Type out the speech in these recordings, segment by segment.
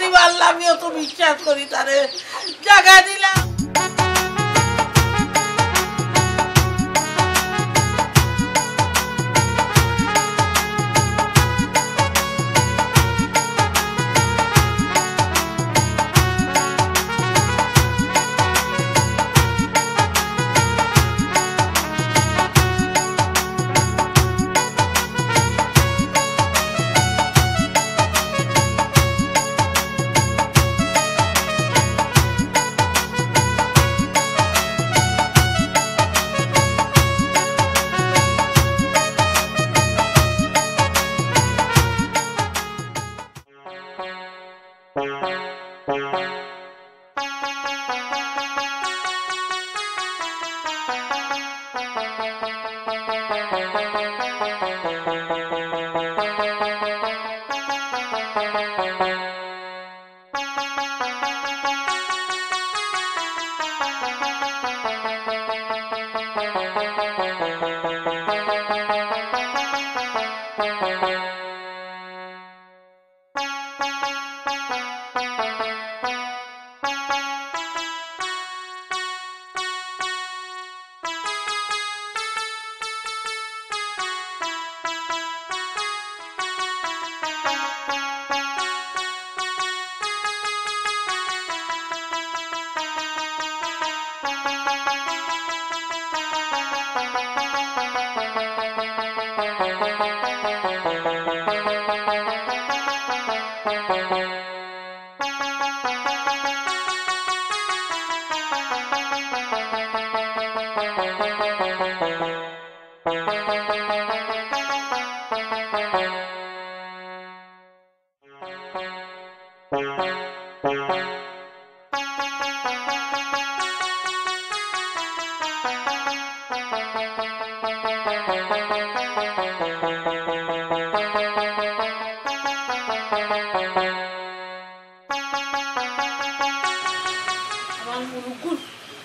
করি আল্লাহ আমিও তো বিশ্বাস করি তারে জায়গা দিলাম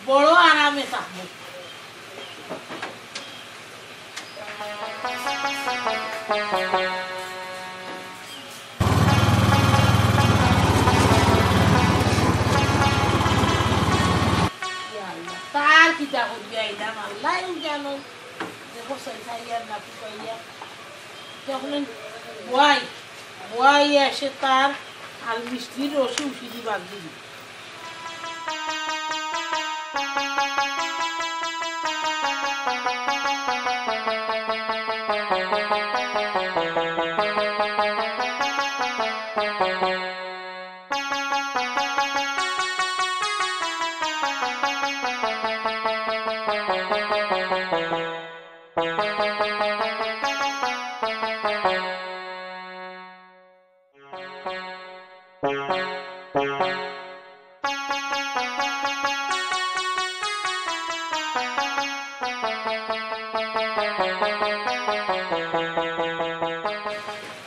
বড় আরামে থাকবো তার কিতা করবি আইলাম আল্লাহ জানো দেখো সাইয়ার না পাইয়া যখন বয় এসে তার আর মিষ্টির রসি উষিদি বাদ দিবি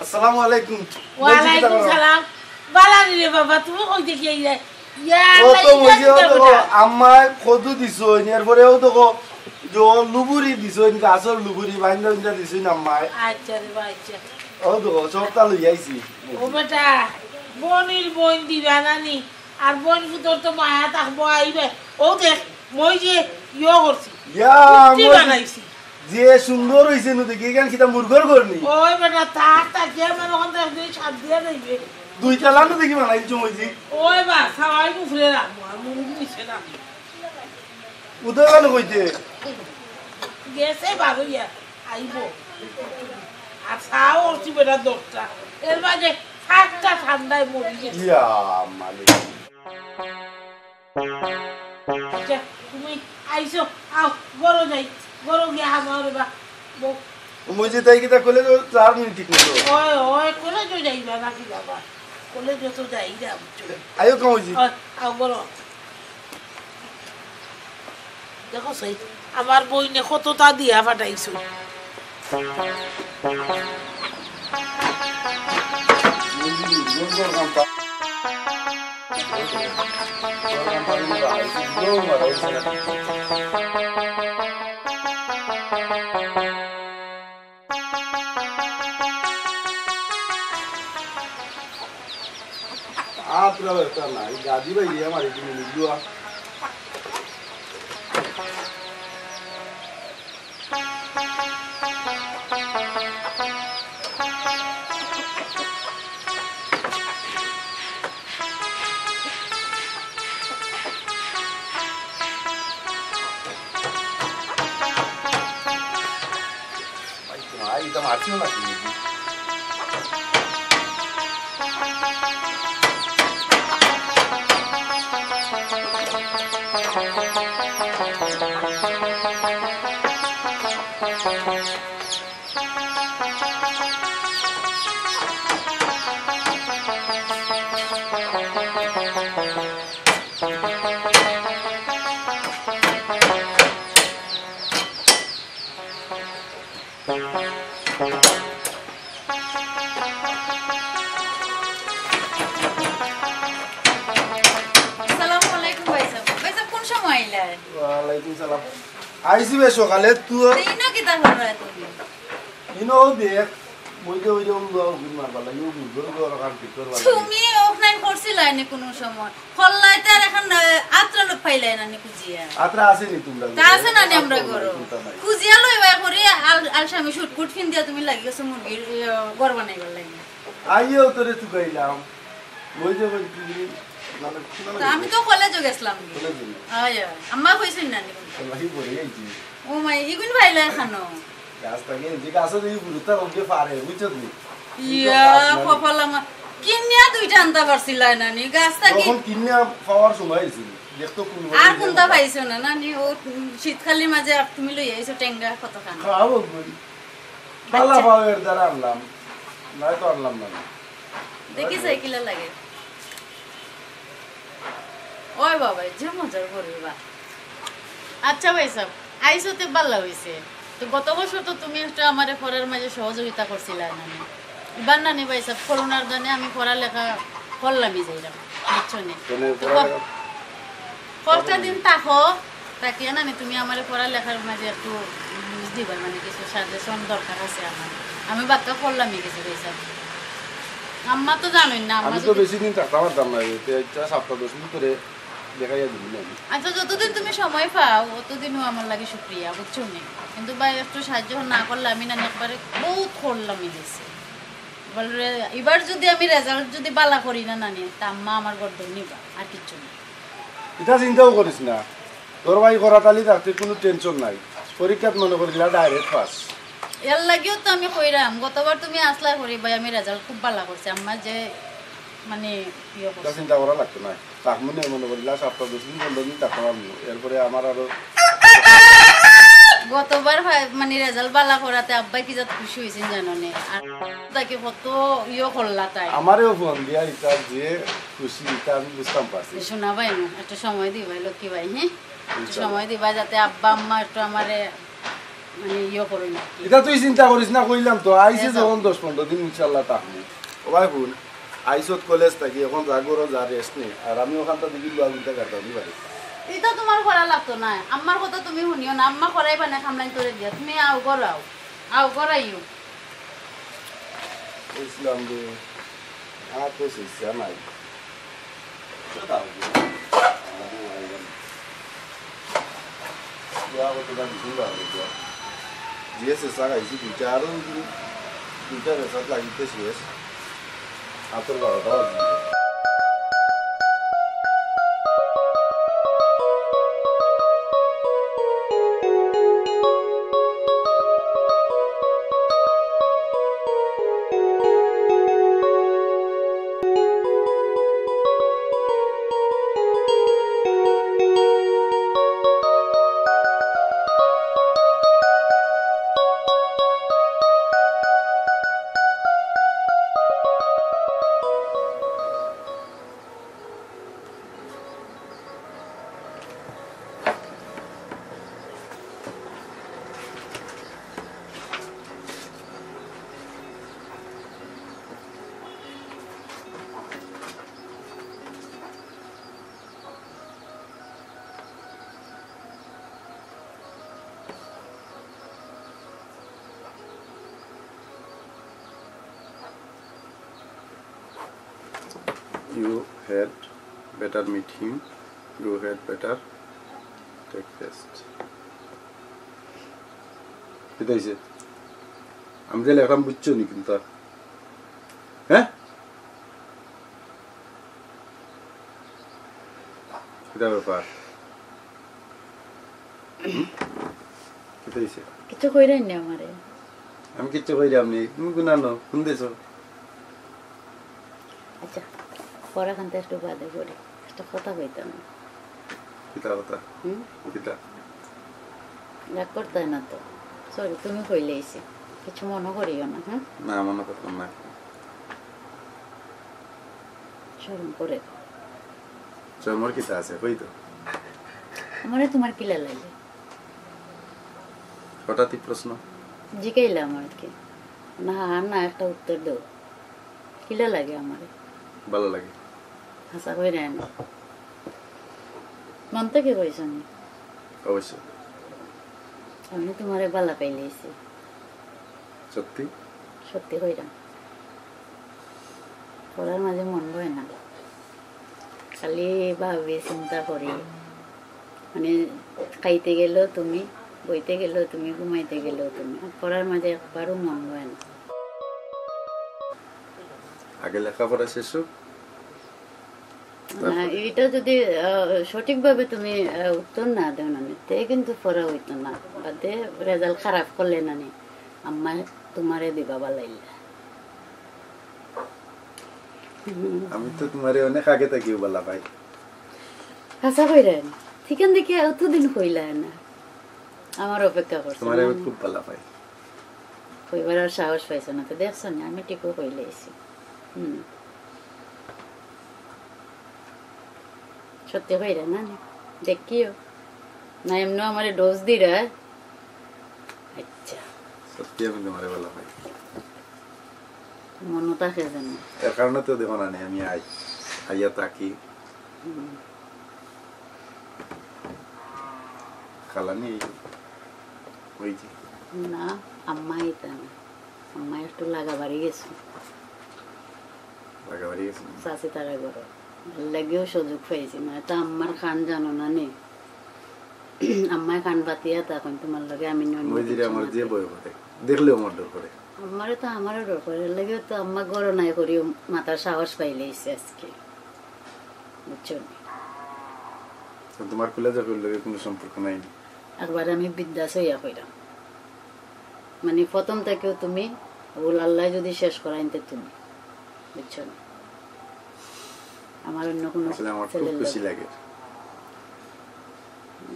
আসসালামু আলাইকুম ওয়ালাইকুম সালাম বালানি রে বাবা তুমি কই দেখি আইলে ইয়া ও তো মইছে তো আম্মা কদু দিছো এর পরেও তো যে লুবুরি দিছো ইন গাছর লুবুরি বাইন্দা ইনটা দিছো না আম্মা আচ্ছা রে ভাই আচ্ছা ও তো সবটা লই আইছি ও বেটা বনির বন দিবা নানি আর বন ফুতর তো মায়া থাকবো আইবে ও দেখ মই যে ইয়ো করছি ইয়া কি বানাইছি যে সুন্দর হইছে নু দেখি কেন কিটা মুরগর করনি ওই বেটা তা কে মানে ওখান থেকে দুই সাত দিয়ে দিবে দুইটা লানো দেখি বানাইছো মইছি ওই বা সবাই কুফরে রাখবো আর মুরগি নিচে না উদয় কেন কইতে গেছে বাবু ইয়া আইবো আর ছাও উঠছি বেটা দশটা এর মাঝে সাতটা ঠান্ডায় মরি গেছে ইয়া মালিক আচ্ছা তুমি আইসো আও গরো যাই গরো গিয়া আমার বা মইছে তাই কিটা কইলে তো 4 মিনিট ঠিক মতো ওই কোলে তো যাইবা নাকি যাবা কোলে যত যাই যাব আয়ো কমজি আও গরো দেখো সেই আমার বইনে কতটা দিয়া পাঠাইছো আত্রা ব্যস্ত নাই গাদি ভাই আমার এই তুমি নিলুয়া ভাই এটা মারছিও না তুমি আইসি বে সকালে তুই ইনো কিতা কররা তুমি ইনো দেখ মইতে ওই যে গুণ মারবা লাগে ও গুণ গর কাম ঠিক করবা তুমি অফলাইন করছিলা নে কোন সময় হল্লাইতে আর এখন আত্রা লোক পাইলাই না নে কুজিয়া আত্রা আছে নি তোমরা তা আছে না নে আমরা করো কুজিয়া লইবা করি আলসামি শুট কুট ফিন দিয়া তুমি লাগিয়েছো মুরগির গর বানাইবার লাগি আইও তোরে তুকাইলাম মইতে বলি তা আমি তো কলেজে গেছলাম আয়া আম্মা কইছেন না নি লাগি পড়ে গেছি ও মাই ইগুন ভাইলা খানো রাস্তা গে যে কাছে দিই বুড়তা ওকে পারে বুঝছো তুমি ইয়া কপালাম কিনিয়া দুইটা আনতা পারছিলা না নি গাছটা কি তখন কিনিয়া পাওয়ার সময় হইছে দেখতো কোন আর কোনটা পাইছো না না নি ও শীতকালের মাঝে তুমি লই আইছো টেঙ্গা কত খান খাবো বলি বালা পাওয়ার দ্বারা আনলাম নাই তো আনলাম না দেখি সাইকেলে লাগে ওই বাবা যে মজার করবা আচ্ছা ভাই সাহেব আইসোতে ভালো হইছে তো গত বছর তো তুমি একটা আমারে পড়ার মাঝে সহযোগিতা করছিলা না এবার না নি ভাই সাহেব করোনার জন্য আমি পড়ালেখা করলামই যাইলাম বুঝছো নি কষ্টা দিন তাকো তাকিয়ে না তুমি আমারে পড়ালেখার মাঝে একটু বুঝ দিবা মানে কিছু সাজেশন দরকার আছে আমার আমি বাক্কা করলামই কিছু ভাই সাহেব আম্মা তো জানেন না আমি তো বেশি দিন থাকতে পারতাম না এটা সপ্তাহ 10 দিন করে দেখাইয়া দিবি না আচ্ছা যতদিন তুমি সময় পাও ততদিনও আমার লাগে শুক্রিয়া বুঝছো নি কিন্তু ভাই একটু সাহায্য না করলে আমি না একবারে বহুত করলামই দিছি বলে এবার যদি আমি রেজাল্ট যদি বালা করি না নানি তা আম্মা আমার গর্দন নিবা আর কিচ্ছু না এটা চিন্তাও করিস না তোর ভাই করাতালি থাকতে কোনো টেনশন নাই পরীক্ষাত মনে করিলা ডাইরেক্ট পাস এর লাগিও তো আমি কইরাম গতবার তুমি আসলা করি ভাই আমি রেজাল্ট খুব ভালো করছি আম্মা যে মানে ইয়ে করছে চিন্তা করা লাগতো না তাক মনে করিলা সপ্তাহ 10 দিন 15 দিন থাকতে পারবো এরপরে আমার আরো গতবার মানে রেজাল্ট ভালো করাতে আব্বাই কি যত খুশি হয়েছেন জানো নে আর তাকে কত ইয়ে করলা তাই আমারও ফোন দিয়া এটা যে খুশি এটা আমি বুঝতাম পারছি শোনা ভাই না একটা সময় দিবা লক্ষ্মী ভাই হ্যাঁ একটু সময় দিবা যাতে আব্বা আম্মা একটু আমারে মানে ইয়ে করুন এটা তুই চিন্তা করিস না কইলাম তো আইছে যখন 10-15 দিন ইনশাআল্লাহ থাকবো ও ভাই বোন আইসত কলেজ থাকি এখন জাগরো যা রেস্ট নেই আর আমি ওখানটা দিবি লুয়া করতাম ভাই এটা তোমার করা লাগতো না আম্মার কথা তুমি শুনিও না আম্মা করাইবা না কামলাইন করে দিয়া তুমি আও করাইও ইসলাম দে আর তো শিক্ষা নাই জিএসএস লাগাইছি দুইটা রেসার্ট লাগিতে শেষ হাতের বারোটা You had better meet him. You had better take rest. Kita isi. Ambil lekam bucu ni kita. Kita apa? Kita isi. কিছু কইরেন না আমারে আমি কিচ্ছু কইরাম নি তুমি গুনানো কোন দেছো আচ্ছা পড়াখান থেকে একটু বাদে করি একটা কথা কইতাম কিতা কথা কিতা রাগ করতে না তো সরি তুমি কইলে এসে কিছু মনে করিও না হ্যাঁ না মনে করতাম না শরম করে চমর কিতা আছে কই তো আমারে তোমার কি লাগে হঠাৎই প্রশ্ন জিগাইলাম আর কি না না একটা উত্তর দাও কিলা লাগে আমারে ভালো লাগে হাসা কইরে না মন থেকে কইছেন অবশ্যই আমি তোমারে বালা পাইলেছি সত্যি সত্যি কইরাম পড়ার মাঝে মন বয় না খালি ভাবি চিন্তা করি মানে খাইতে গেলেও তুমি বইতে গেলেও তুমি ঘুমাইতে গেলেও তুমি পড়ার মাঝে একবারও মন হয় না আগে লেখাপড়া শেষ হোক না এটা যদি সঠিকভাবে তুমি উত্তর না দেও না তে কিন্তু পড়া হইতো না বাদে রেজাল্ট খারাপ করলে না নি আম্মা তোমারে দিবা বালাইলে আমি তো তোমারে অনেক আগে থেকেও বলা ভাই হাসা কইরা ঠিকান দেখে অতদিন কইলা না আমার অপেক্ষা করছে তোমারে খুব ভালো পাই কইবার আর সাহস পাইছ না তো দেখছো না আমি ঠিকও কইলে এসি সত্যি কইরা না দেখিও না এমনি আমার ডোজ দিরা আচ্ছা সত্যি আমি তোমারে ভালো পাই মনে থাকে জানো এর কারণে তো দেখো না আমি আইয়া থাকি খালানি ওই যে না আম্মাই তা না আম্মা একটু লাগাবাড়ি গেছে লাগাবাড়ি গেছে চাষি তারা ঘরে লাগেও সুযোগ পাইছি না তা আম্মার খান জানো না নে আম্মায় খান বাতিয়া তখন তোমার লগে আমি আমার যে বই করে দেখলেও আমার ডর করে আমারে তো আমারও ডর করে লাগেও তো আম্মা গড় নাই করিও মাথার সাহস পাইলেইছে আজকে বুঝছো তোমার কলেজের লগে কোনো সম্পর্ক নাই একবার আমি বিদ্যাস হইয়া কইরাম মানে প্রথম থেকেও তুমি ওল আল্লাহ যদি শেষ করাইতে তুমি বুঝছো না আমার অন্য কোনো খুশি লাগে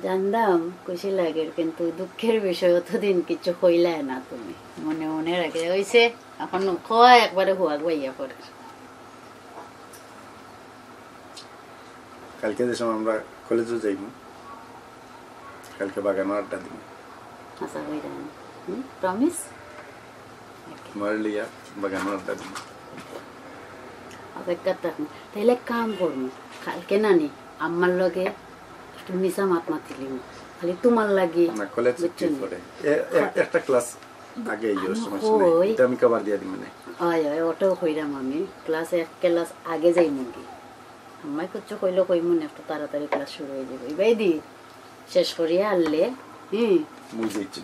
জানতাম খুশি লাগে কিন্তু দুঃখের বিষয় অতদিন কিছু কইলা না তুমি মনে মনে রাখে হইছে এখন কয় একবারে হুয়াক বাইয়া করে কালকে যে সময় আমরা কলেজে যাইব কালকে বাগানো আড্ডা দিব আশা করি প্রমিস তোমার লিয়া বাগানো আড্ডা দিব অপেক্ষা থাকুন তাইলে কাম করবো কালকে নানি আমার লগে একটু মিশা মাত মাতিলি খালি তোমার লাগে কলেজ একটা ক্লাস আগে আমি কভার দিয়ে দিব হয় হয় ওটাও কইরাম আমি ক্লাস এক ক্লাস আগে যাই মুগি আমায় কিছু কইলো কই মনে একটু তাড়াতাড়ি ক্লাস শুরু হয়ে যাবে এবাই দি শেষ করিয়া আনলে বুঝেছি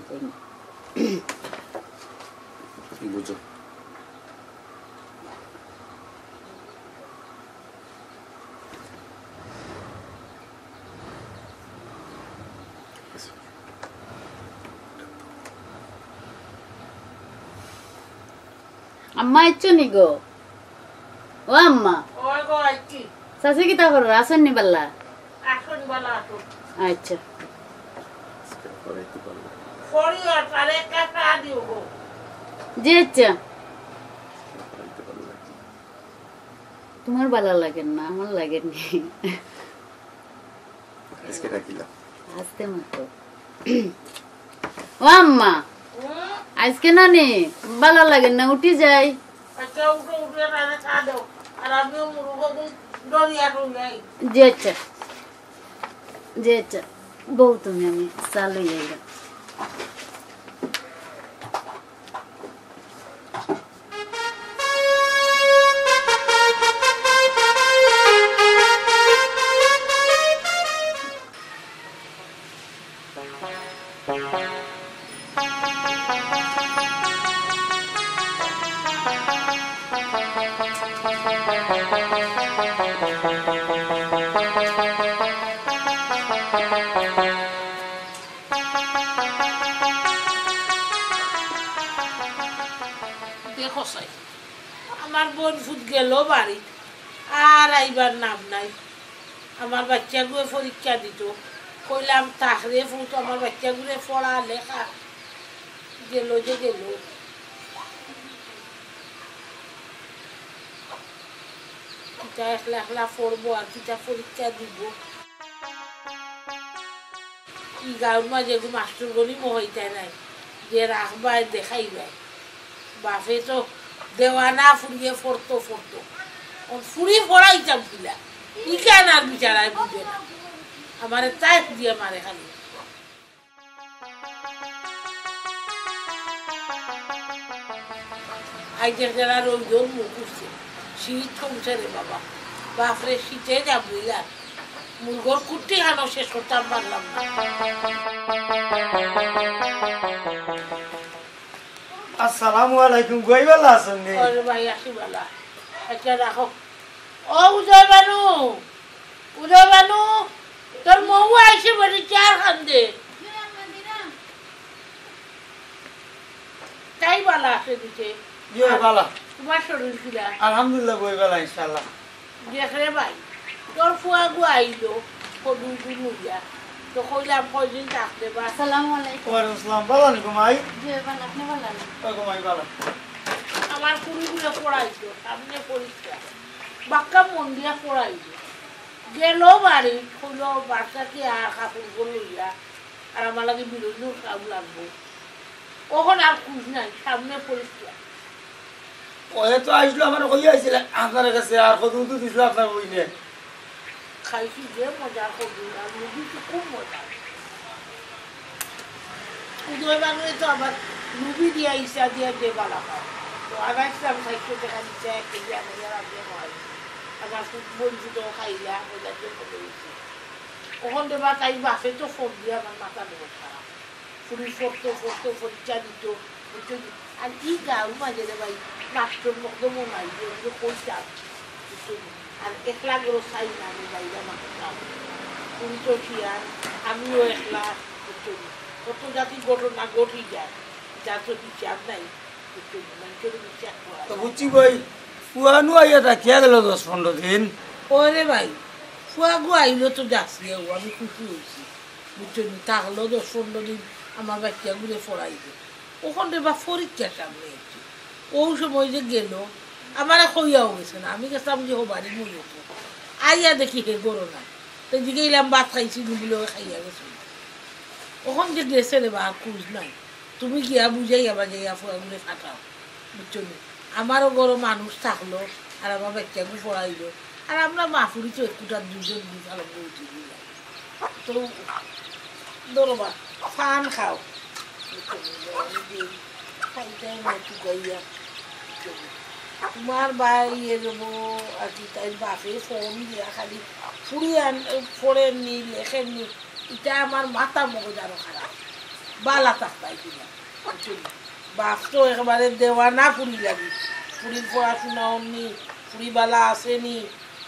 বুঝো আম্মা ইচ্ছো নি গো ও আম্মা ওই গো আইছি সাসে কি তা করো আসেন নি বাল্লা আসুন বালা আসুন আচ্ছা ফরি আর তারে কাটা দিও গো জি আচ্ছা তোমার ভালো লাগে না আমার লাগে নি আজকে রাখিলাম আজকে মতো ও আম্মা আজকে না নে ভালো লাগে না উঠি যাই আচ্ছা উঠো উঠে রানে খা দাও আর আমিও মুরগো দরিয়া তো যাই জি আচ্ছা বউ তুমি আমি চালু যাইলাম আমার বোন ফুট গেল বাড়ি আর আইবার নাম নাই আমার বাচ্চাগুলো পরীক্ষা দিত কইলাম তাহলে ফুট আমার বাচ্চাগুলো পড়া লেখা গেল যে গেল কিতা একলা একলা পড়বো আর কিতা পরীক্ষা দিব ই গাঁর মাঝে মাস্টার গনি মহইতাই নাই যে রাখবাই দেখাইবাই বাপে তো দেওয়ানা ফুরিয়ে ফরতো ফুরি ফড়াইতাম কিলা ই কেন আর বিচারায় বুঝে না আমারে তাই দিয়ে মারে খালি আইজের যারা রোজন মুখ উঠছে শীত কমছে রে বাবা বাপরে শীতে যাবো আর মুরগর কুটি হানো শেষ করতাম পারলাম না আসসালামু আলাইকুম গইবালা আছেন নি ওরে ভাই আসি বালা একটা রাখো ও উদয় বানু তোর মৌ আইসে বলি চার খান দে তাই বালা আছে দিতে ইয়ে বালা তোমার শরীর কিলা আলহামদুলিল্লাহ গইবালা ইনশাআল্লাহ দেখ রে ভাই তোর ফুয়াগু আইলো কদু দুনুয়া তো কইলাম কয়দিন থাকতে বা আসসালামু আলাইকুম ওয়া আলাইকুম আসসালাম বালা নি ঘুমাই জি বাবা আপনি ভালো আছেন ও ঘুমাই বালা আমার কুড়িগুলো পড়াইতো সামনে পরীক্ষা বাক্কা মন দিয়া পড়াইতো গেল বাড়ি হইল বাচ্চাকে আর কাপড় লইয়া আর আমার লাগে বিরোধী কাম লাগবো ওখানে আর খুঁজ নাই সামনে পরীক্ষা ওহে তো আইছিল আমার কই আইছিল আপনার কাছে আর কত তো দিছিল আপনার বইনে খাইছি যে মজা করবি আর মুভি তো খুব মজা উদয় বানুয়ে তো আবার মুভি দিয়া ইচ্ছা দিয়া দেবালা হয় তো আগাইছিলাম সাহিত্য দেখা দিচ্ছে কেজি আমাদের আগে হয় আমার ফুটবল জুতো খাইলা ওদের জন্য বলেছি ওখান দেবা তাই বাসে তো ফোন দিয়ে আমার মাথা দেবো খারাপ ফুরি ফরতো পরীক্ষা দিত আর ই গাঁর মাঝে রে ভাই মাস্টার মকদমও নাই যে কইতাম আর একলা গরো চাই না আমি বাইরে মাথা ফুরি তো ঠিয়ার আমিও একলা কত জাতি ঘটনা ঘটি যায় যার তো বিচার নাই মানুষের বিচার করা তো বুঝছি কই পুয়ানো আইয়া রাখিয়া গেল 10-15 দিন ওরে ভাই ফুয়াগু আইলো তো যাচ্ছি আমি খুশি হয়েছি বুঝছেন থাকলো 10-15 দিন আমার বাচ্চা ঘুরে পড়াইছে ওখানে বা পরীক্ষা সামনে একটু ওই সময় যে গেল আমার হইয়াও গেছে না আমি গেছিলাম যে বাড়ি মরে আইয়া দেখি হে গরো না তো দিকে এলাম ভাত খাইছি বলে খাইয়া গেছে ওখান যে গেছে রে বা খুঁজ নাই তুমি গিয়া বুঝাইয়া বাজাইয়া ফুয়াগুলো ফাটাও বুঝছো আমারও বড় মানুষ থাকলো আর আমার বাচ্চাকে পড়াইলো আর আমরা মাফুরি তো একটুটা দুজন ভালো বলছি দিলাম তো ধরবা ফান খাও তোমার ভাই এরবো আর কি তাই বাপে ফোন দিয়া খালি ফোড়েন নি লেখেন নি এটা আমার মাথা মগজ আরো খারাপ বালা থাকতাই দিলাম বাপ তো একেবারে দেওয়ানা ফুরি লাগি ফুরির পড়াশোনা অমনি ফুরি বালা আসেনি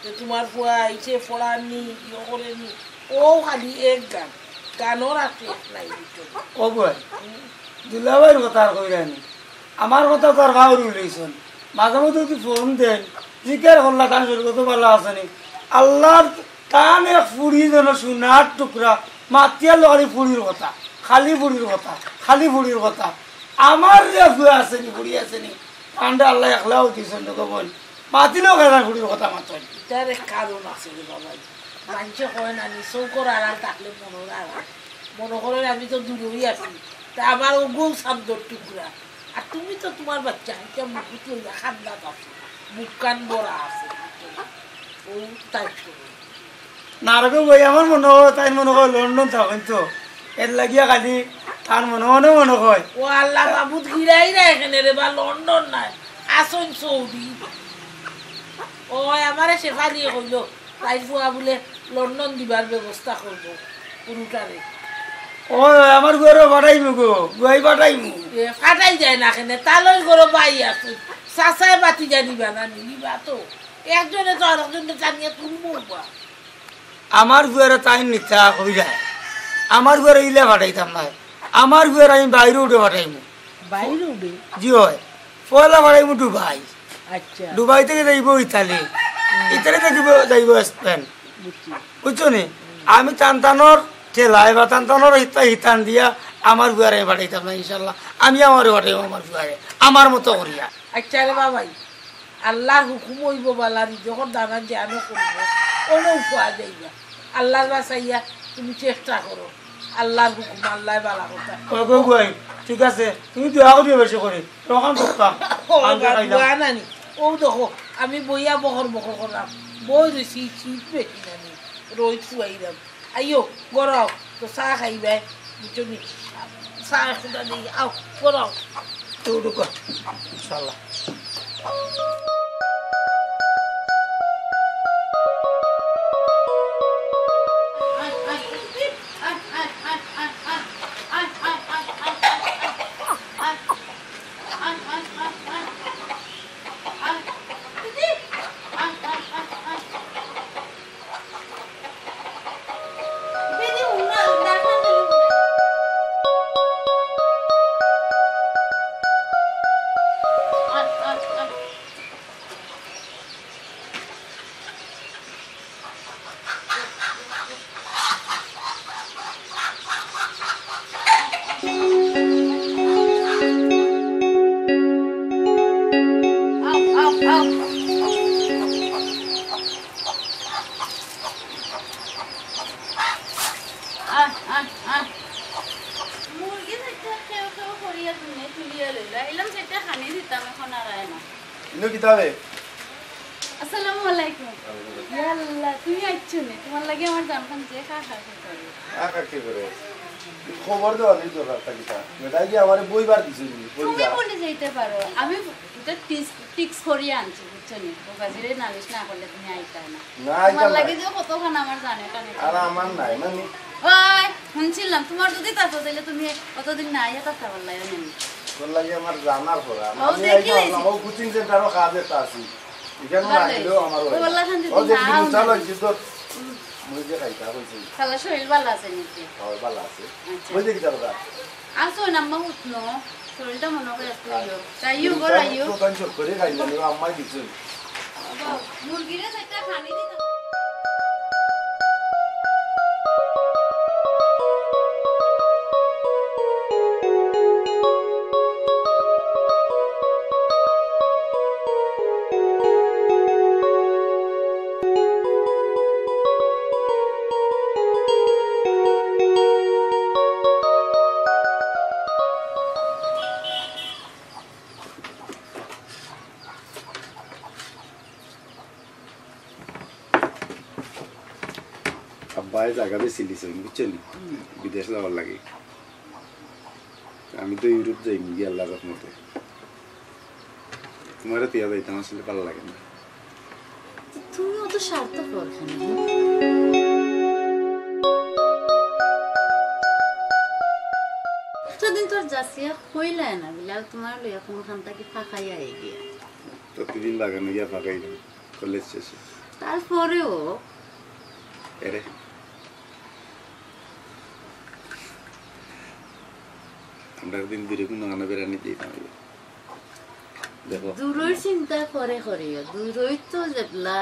যে তোমার ফুয়া আইছে পড়াননি ইয়ে করেনি ও খালি এক গানর আছে নাই ও বই দুলাভাইয়ের কথা আর কইরানি আমার কথা তো আর ভাবরি লইছেন মাঝে মধ্যে যদি ফোন দেন জিজ্ঞার করলা কান শরীর কত ভালো আসেনি আল্লাহর টান এক ফুড়ি যেন সোনার টুকরা মাতিয়া লগালি ফুড়ির কথা খালি ফুড়ির কথা আমার যে ফুয়ে আসেনি ফুড়ি আসেনি কানটা আল্লাহ একলাও দিয়েছেন তো বল মাতিলেও কেনা ফুড়ির কথা মাত্র এটার কারণ আছে রে বাবা মানুষে হয় না চৌকর আড়াল থাকলে মনের আড়াল মনে করেন আমি তো দূরেই আছি তা আমার ওগুলো সামদর টুকরা আর তুমি তো তোমার বাচ্চা এটা মুখ খান্দাত আছে মুখ কান বড়া আছে ও তাই না রে বই আমার মনে হয় তাই মনে হয় লন্ডন থাকেন তো এর লাগিয়া খালি তার মনে হয় ও আল্লাহ বাবুত গিরাই না এখানে রে বা লন্ডন নাই আসন সৌদি ও আমারে শেফালি হইল তাই ফুয়া বলে লন্ডন দিবার ব্যবস্থা করবো পুরুটারে ও আমার ঘরে পাঠাইমু গো গুয়াই পাঠাইমু ফাটাই যায় না কেন তালই গরো বাই আছে চাচাই বাতি জানিবা না নিবা তো একজনে তো আর একজনে জানিয়ে তুমি মরবা আমার ঘরে তাই নিতা হয়ে যায় আমার ঘরে ইলে পাঠাইতাম না আমার ঘরে আমি বাইরে উঠে পাঠাইমু বাইরে উঠে জি হয় পয়লা পাঠাইমু দুবাই আচ্ছা দুবাই থেকে যাইব ইতালি ইতালি থেকে যাইব স্পেন বুঝছো নি আমি টানটানোর ঠেলায় বা টানটানোর হিতান দিয়া আমার বুয়ারে পাঠাইতাম না ইনশাল্লাহ আমি আমার পাঠাইব আমার বুয়ারে আমার মতো করিয়া আচ্ছা রে বাবাই আল্লাহর হুকুম হইব বালারি যখন দানা জ্ঞান করবো কোনো উপায় যাইবা আল্লাহর বাসাইয়া তুমি চেষ্টা করো আল্লাহর হুকুম আল্লাহ বালা কথা গুয়াই ঠিক আছে তুমি দোয়া করিও বেশি করে তখন করতাম দোয়া নানি ও দেখো আমি বইয়া বকর বকর করলাম বই রয়েছি শীত বেশি নানি রই শুয়াইলাম আইও গড়াও তো চাহ খাইবে বুঝলি চাহ খুঁটা দিই আও গড়াও তো ঢুকো ইনশাল্লাহ আসসালামু আলাইকুম ইয়াল্লাহ তুমি আইছো নে তোমার লাগি আমার জানখান যে কি করে খবর দেওয়া নেই তোর কিতা মেটাই গিয়ে আমার বইবার দিছি তুমি বলে যাইতে পারো আমি এটা টিক্স করিয়ে আনছি বুঝছো নি বাজিরে নালিশ না করলে তুমি আইতা না তোমার লাগি যে কতক্ষণ আমার জানে কানে আর আমার নাই মানে ওই শুনছিলাম তোমার যদি তাতো তাহলে তুমি কতদিন না আইয়া কথা বললাই নেন তোর লাগি আমার জানার পর আমি আইলাম ও কোচিং সেন্টারও কাজে আছি এখানে আইলো আমার ও বললা শান্তি ও যে চালো জিদর মই যে খাইতা কইছি খালা শরীর ভালো আছে নাকি ও ভালো আছে বই দেখি যাবা আসো নাম্মা উঠনো শরীরটা মনে করে একটু তাইও গড়াইও তো কাঞ্চ করে খাইলে আম্মা দিছে মুরগিরে সেটা খানি দিতে আব্বাই জায়গা বেশি লিছেন বুঝছেন বিদেশ যাওয়ার লাগে আমি তো ইউরোপ যাই গিয়ে আল্লাহ রহমতে তোমার তিয়া যাইতাম আসলে ভালো লাগে না তুমি অত স্বার্থপর কেন সেদিন তোর জাসিয়া হইলাই না বিলাল তোমার লইয়া কোনখান থেকে ফাঁকাইয়া গিয়া প্রতিদিন লাগানো গিয়া ফাঁকাই কলেজ শেষে তারপরেও এরে আমরা দিন দূরে কোনো গানা বেড়ানি যেতাম দেখো দূরের চিন্তা করে করিও দূরই তো যেতলা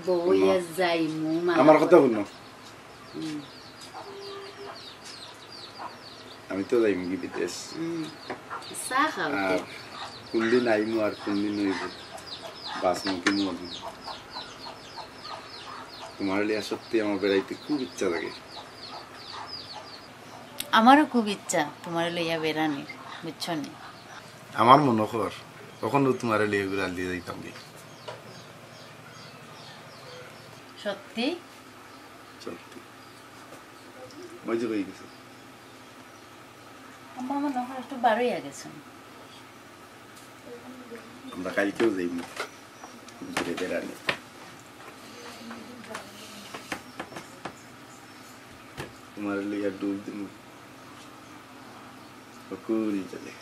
বইয়া যাই আমার কথা শুনো আমি তো যাইম কি বিদেশ চা খাও আর কোনদিন আইমু আর কোনদিন হইব বাসমুখী মরবো তোমার লিয়া সত্যি আমার বেড়াইতে খুব ইচ্ছা লাগে আমারও খুব ইচ্ছা তোমার লইয়া বেড়ানির বুঝছো নি আমার মনে কর তখন তোমার লিয়ে ঘুরাল দিয়ে যাইতাম কি সত্যি সত্যি মজা হয়ে গেছে আমার মনে হয় একটু বারোই গেছেন আমরা কালকেও যাইব ঘুরে বেড়ানি তোমার লিয়া ডুব দিন চলে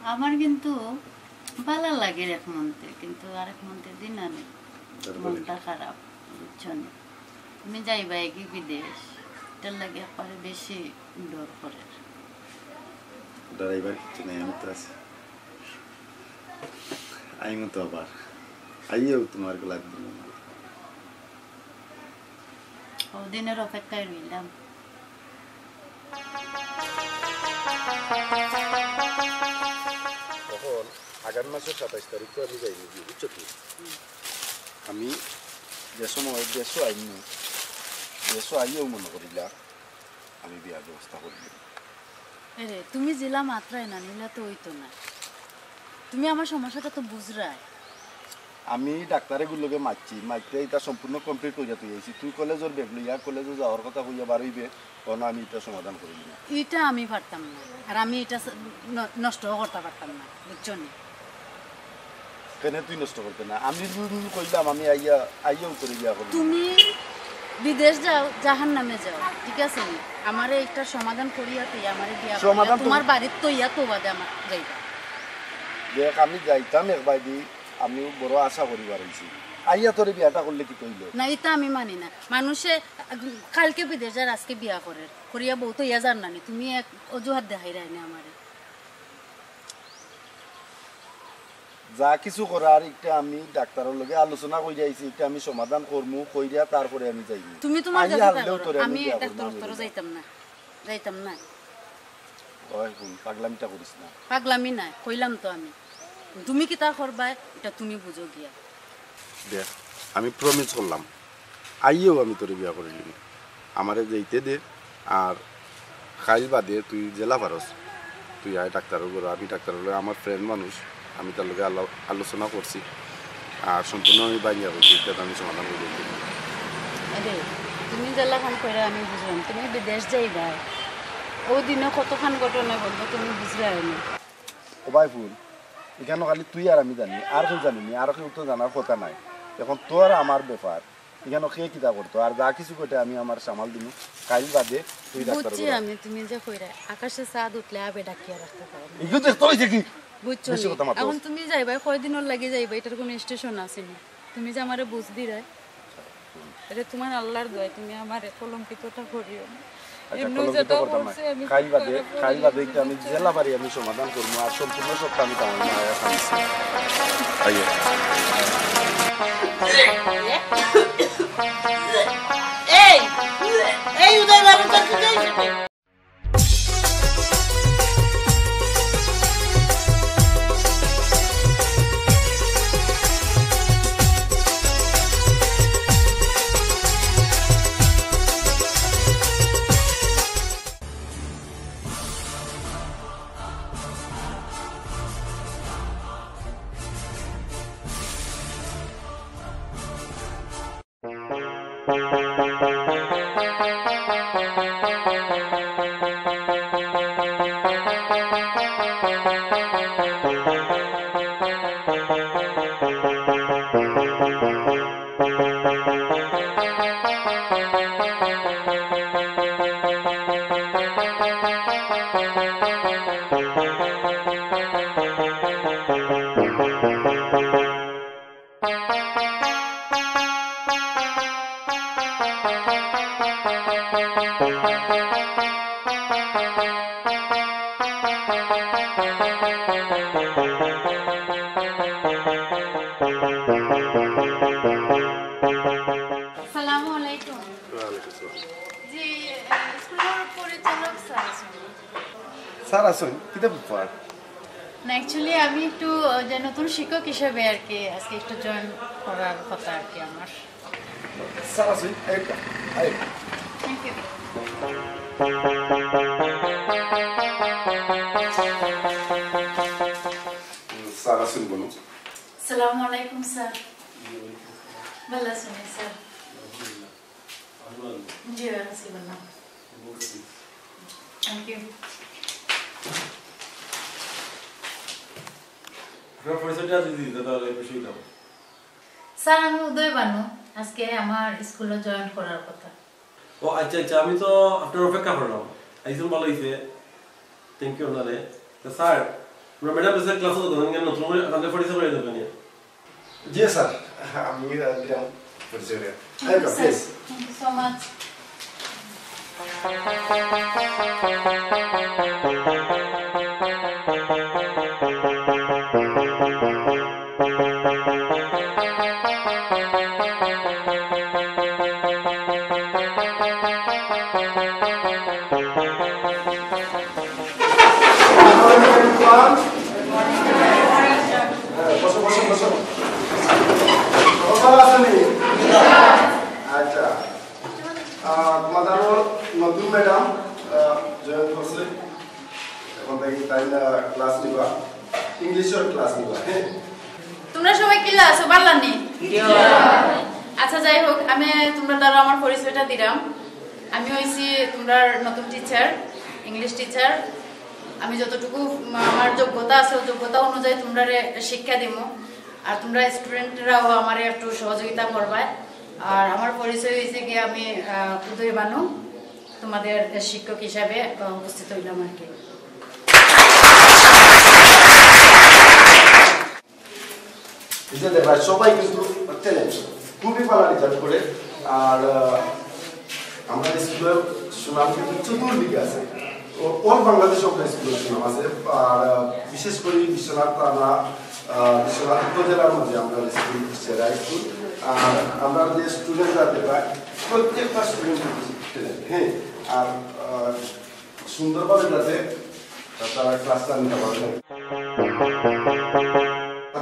আমার কিন্তু ভালো লাগে এক মন্ত্রে কিন্তু আরেক মন্ত্রে দিন আনে মনটা খারাপ বুঝছো না তুমি যাইবা কি বিদেশ এটার লাগে একবারে বেশি ডর করে ডরাইবার কিছু নেই আমি তো আছি আইমো তো আবার আইও তোমার গলা দিন ওদিনের অপেক্ষায় রইলাম। তখন আগামী মাসের 27 তারিখ তো আমি যাই বুঝি বুঝছো তো আমি যে সময় দেশও আইনি দেশও আইও মনে করিলা আমি বিয়ার ব্যবস্থা করলাম। আরে তুমি জেলা মাত্রায় না নিলা তো হইতো না। তুমি আমার সমস্যাটা তো বুঝরাই। আমি ডাক্তারেগুলোকে মারতে এটা সম্পূর্ণ কমপ্লিট করিয়া তুই আইছি তুই কলেজের বেগ লইয়া কলেজে যাওয়ার কথা কইয়া বাড়াইবে তখন আমি এটা সমাধান করি না। এটা আমি পারতাম না আর আমি এটা নষ্টও করতে পারতাম না বুঝছো নি। কেন তুই নষ্ট করতে না আমি কইলাম আমি আইয়াও করে বিয়া করব। তুমি বিদেশ যাও জাহান নামে যাও ঠিক আছে নি আমার একটা সমাধান করিয়া তুই আমার বিয়া সমাধান তোমার বাড়ির তো ইয়া তো বাদে আমার যাইবা দেখ আমি যাইতাম একবার দি আমি বড় আশা করিবার হইছি আইয়া তোরে বিয়াটা করলে কি কইল না এটা আমি মানি না। মানুষে কালকে বিদেশ যার আজকে বিয়া করে করিয়া বউ তো ইয়া জান নানি তুমি এক অজুহাত দেখাই রাই না আমারে। যা কিছু করার একটা আমি ডাক্তারের লগে আলোচনা কই যাইছি এটা আমি সমাধান করমু কইরা তারপরে আমি যাইনি। তুমি তোমার কাছে করো আমি ডাক্তার তোরে যাইতাম না। ওই কোন পাগলামিটা করিস না। পাগলামি না কইলাম তো আমি তুমি কি তা করবা এটা তুমি বুঝো গিয়া। দেখ আমি প্রমিস করলাম আইও আমি তোরে বিয়া করে নিবি আমারে যাইতে দে আর খাইল বাদে তুই জেলা পারস তুই আয় ডাক্তারের ঘর আমি ডাক্তারের লগে আমার ফ্রেন্ড মানুষ আমি তার লগে আলোচনা করছি আর সম্পূর্ণ আমি বাইয়া করছি এটা আমি সমাধান করে দিই। আরে তুমি জেলা খান কইরা আমি বুঝলাম তুমি বিদেশ যাইবা ওই দিনে কতখান ঘটনা বলবো তুমি বুঝলাই না। ও ভাই ফুল এখানে খালি তুই আর আমি জানি আর কেউ জানিনি আর কেউ তো জানার কথা নাই এখন তোর আমার ব্যাপার এখানে কে কিতা করতো আর যা কিছু কইতে আমি আমার সামাল দিমু কাইল বাদে তুই ডাক্তার বুঝছি আমি তুমি যে কইরা আকাশে চাঁদ উঠলে আবে ডাকিয়া রাখতে পারো ইগো দেখতো হইছে কি বুঝছো এখন তুমি যাইবা কয়দিনের লাগি যাইবা এটার কোনো স্টেশন আছে না তুমি যে আমারে বুঝ দিরা এটা তোমার আল্লাহর দোয়া তুমি আমারে কলঙ্কিতটা করিও না। খাইল বাদে আমি জেলা বাড়ি আমি সমাধান করবো আর সম্পূর্ণ সবটা আমি তার এই উদয় বাবু কাছে যাইছে স্যার আসুন কিতা ব্যাপার না অ্যাকচুয়ালি আমি একটু যে নতুন শিক্ষক হিসেবে আর কি আজকে একটু জয়েন করার কথা আর কি আমার। স্যার আসুন থ্যাংক ইউ। স্যার আসুন বলুন। আসসালামু আলাইকুম স্যার। ভালো আছেন স্যার? জি আছি ভালো। Thank you. স্যার আমি উদয় বানু আজকে আমার স্কুলে জয়েন করার কথা। ও আচ্ছা আচ্ছা আমি তো আপনার অপেক্ষা করলাম আইসুন ভালো হয়েছে থ্যাংক ইউ ওনারে তো স্যার আমরা ম্যাডাম স্যার ক্লাসে তো ধরেন নতুন করে আপনাদের পরিচয় করে দেবেন জি স্যার আমি দিলাম পরিচয় থ্যাংক ইউ সো মাচ। বিষয়ের ক্লাস নিবা হ্যাঁ তোমরা সবাই কি আছো বাল্লানি আচ্ছা যাই হোক আমি তোমরা দ্বারা আমার পরিচয়টা দিলাম আমি হইছি তোমরা নতুন টিচার ইংলিশ টিচার আমি যতটুকু আমার যোগ্যতা আছে যোগ্যতা অনুযায়ী তোমরা শিক্ষা দিব আর তোমরা স্টুডেন্টরাও আমার একটু সহযোগিতা করবে আর আমার পরিচয় হয়েছে কি আমি উদয় বানু তোমাদের শিক্ষক হিসাবে উপস্থিত হইলাম আর কি সবাই কিন্তু ট্যালেন্ট খুবই ভালো রেজাল্ট করে আর আমাদের স্কুলের সুনাম কিন্তু চতুর্দিকে আছে অল বাংলাদেশে আমরা স্কুলের সুনাম আছে আর বিশেষ করে বিশ্বনাথ উপজেলার মধ্যে আমরা স্কুল সেরা স্কুল আর আমরা যে স্টুডেন্টরা প্রায় প্রত্যেকটা স্টুডেন্ট হ্যাঁ আর সুন্দরভাবে যাতে তারা ক্লাসটা নিতে পারবে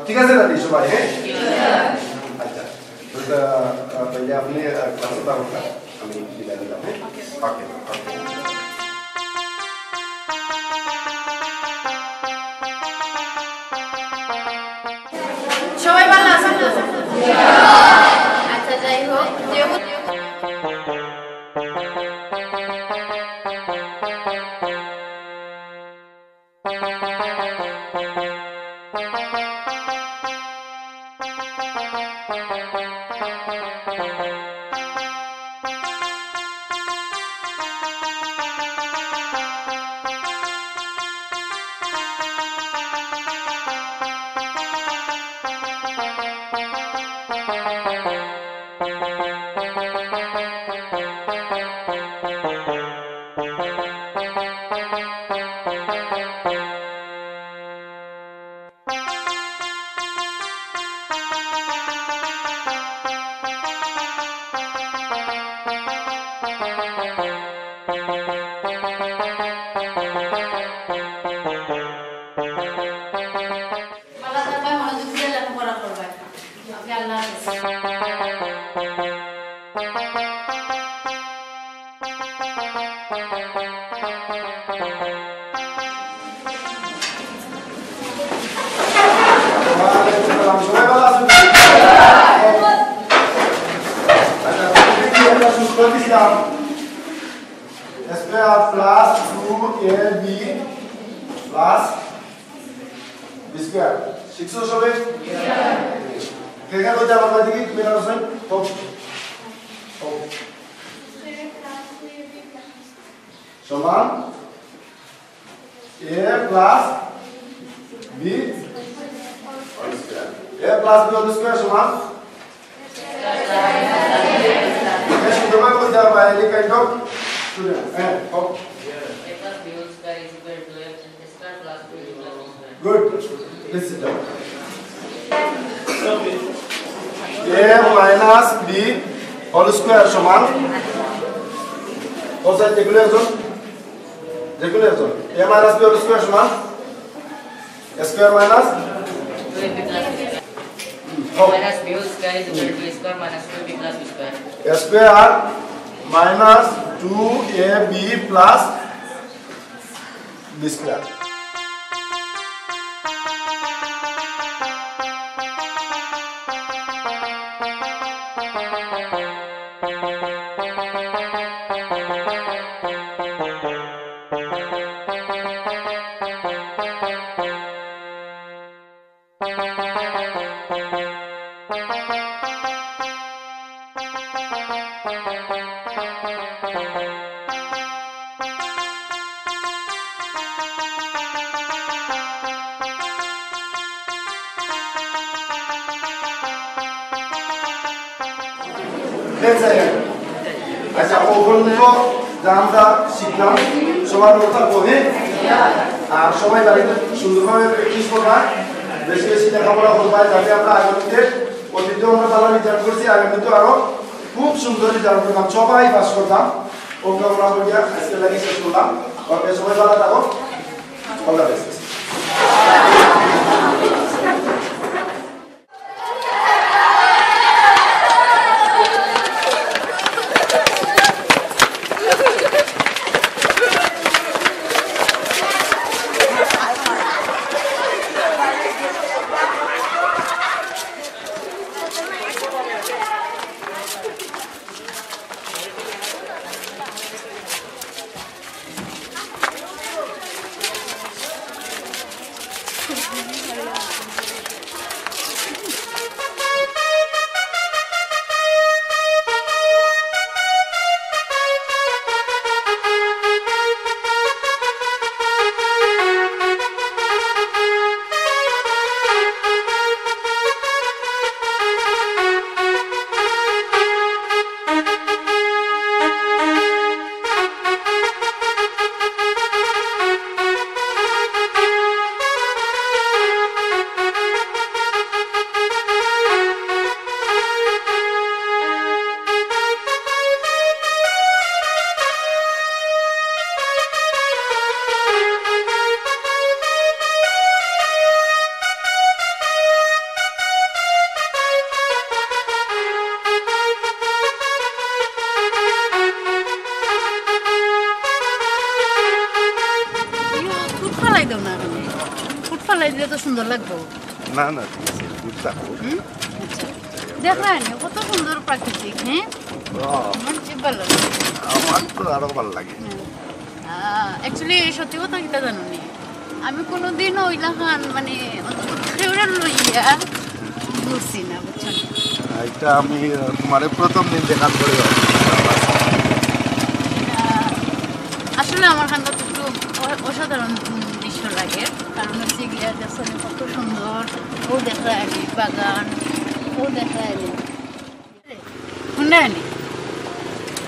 ঠিক আছে দাদি সবাই হ্যাঁ আচ্ছা তাহলে আপনি ক্লাসে থাকুন আমি বিদায় দিলাম হ্যাঁ ওকে সবাই ভালো আছেন আচ্ছা যাই হোক সমান a plus b whole square a plus b whole square সমান এই সূত্রটা বলতে হবে এই কাইন্ড অফ স্টুডেন্ট হ্যাঁ a plus b whole square is equal to a square plus b plus square good please sit down a minus b whole square সমান কত side দেখলে একজন দেখলে একজন a minus b whole square সমান a square minus 2ab plus b minus b whole square is equal to a square minus 2ab plus b square a square minus 2ab plus b square আচ্ছা ওগুলো যা আমরা শিখলাম সবার কথা বলে আর সবাই বাড়িতে সুন্দরভাবে প্র্যাকটিস করবা বেশি বেশি লেখাপড়া করবা যাতে আমরা আগামীতে অতীতেও আমরা ভালো রেজাল্ট করছি আগামীতে আরো খুব সুন্দর রেজাল্ট করতাম সবাই পাস করতাম ওকে আমরা বলিয়া আজকে লাগে শেষ করলাম ওকে সবাই ভালো থাকো অল দ্য বেস্ট দেখলে তো সুন্দর লাগবে না না ঠিক আছে গুড থাকো দেখলেন কত সুন্দর প্রাকৃতিক হ্যাঁ আমার যে ভালো লাগে আমার তো আরো ভালো লাগে অ্যাকচুয়ালি সত্যি কথা কিটা জানো নি আমি কোনোদিন ওইলা খান মানে খেউরা লইয়া ঘুরছি না বুঝছেন এটা আমি তোমার প্রথম দিন দেখার পরে আসলে আমার খানটা একটু অসাধারণ দৃশ্য লাগে কারণ হচ্ছে গিয়া দেখছেন কত সুন্দর ও দেখা আনি বাগান ও দেখা আনি শুনে আনি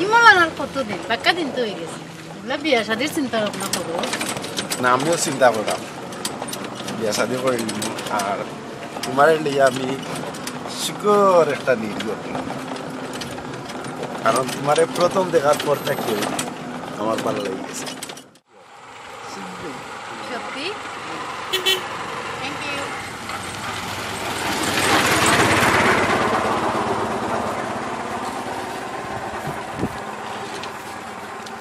ইমান আর কতদিন বাক্কা দিন তো হয়ে গেছে এগুলা বিয়া শাদির চিন্তা ভাবনা করো না আমিও চিন্তা করলাম বিয়া শাদি করে নিব আর তোমার লিয়ে আমি শিকর একটা নির্গত কারণ তোমার প্রথম দেখার পর থেকে আমার ভালো লেগে গেছে সত্যি থ্যাংক ইউ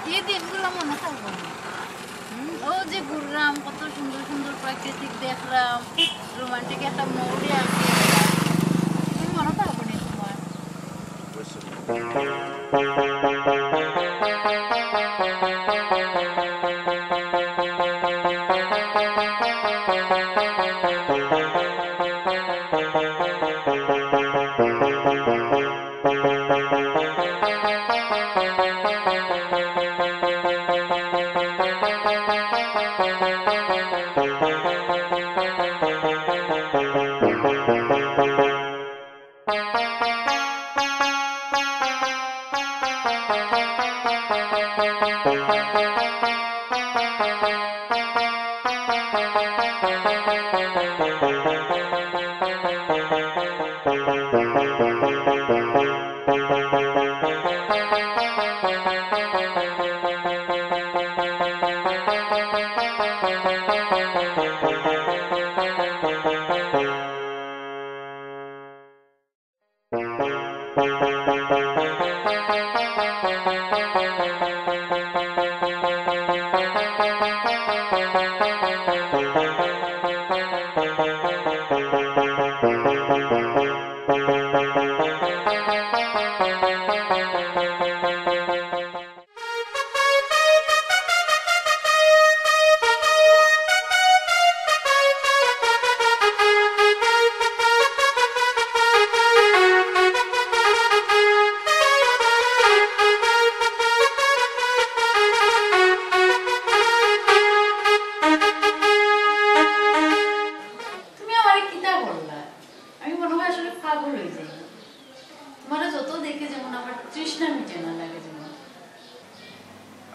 এই দিনগুলো মনে থাকবো না ও যে ঘুরলাম কত সুন্দর সুন্দর প্রাকৃতিক দেখলাম রোমান্টিক একটা মোড়ে আছে মনে থাকবো না তোমার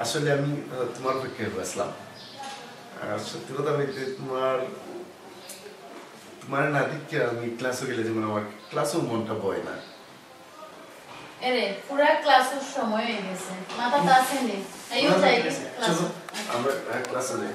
আসলে আমি তোমার অপেক্ষায় বসলাম আর সত্যি কথা বলতে তোমার না দেখতে আমি ক্লাসে গেলে যেমন আমার ক্লাসেও মনটা বয় না এরে পুরা ক্লাসের সময় হয়ে গেছে মাথা তো আসেনি আইও যাই ক্লাস আমরা ক্লাসে যাই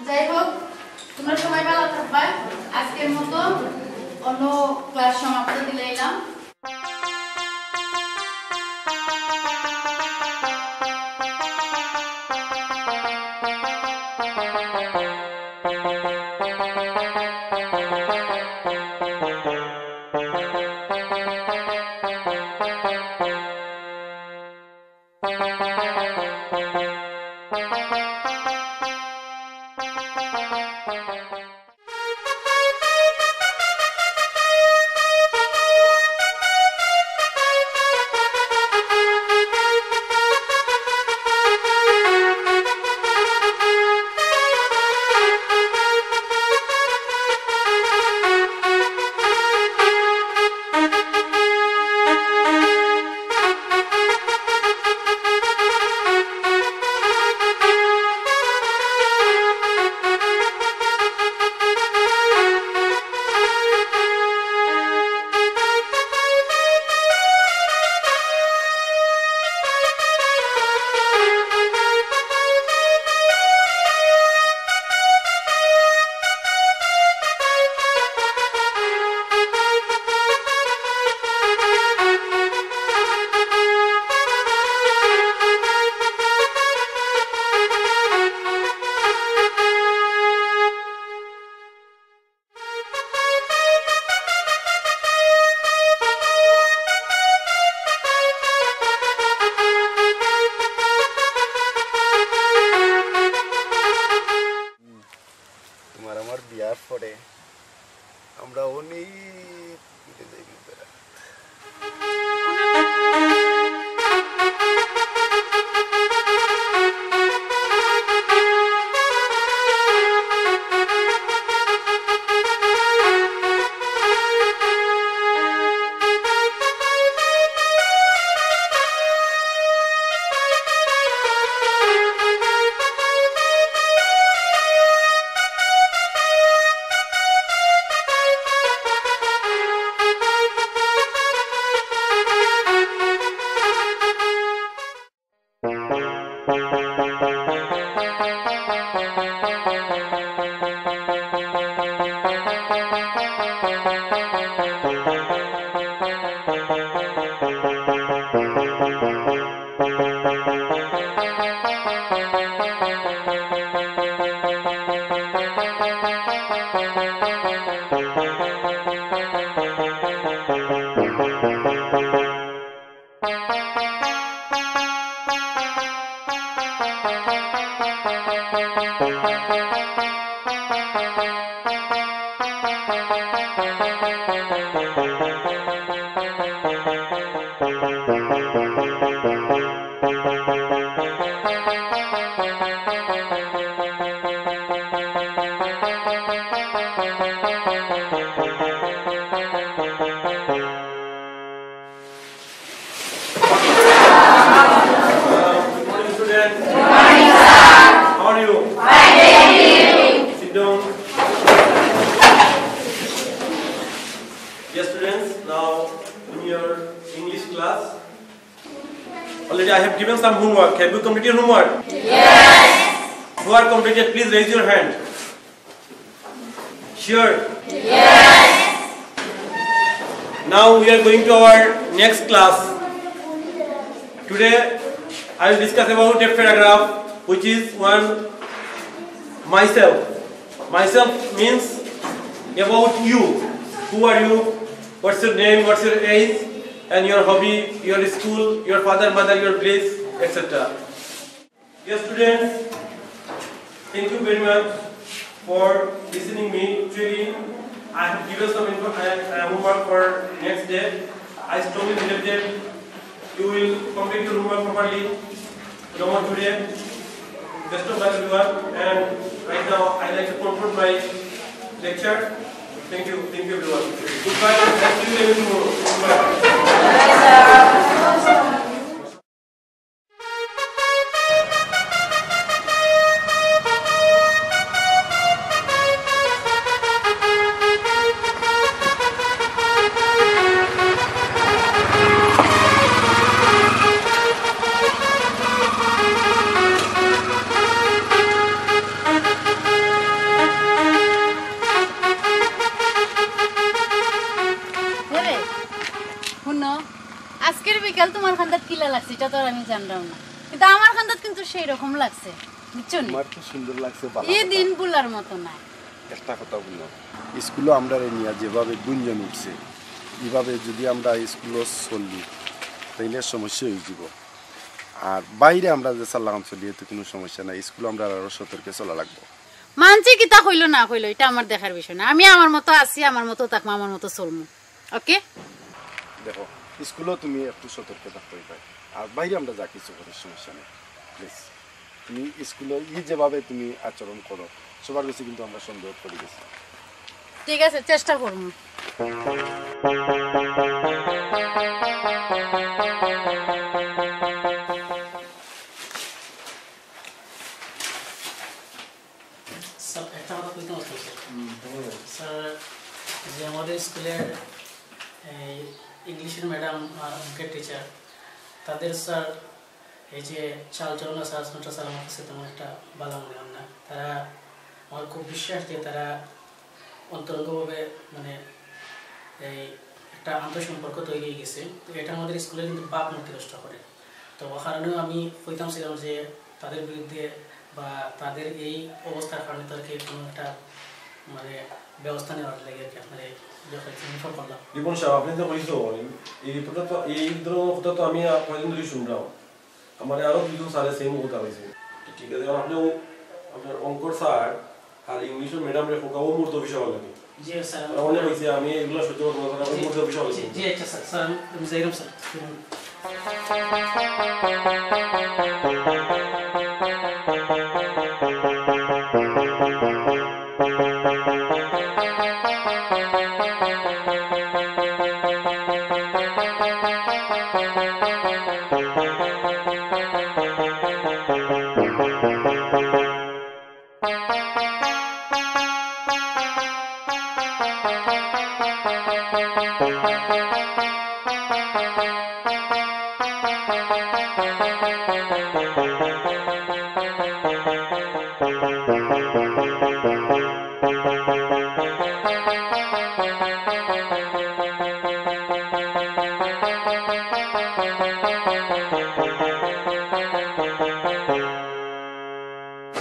যাই হোক তোমরা সবাই ভালো থাকবা আজকের মতো অন্য ক্লাস সমাপ্ত দিলাম পরে আমরা অনেক Already I have given some homework. Have you completed your homework? Yes. Who are completed? Please raise your hand. Sure? Yes. Now we are going to our next class. Today I will discuss about a paragraph which is one myself. Myself means about you. Who are you? What's your name? What's your age? And your hobby, your school, your father, mother, your place, etc. Dear students, thank you very much for listening me. Actually, I have given some homework for next day. I strongly believe that you will complete your homework properly. No more today. Best of luck everyone. And right now, I like to conclude my lecture. Thank you everyone. Goodbye. And see you tomorrow. Goodbye. তোমার খান্দাত কিলা লাগছে এটা তো আর আমি জানলাম না, কিন্তু আমার খান্দাত কিন্তু সেই রকম লাগছে, বুঝছো নি? আমার তো সুন্দর লাগছে। এই দিন বুলার মতো না। একটা কথা বললাম, স্কুলে আমরা নিয়ে যেভাবে গুঞ্জন উঠছে, এইভাবে যদি আমরা স্কুলে চলি তাইলে সমস্যা হয়ে যাব। আর বাইরে আমরা যে চালাম চলি এতে কোনো সমস্যা নাই, স্কুলে আমরা আরো সতর্কে চলা লাগবো। মানছি কিতা কইলো না কইলো এটা আমার দেখার বিষয় না, আমি আমার মতো আছি, আমার মতো থাকবো, আমার মতো চলবো। ওকে দেখো স্কুলেও তুমি একটু সতর্ক থাকতে পাই, আর বাইরে আমরা যা কিছু করি সমস্যা নেই। প্লিজ তুমি স্কুলে যেভাবে তুমি আচরণ করো সবার কাছে কিন্তু আমরা সন্দেহ করে গেছি। ঠিক আছে, চেষ্টা করবো। একটা কথা কইতে হচ্ছে স্যার, যে আমাদের স্কুলের ইংলিশের ম্যাডাম আর অঙ্কের টিচার, তাদের স্যার এই যে চালচলন স্যার স্যার আমার কাছে তেমন একটা ভালো মনে হয় না। তারা আমার খুব বিশ্বাস দিয়ে তারা অন্তরঙ্গভাবে মানে এই একটা আন্তঃসম্পর্ক তৈরি হয়ে গেছে। তো এটা আমাদের স্কুলে কিন্তু বাপ মূর্তি নষ্ট করে। তো ও কারণেও আমি কইতাম ছিলাম যে তাদের বিরুদ্ধে বা তাদের এই অবস্থার কারণে তাদেরকে কোনো একটা মানে ব্যবস্থা নেওয়ার লাগে আর কি। আপনার ইনফর্ম করলাম। রিপন সাহেব, আপনি তো বলিস এই রিপোর্টটা তো এই ধরনের কথা তো আমি কয়েকদিন ধরে শুনলাম, আমার আরো দুজন স্যারের সেম কথা হয়েছে। ঠিক আছে, আপনিও আপনার অঙ্কর স্যার আর ইংলিশের ম্যাডাম রে ফোকাও মূর্ত বিষয় হল নাকি? জি স্যার, মনে হয়েছে আমি এগুলো সহ্য করবো না, মূর্ত বিষয় হল। জি আচ্ছা স্যার, স্যার আমি যাইলাম স্যার।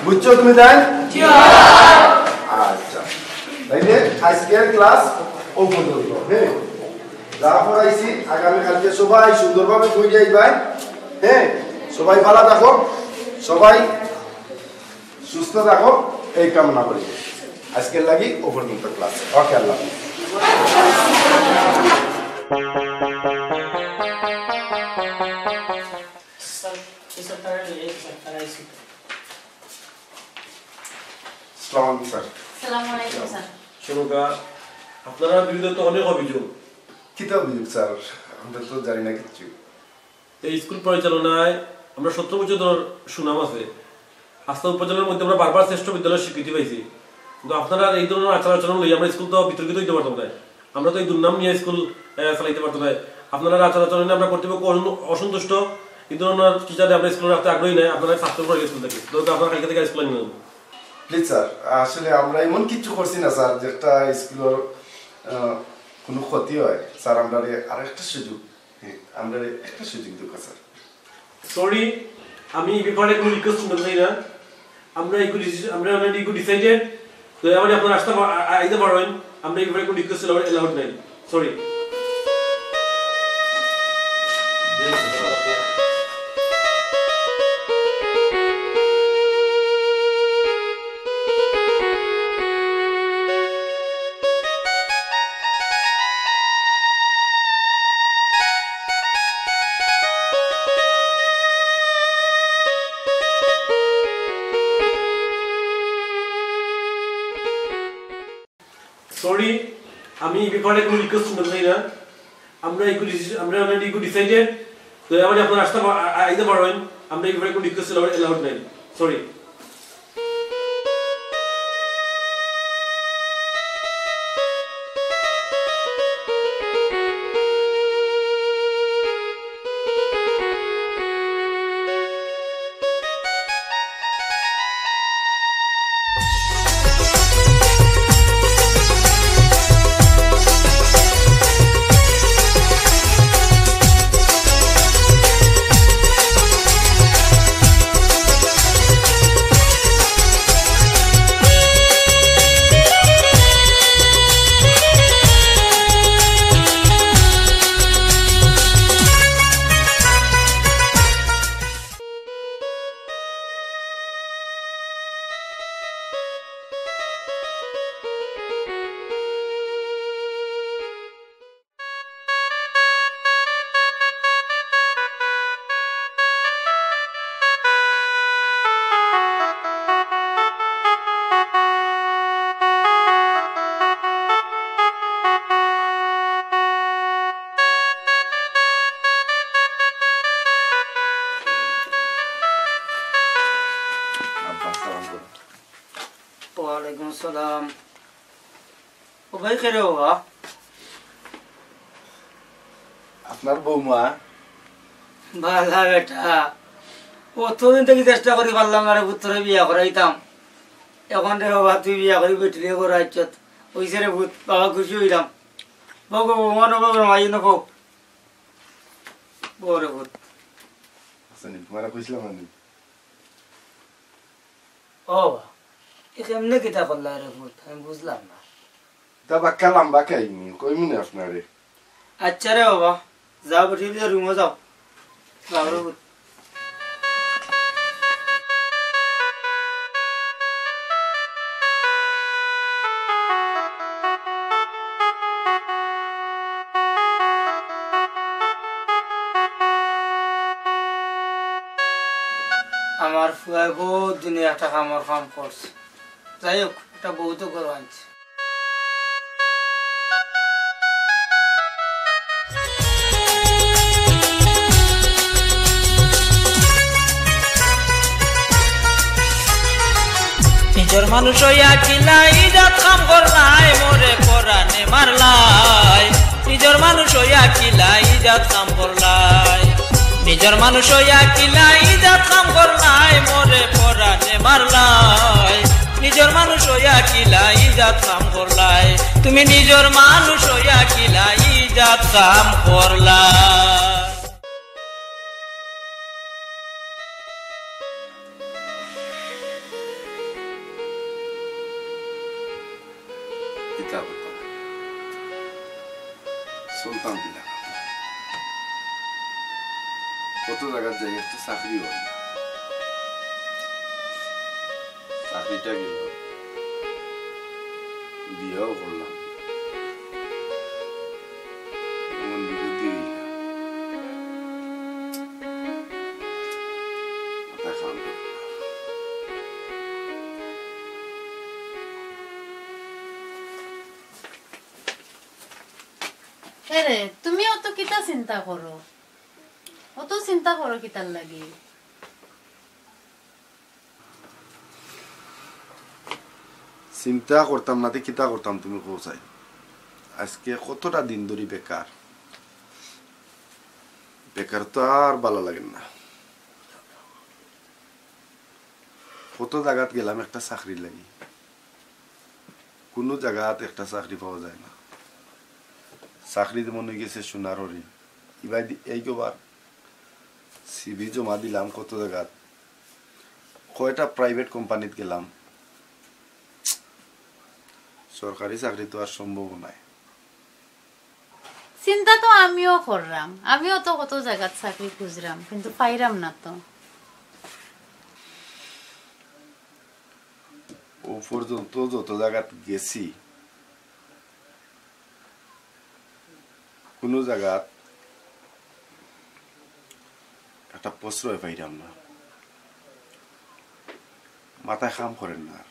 বুঝছো তুমি তাই? আচ্ছা, তাইলে আজকের ক্লাস ও পর্যন্ত। হ্যাঁ, যা পড়াইছি আগামীকালকে সবাই সুন্দরভাবে বই যাইবাই। হ্যাঁ, সবাই ভালো থাকো, সবাই সুস্থ থাকো, এই কামনা করি। আজকের লাগি ও পর্যন্ত ক্লাস। ওকে, আল্লাহ আপনারা বিরুদ্ধে তো অনেক অভিযোগ। কিতা অভিযোগ স্যার? আমরা তো জানি না কিছু। এই স্কুল পরিচালনায় আমরা 17 বছর ধর সুনাম আছে, আস্থা উপজেলার মধ্যে আমরা বারবার শ্রেষ্ঠ বিদ্যালয়ের স্বীকৃতি পাইছি, কিন্তু আপনারা এই ধরনের আচার আচরণ লই আমরা স্কুল তো বিতর্কিত হইতে পারতাম না, আমরা তো এই দুর্নাম নিয়ে স্কুল চালাইতে পারতাম না। আপনারা আচার আচরণে আমরা কর্তৃপক্ষ অসন্তুষ্ট, এই ধরনের টিচারে আমরা স্কুলে রাখতে আগ্রহী নাই। আপনারা ছাত্র করে স্কুল থেকে আপনারা কালকে থেকে স্কুলে নিয়ে নেন। প্লিজ স্যার, আসলে আমরা এমন কিছু করছি না স্যার যেটা স্কুলের কোনো ক্ষতি হয়। স্যার আমরা আর একটা সুযোগ, আমরা একটা সুযোগ দেবো স্যার। সরি, আমি এই ব্যাপারে কোনো রিকোয়েস্ট শুনতে চাই না। আমরা অলরেডি ডিসাইডেড, তো এবারে আপনারা আইতে পারবেন। আমরা এই ব্যাপারে কোনো রিকোয়েস্ট এলাউড নাই। সরি। সরি, আমি এই ব্যাপারে কোনো রিকোয়েস্ট শুনতে চাই না। আমরা অলরেডি ডিসাইডেড, তো এবারে আপনারা আইতে পারবেন। আমরা এই ব্যাপারে কোনো রিকোয়েস্ট এলাউড নাই। সরি। ওয়ালাইকুম আসসালাম। ও ভাই কে রে বাবা? আপনার বৌমা ভালা বেটা, কতদিন থেকে চেষ্টা করি পারলাম না রে পুত্রে বিয়া করাইতাম। এখন রে বাবা তুই বিয়া করি বেটিলে করাইছ ওইসে রে ভূত, বাবা খুশি হইলাম। বউ বৌমা নব মাই নব বউ রে ভূত। তোমার কইছিলাম আমি ও বাবা এমনি কিতা করলা রে ভূত, আমি বুঝলাম না। তা বাক্কা লম্বা খাইনি কইমি না আপনারে। আচ্ছা রে বাবা যাও বেটিলে রুমে যাও। যাও রে ভূত। আমার ফুয়াই বহুত দিনে একটা কামর কাম করছে, যাই হোক একটা বহুত গরু আনছে। নিজের মানুষ হইয়া কিলাই ইজাত কাম করলাই মোরে পরানে মারলাই। নিজের মানুষ হইয়া কিলাই ইজাত কাম করলাই। নিজের মানুষ হইয়া কিলাই ইজাত কাম করলাই মোরে পরানে মারলাই। নিজের মানুষ হইয়া কিলাই ইজাত কাম করলাই। তুমি নিজের মানুষ হইয়া কিলাই ইজাত কাম করলাই। সুলতান দিলা কত জায়গা যাই একটা চাকরি হয় না, চাকরিটা গেল বিয়েও করলাম এমন বিরোধী মাথা খান। এরে তুমি অত কিতা চিন্তা করো, অত চিন্তা করো কিতার লাগি? চিন্তা করতাম না কিতা করতাম তুমি কোথায়? আজকে কতটা দিন ধরে বেকার, বেকার তো আর ভালো লাগে না। কত জায়গাত গেলাম একটা চাকরি লাগি, কোনো জায়গাত একটা চাকরি পাওয়া যায় না। চাকরি মনে গেছে সোনার হরিণ। এবার এইবার সিভি জমা দিলাম কত জায়গাত, কয়টা প্রাইভেট কোম্পানিত গেলাম, সরকারি চাকরি তো আর সম্ভব নাই। চিন্তা তো আমিও করলাম, আমিও তো কত জায়গাত চাকরি খুঁজলাম কিন্তু পাইরাম না তো। ও পর্যন্ত যত জায়গাত গেছি কোনো জায়গাত একটা প্রশ্রয় পাইলাম না, মাথায় কাম করেন না। আর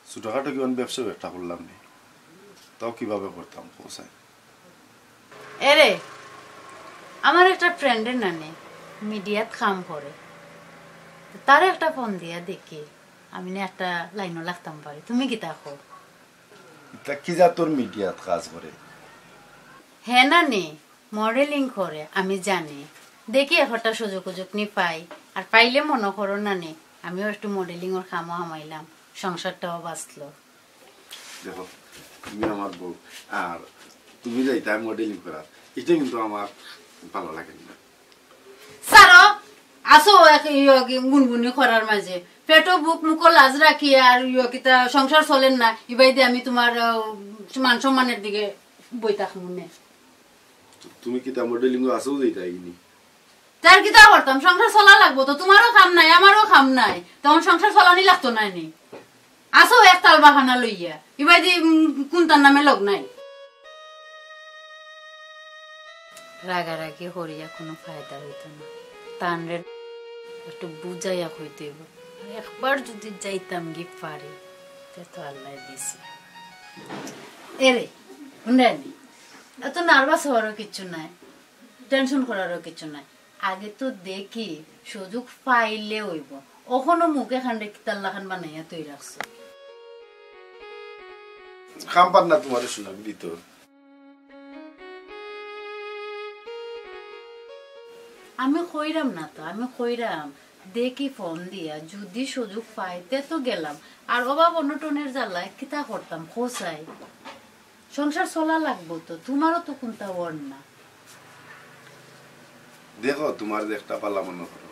ছোটখাটো কিমান ব্যবসা একটা করলাম নি, তাও কিভাবে করতাম পৌঁছায়। এরে আমার একটা ফ্রেন্ডের নানি মিডিয়াত কাম করে, তার একটা ফোন দিয়া দেখি আমি না একটা লাইনও লাগতাম পারি। তুমি কি দেখো? কি যা তোর মিডিয়াত কাজ করে? হ্যাঁ নানি মডেলিং করে, আমি জানি। দেখি একটা সুযোগ নি পাই, আর পাইলে মনে করো নানি আমিও একটু মডেলিং এর কামও হামাইলাম, সংসারটাও বাঁচলো। দেখো তুমি আমার বউ, আর তুমি যাইতা মডেলিং করার, এটা কিন্তু আমার ভালো লাগে না। সারো আসো গুনগুনি করার মাঝে পেটো বুক মুখো লাজ রাখি আর কিতা সংসার চলেন না, ইবাই দিয়ে আমি তোমার মান সম্মানের দিকে বই থাকবো না। তুমি কি তা মডেলিং আসেও যাইতা ইনি? তার কিতা করতাম, সংসার চলা লাগবো তো, তোমারও খাম নাই আমারও খাম নাই, তখন সংসার চলানি লাগতো না নি। আসো এক তাল বাহানা লইয়া, ইবাই দি কোনটার নামে লগ নাই। রাগারাগি হরিয়া কোনো ফায়দা হইত না, তানরে একটু বুঝাইয়া হইতে। একবার যদি যাইতাম গি পারি তো আল্লাহ দিছে। এরে শুনেনি, এত নার্ভাস হওয়ারও কিছু নাই, টেনশন করারও কিছু নাই। আগে তো দেখি সুযোগ পাইলে হইব, ওখানে মুখে খান্ডে কিতাল্লাখান বানাইয়া তুই রাখছো খাম পার না তোমার শোনাবি দিত আমি কইরাম না তো আমি কইরাম দেখি ফোন দিয়া যদি সুযোগ পাইতে তো গেলাম আর অভাব অনটনের জ্বালায় কিতা করতাম খোসাই সংসার চলা লাগবো তো তোমারও তো কোনটা ওর না দেখো তোমার যে একটা পালা মনে করো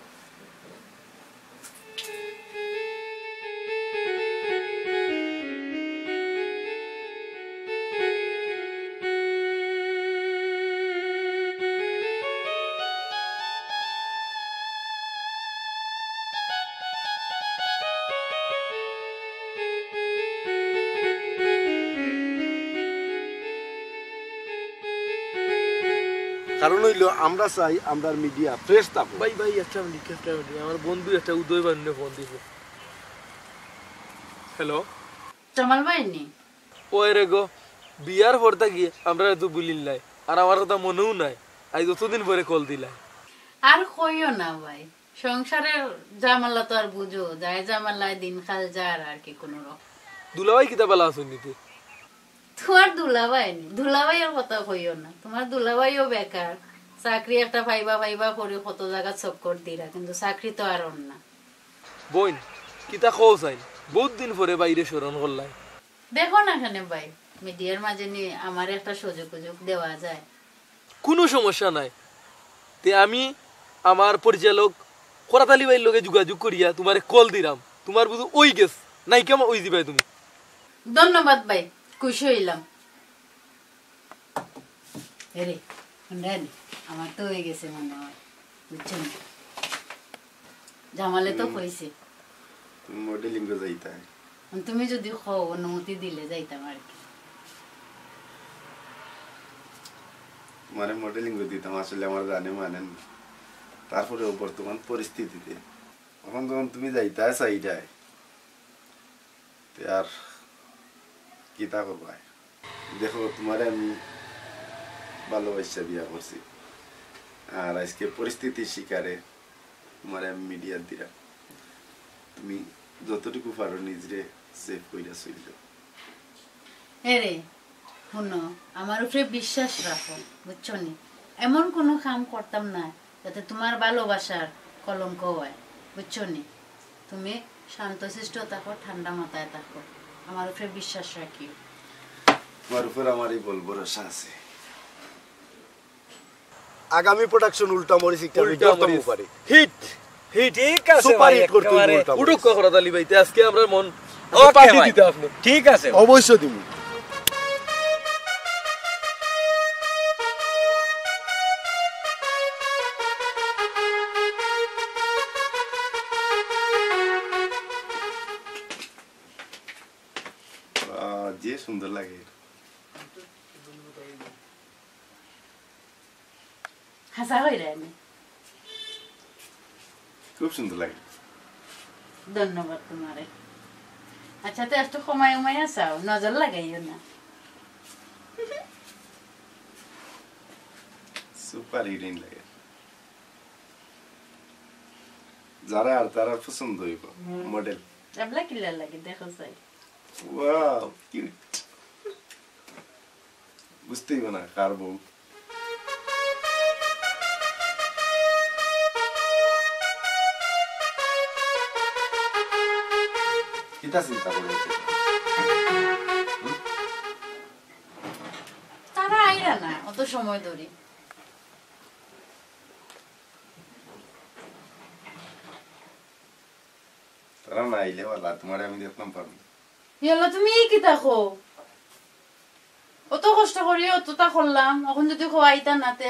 কারণ হইলো আমরা চাই আমরা মিডিয়া ফ্রেশ থাকবো ভাই ভাই একটা মিনিট আমার বন্ধু একটা উদয় বান্নে ফোন দিব হ্যালো জামাল ভাই নি ওই রে গো বিয়ার পরতা গিয়ে আমরা তো বুলিল নাই আর আমার কথা মনেও নাই আজ অতদিন পরে কল দিলাই আর কইও না ভাই সংসারের জামালা তো আর বুঝো যায় জামালায় দিন খাল যার আর কি কোনো রকম দুলাভাই কিতা বেলা আসুন নিতে তোমার দুলাভাইয়ের কথা কইও না তোমার দুলাভাইও বেকার চাকরি একটা পাইবা করে কত জায়গা চক্কর দিরা কিন্তু চাকরি তো আর না বোন কিতা কও চাই বহুত দিন পরে বাইরে স্মরণ করলাই দেখো না এখানে ভাই মিডিয়ার মাঝে নিয়ে আমার একটা সুযোগ দেওয়া যায় কোনো সমস্যা নাই তে আমি আমার পরিচালক করাতালি ভাইয়ের লগে যোগাযোগ করিয়া তোমারে কল দিলাম তোমার বুঝু ওই গেছ নাই কেমন ওই দিবাই তুমি ধন্যবাদ ভাই খুশি হইলাম রে আমার তো হয়ে গেছে মনে হয় বুঝছেন জামালে তো কইছে মডেলিং এ যাইতা তুমি যদি খাও অনুমতি দিলে যাইতাম আর কি মানে মডেলিং এ দিতাম আসলে আমার জানে মানেন তারপরে বর্তমান পরিস্থিতিতে এখন যখন তুমি যাইতা চাইটাই আর কিতা করবা দেখো তোমার আমি ভালোবাসা বিয়া করছি আর আজকে পরিস্থিতির শিকারে তোমার আমি মিডিয়া দিলাম তুমি যতটুকু পারো নিজরে সেভ কইরা চইল রে শুনো আমার উপরে বিশ্বাস রাখো বুঝছো নি এমন কোনো কাম করতাম না যাতে তোমার ভালোবাসার কলঙ্ক হয় বুঝছো নি তুমি শান্তশিষ্ট থাকো ঠান্ডা মাথায় থাকো আমার উপরে বিশ্বাস রাখিও তোমার উপর আমারই বল ভরসা আছে আগামী প্রোডাকশন উল্টা মরিস একটা করতে পারি হিট হিট ঠিক আছে সুপার হিট করতে উড়ুক করাতালি ভাইতে আজকে আমরা মন পার্টি দিতে আপনি ঠিক আছে অবশ্যই দিমু যে সুন্দর লাগে হাসা হইরা আমি খুব সুন্দর লাগে ধন্যবাদ তোমারে আচ্ছা তো একটু সময় আসাও নজর লাগাইও না সুপার হিরোইন লাগে যারা আর তারা পছন্দ হইব মডেল এবলা কিলা লাগে দেখো চাই ওয়াও কিউট বুঝতেই না কার বউ কিতা চিন্তা করেছে তারা আইরা না অত সময় ধরে তারা না আইলে বলা তোমার আমি দেখলাম পারবো ইয়ালা তুমি কি থাকো অত কষ্ট করি অতটা করলাম এখন যদি খাইতা নাতে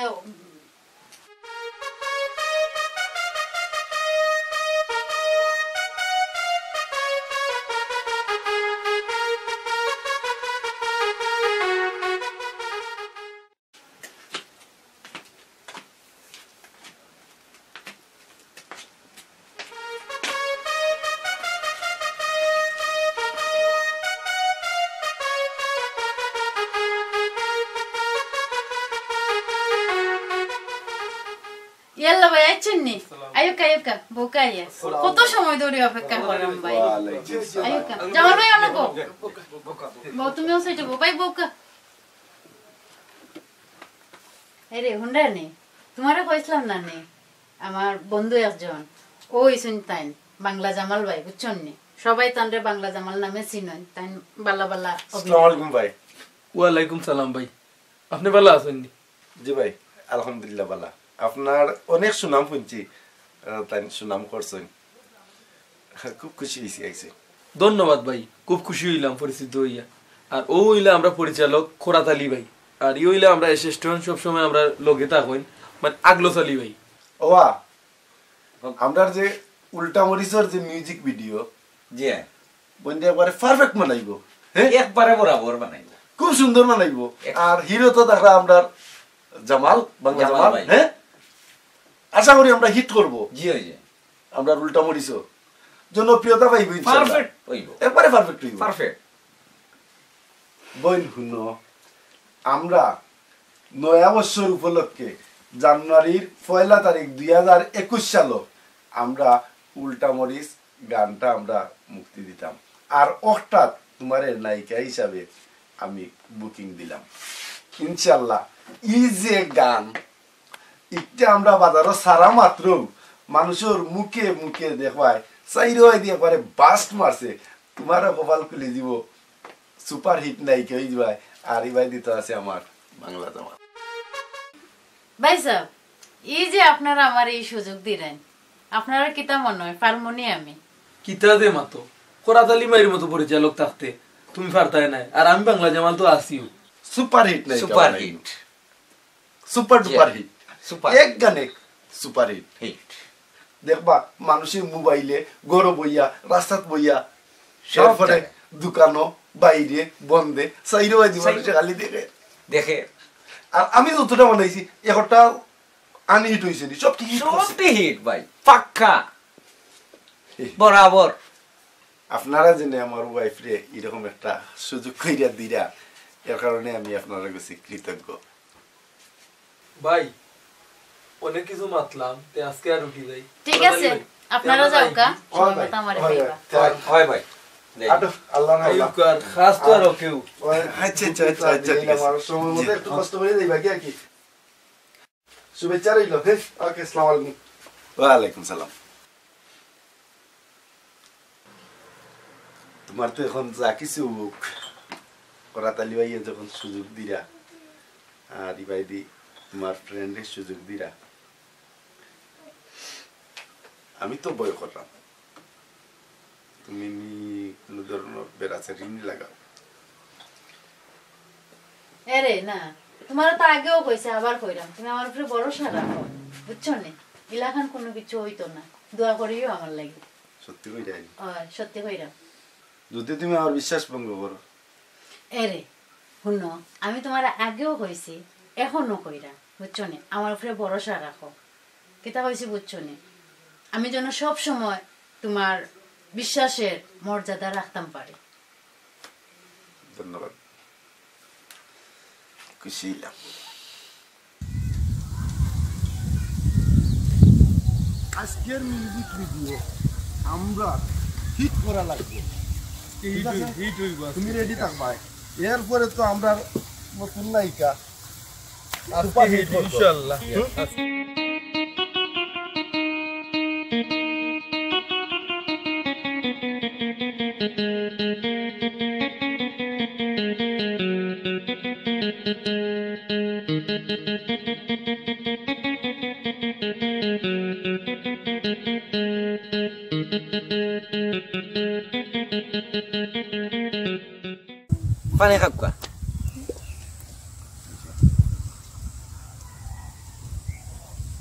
ইয়াল্লা ভাই আইছেন নি আয়ুকা বোকাইয়া কত সময় ধরে অপেক্ষা করলাম ভাই আয়ুকা জামাল ভাই অন্য বউ তুমিও সেটা বউ ভাই বোকা আরে হুন্ডা নে তোমারে কইছিলাম না নে আমার বন্ধু একজন ওই শুনতাইন বাংলা জামাল ভাই বুঝছেন নি সবাই তানরে বাংলা জামাল নামে চিনেন তাই বালা বালা আসসালামু আলাইকুম ভাই ওয়ালাইকুম সালাম ভাই আপনি ভালো আছেন নি জি ভাই আলহামদুলিল্লাহ ভালো আপনার অনেক সুনাম শুনছি তাই সুনাম করছেন খুব খুশি হয়েছি আইছে ধন্যবাদ ভাই খুব খুশি হইলাম পরিচিত হইয়া আর ও হইলে আমরা পরিচালক খোরাত আলী ভাই আর ই হইলে আমরা অ্যাসিস্ট্যান্ট সবসময় আমরা লগে থাকইন মানে আগলোস আলী ভাই ওয়া আমরা যে উল্টা মরিচর যে মিউজিক ভিডিও জি বন্ধু একবারে পারফেক্ট বানাইবো হ্যাঁ একবারে বরাবর বানাইবো খুব সুন্দর বানাইবো আর হিরো তো দেখা আমরা জামাল বাংলা জামাল হ্যাঁ আশা করি আমরা হিট করব জি জি আমরা উল্টা মরিচর জনপ্রিয়তা পাইবো ইনশাআল্লাহ পারফেক্ট হইবো একবারে পারফেক্ট হইবো পারফেক্ট বইন হুনো আমরা নয়া বছর উপলক্ষে জানুয়ারির 1 তারিখ 2021 সালে আমরা উল্টা মরিচ গানটা আমরা মুক্তি দিতাম আর অর্থাৎ তোমার নায়িকা হিসাবে আমি বুকিং দিলাম ইনশাআল্লাহ এই যে গান এটা আমরা বাজারও সারা মাত্র মানুষের মুখে মুখে দেখবাই চাইরোয় দিয়ে একবারে বাস্ট মারছে তোমার কপাল খুলে দিব সুপার হিট নায়িকা হয়ে যাবে আর এবার দিতে আছে আমার বাংলা জামাল ভাই সাহেব এই যে আপনারা আমার এই সুযোগ দিলেন আপনারা কিতা মনে হয় পারমনি আমি কিতা দে মাতো খোরাত আলী মাইর মতো পরিচালক থাকতে তুমি পারতাই নাই আর আমি বাংলা জামাল তো আসিও সুপার হিট নায়িকা super hit super duper hit super এক গানে সুপার হিট হিট দেখবা মানুষের মোবাইলে গরো বইয়া রাস্তাত বইয়া তারপরে দোকানো বাইরে বন্ধে সাইরো বাজি মানুষে খালি দেখে দেখে আর আমি যতটা বানাইছি একটা আনহিট হয়েছে সব কি সবটি হিট ভাই পাক্কা বরাবর আপনারা জেনে আমার ওয়াইফ রে এরকম একটা সুযোগ কইরা দিরা এর কারণে আমি আপনারা কাছে কৃতজ্ঞ ভাই অনেক কিছু মাতলাম তে আজকে আর উঠি যাই ঠিক আছে আপনারা যাও কা কথা আমারে কইবা হয় ভাই আল্লাহ না আল্লাহ আইউকার খাস তো আর কেউ আচ্ছা ঠিক আছে আমার সময় মতো একটু কষ্ট করে দেই বাকি কি শুভেচ্ছা রইল ওকে আসসালামু আলাইকুম ওয়া আলাইকুম সালাম তোমার তো এখন যা কিছু করাতালি ভাইয়া যখন সুযোগ দিরা আর ইবাইদি তোমার ফ্রেন্ডের সুযোগ দিরা আমি তো বয় করলাম তুমি কোনো ধরনের বেড়াচারি লাগাও আরে না তোমার তো আগেও কইছে আবার কইরাম তুমি আমার উপরে ভরসা রাখো বুঝছো নি ইলাখান কোনো কিছু হইতো না দোয়া করিও আমার লাগি সত্যি কইরাই সত্যি কইরাম যদি তুমি আমার বিশ্বাস ভঙ্গ করো আরে শুনো আমি তোমার আগেও কইছি এখনো কইরাম বুঝছো নি আমার উপরে ভরসা রাখো কিতা কইছি বুঝছো নি আমি যেন সব সময় তোমার বিশ্বাসের মর্যাদা রাখতাম পারি ধন্যবাদ খুশি হইলাম আজকের মিউজিক ভিডিও আমরা হিট করা লাগবে হিট হইবা তুমি রেডি থাকবা এরপরে তো আমরা নতুন নায়িকা আজকে হিট ইনশাআল্লাহ পানি খাবকা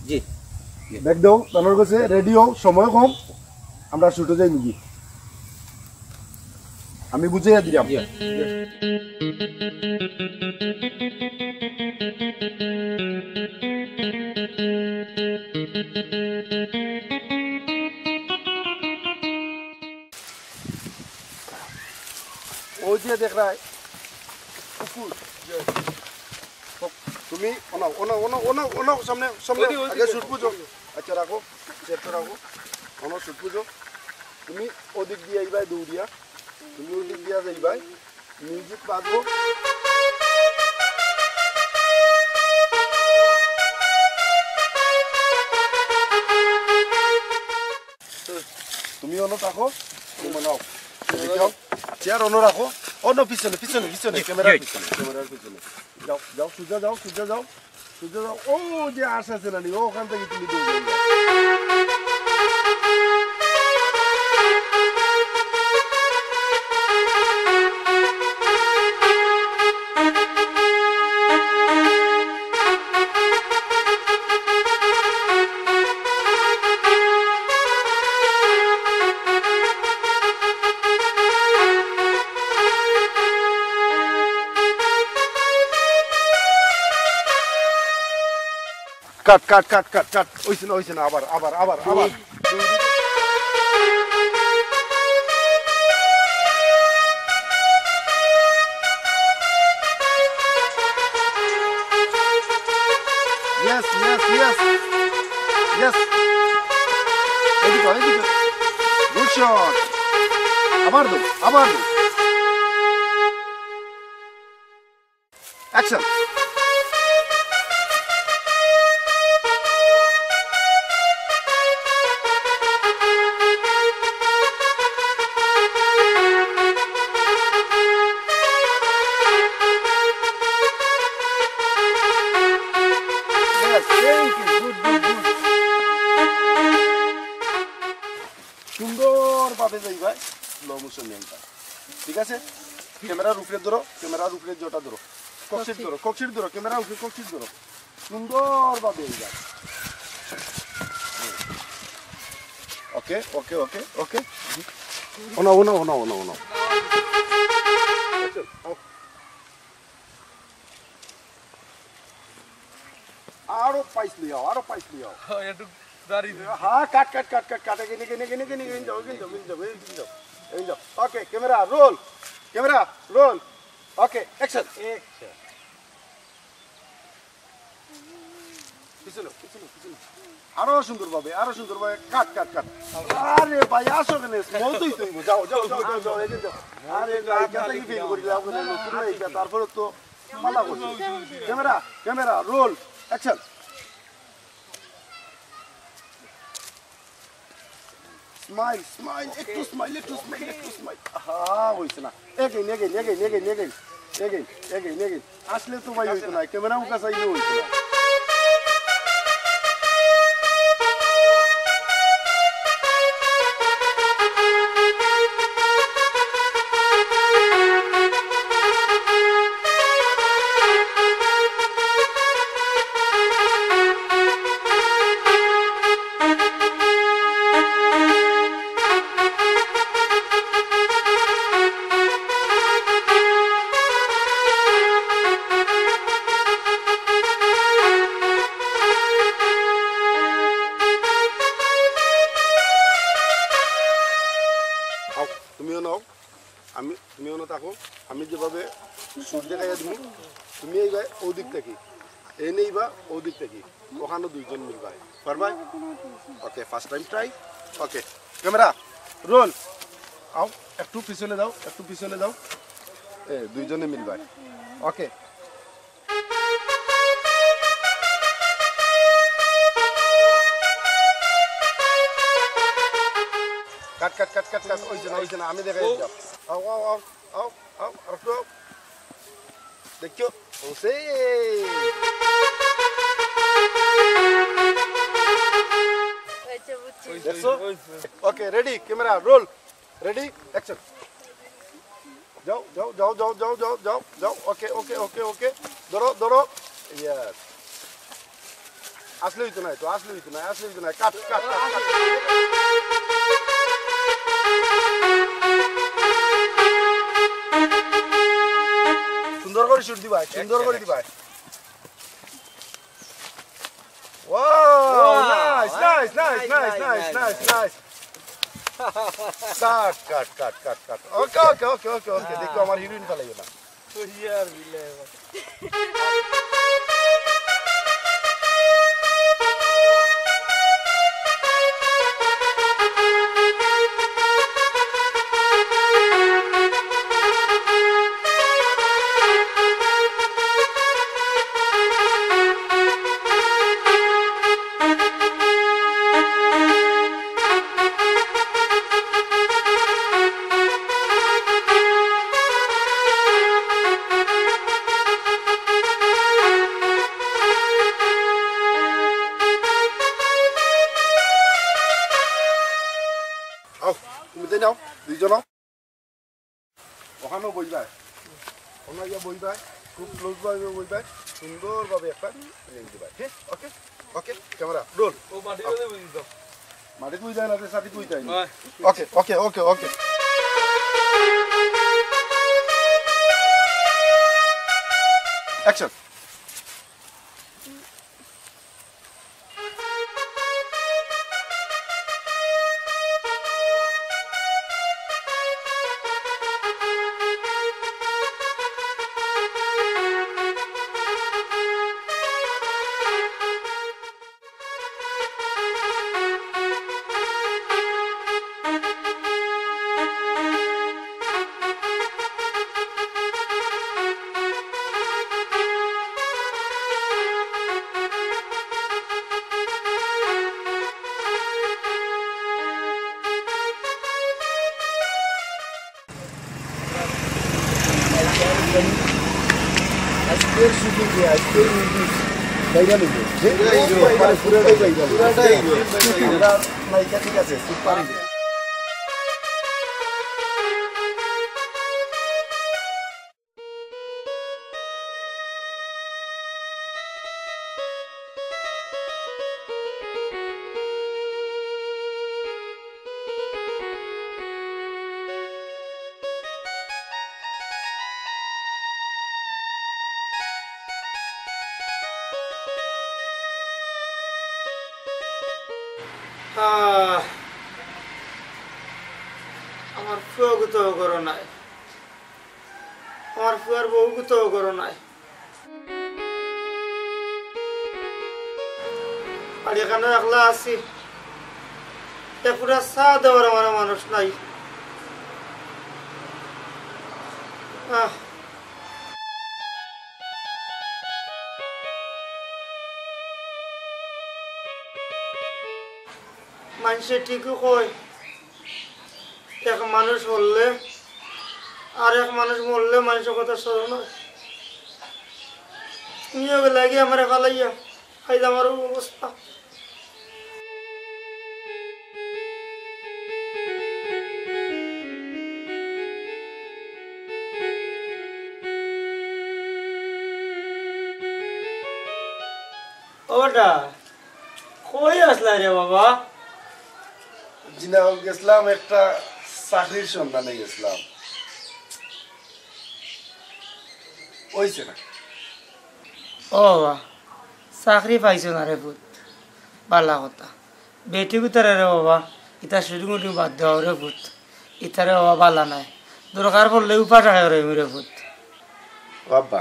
জি ব্যাগ দাও তানোর কাছে রেডি হও সময় কম আমরা শুটে যাই নাকি আমি বুঝাইয়া দিলাম ওই যে দেখ রায় তুমি সামনে সামনে আগে শুট বুঝো আচ্ছা রাখো চেষ্টা রাখো আমার সুপুজো তুমি ওদিক দিয়ে আইবাই দৌড়িয়া তুমি ওদিক দিয়া যাইবাই মিউজিক বাজবো তুমি অন্য থাকো তুমি নাও যাও চেয়ার অন্য রাখো অন্য পিছনে পিছনে পিছনে ক্যামেরার পিছনে যাও যাও সোজা যাও সোজা যাও সোজা যাও ও যে আশ আছে না ওখান থেকে তুমি দৌড়ে যাও কাট কাট কাট কাট কাট ওইছে না আবার আবার আবার আবার yes yes yes yes এদিকে এদিকে গুড শট আবার দাও অ্যাকশন সুন্দরভাবে যাইবা স্লো মোশন নিয়মটা ঠিক আছে ক্যামেরার উপরে ধরো ক্যামেরার উপরে জটা ধরো কক্সিট ধরো ক্যামেরার উপরে কক্সিট ধরো সুন্দরভাবে যাইবা ওকে ওকে ওকে ওকে ওনা ওনা ওনা ওনা ওনা আরো পাইস লিয়াও একটু দাঁড়িয়ে হ্যাঁ কাট কাট কাট কাট কাট এগিয়ে যাও ওকে ক্যামেরা রোল ওকে অ্যাকশন পিছনে আরো সুন্দরভাবে কাট কাট কাট আরে ভাই আসো কেন স্মল তুই যাও এগিয়ে যাও আরে গাইটা কি ফিল করিলা ওখানে নতুন এইটা তারপরে তো মালা করছি ক্যামেরা রোল অ্যাকশন স্মাইল একটু স্মাইল হ্যাঁ হইছে না এগেইন আসলে তো ভাই হইতো না ক্যামেরা মুখা চাইলে হইতো না তুমিও না থাকো আমি যেভাবে সুর দেখাইয়া দিব তুমি এইবা ওদিক থেকে এ নেইবা ওদিক থেকে ওখানে দুইজন মিলবাই পারবাই okay first time try okay camera roll আও একটু পিছনে দাও এ দুইজনে মিলবাই ওকে কাট কাট কাট কাট কাট ওইছে না আমি দেখাই যাও আও রাখো দেখো ওসে okay ready camera roll ready action যাও ওকে ধরো ইয়েস আসলে হইতো না কাট সুন্দর করে শুট দিবা Wow, nice. Cut. Okay. देखो हमारी हीरोइन का लगेगा। तो यार मिले। বইবাই ওনা গিয়া বইবাই খুব ক্লোজ ভাবে বইবাই সুন্দরভাবে একটা লিঙ্ক দিবাই ঠিক ওকে ওকে ক্যামেরা রোল ও মাটি করে বুঝি দাও মাটি কই যায় না তে সাথে কই যায় না ওকে ওকে ওকে ওকে অ্যাকশন আজকের শুটিং এ আজকের মিউজিক বাইরে নেব মানে পুরোটাই বাইরে পুরোটাই আমরা নায়িকা ঠিক আছে সুপার আমার ফুয়া গুতো করো নাই আমার ফুয়ার বউ গুতো করো নাই আর এখানে একলা আছি পুরা চা দেওয়ার আমার মানুষ নাই মানুষে ঠিকই কয় এক মানুষ হলে আর এক মানুষ মরলে মানুষের কথা স্মরণ হয় নিয়ে লাগে আমার ফালাইয়া খাইতে আমার অবস্থা ওটা কই আসলা রে বাবা জিনা গেছিলাম একটা চাকরির সন্ধানে গেছিলাম ওইছে না ও বাবা চাকরি পাইছো না রে পুত বালা কথা বেটি গুতারে রে বাবা ইতা শুটিং উটিং বাদ দেওয়া রে পুত ইতারে বাবা বালা নাই দরকার পড়লে উপাস আয় রে রে পুত বাবা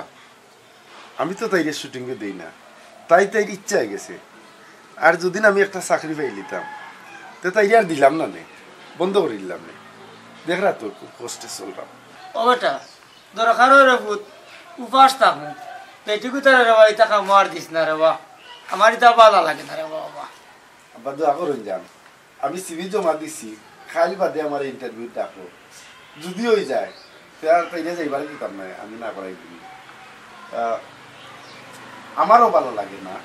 আমি তো তাইরে শুটিং এ দেই না তাই তাই ইচ্ছা হয়ে গেছে আর যদি আমি একটা চাকরি পাই লিতাম তো তাইরে আর দিলাম না নে বন্ধ করে দিলাম নে দেখরা তো খুব কষ্টে চললাম ওটা দরকার রে পুত উপাস থাকো বেটি গুতারে রে বাবা ইতা কাম আর দিস না রে বাবা আমার ইতা বালা লাগে না রে বাবা আব্বা দোয়া করুন যান আমি সিভি জমা দিছি খালি বাদে আমার ইন্টারভিউ ডাকো যদি হয়ে যায় তাইলে যাইবার দিতাম না আমি না করাই দিই আমারও ভালো লাগে না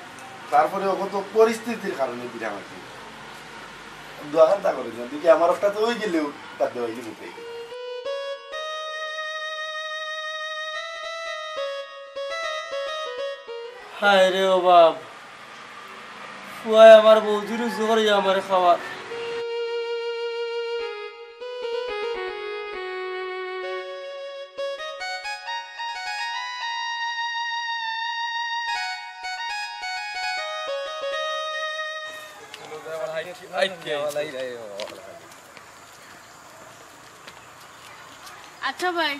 তারপরে কত পরিস্থিতির কারণে দিলাম আর কি দোয়া খান্তা করে যান দেখি আমার একটা তো হয়ে গেলেও বাদ দেওয়া গেলে হায় রে ও বাপ ফুয়ায় আমার বৌদির জোরে আমার খাবার আচ্ছা ভাই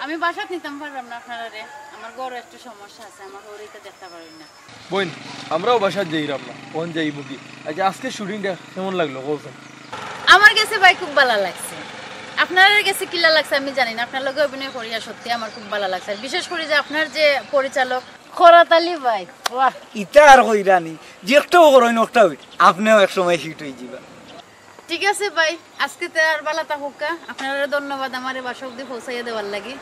আমি বাসাত নিতাম পারলাম না আপনারা রে আমার বড় একটা সমস্যা আছে আমার ওরিতে দেখতে পারি না বোন আমরাও বাসায় যাইরাম না কোন যাইব কি আচ্ছা আজকে শুটিংটা কেমন লাগলো বলছেন আমার কাছে ভাই খুব ভালো লাগছে আপনার কাছে কিলা লাগছে আমি জানি না আপনার লগে অভিনয় করিয়া সত্যি আমার খুব ভালো লাগছে বিশেষ করে যে আপনার যে পরিচালক খরাতালি ভাই বাহ ইটা আর কইরানি যে একটাও করই নকটা হই আপনিও এক সময় হিট হই যাবেন ঠিক আছে ভাই আজকে তো আর বালা থাকুকা আপনারা ধন্যবাদ আমারে বাসা অবধি পৌঁছাইয়া দেওয়ার লাগি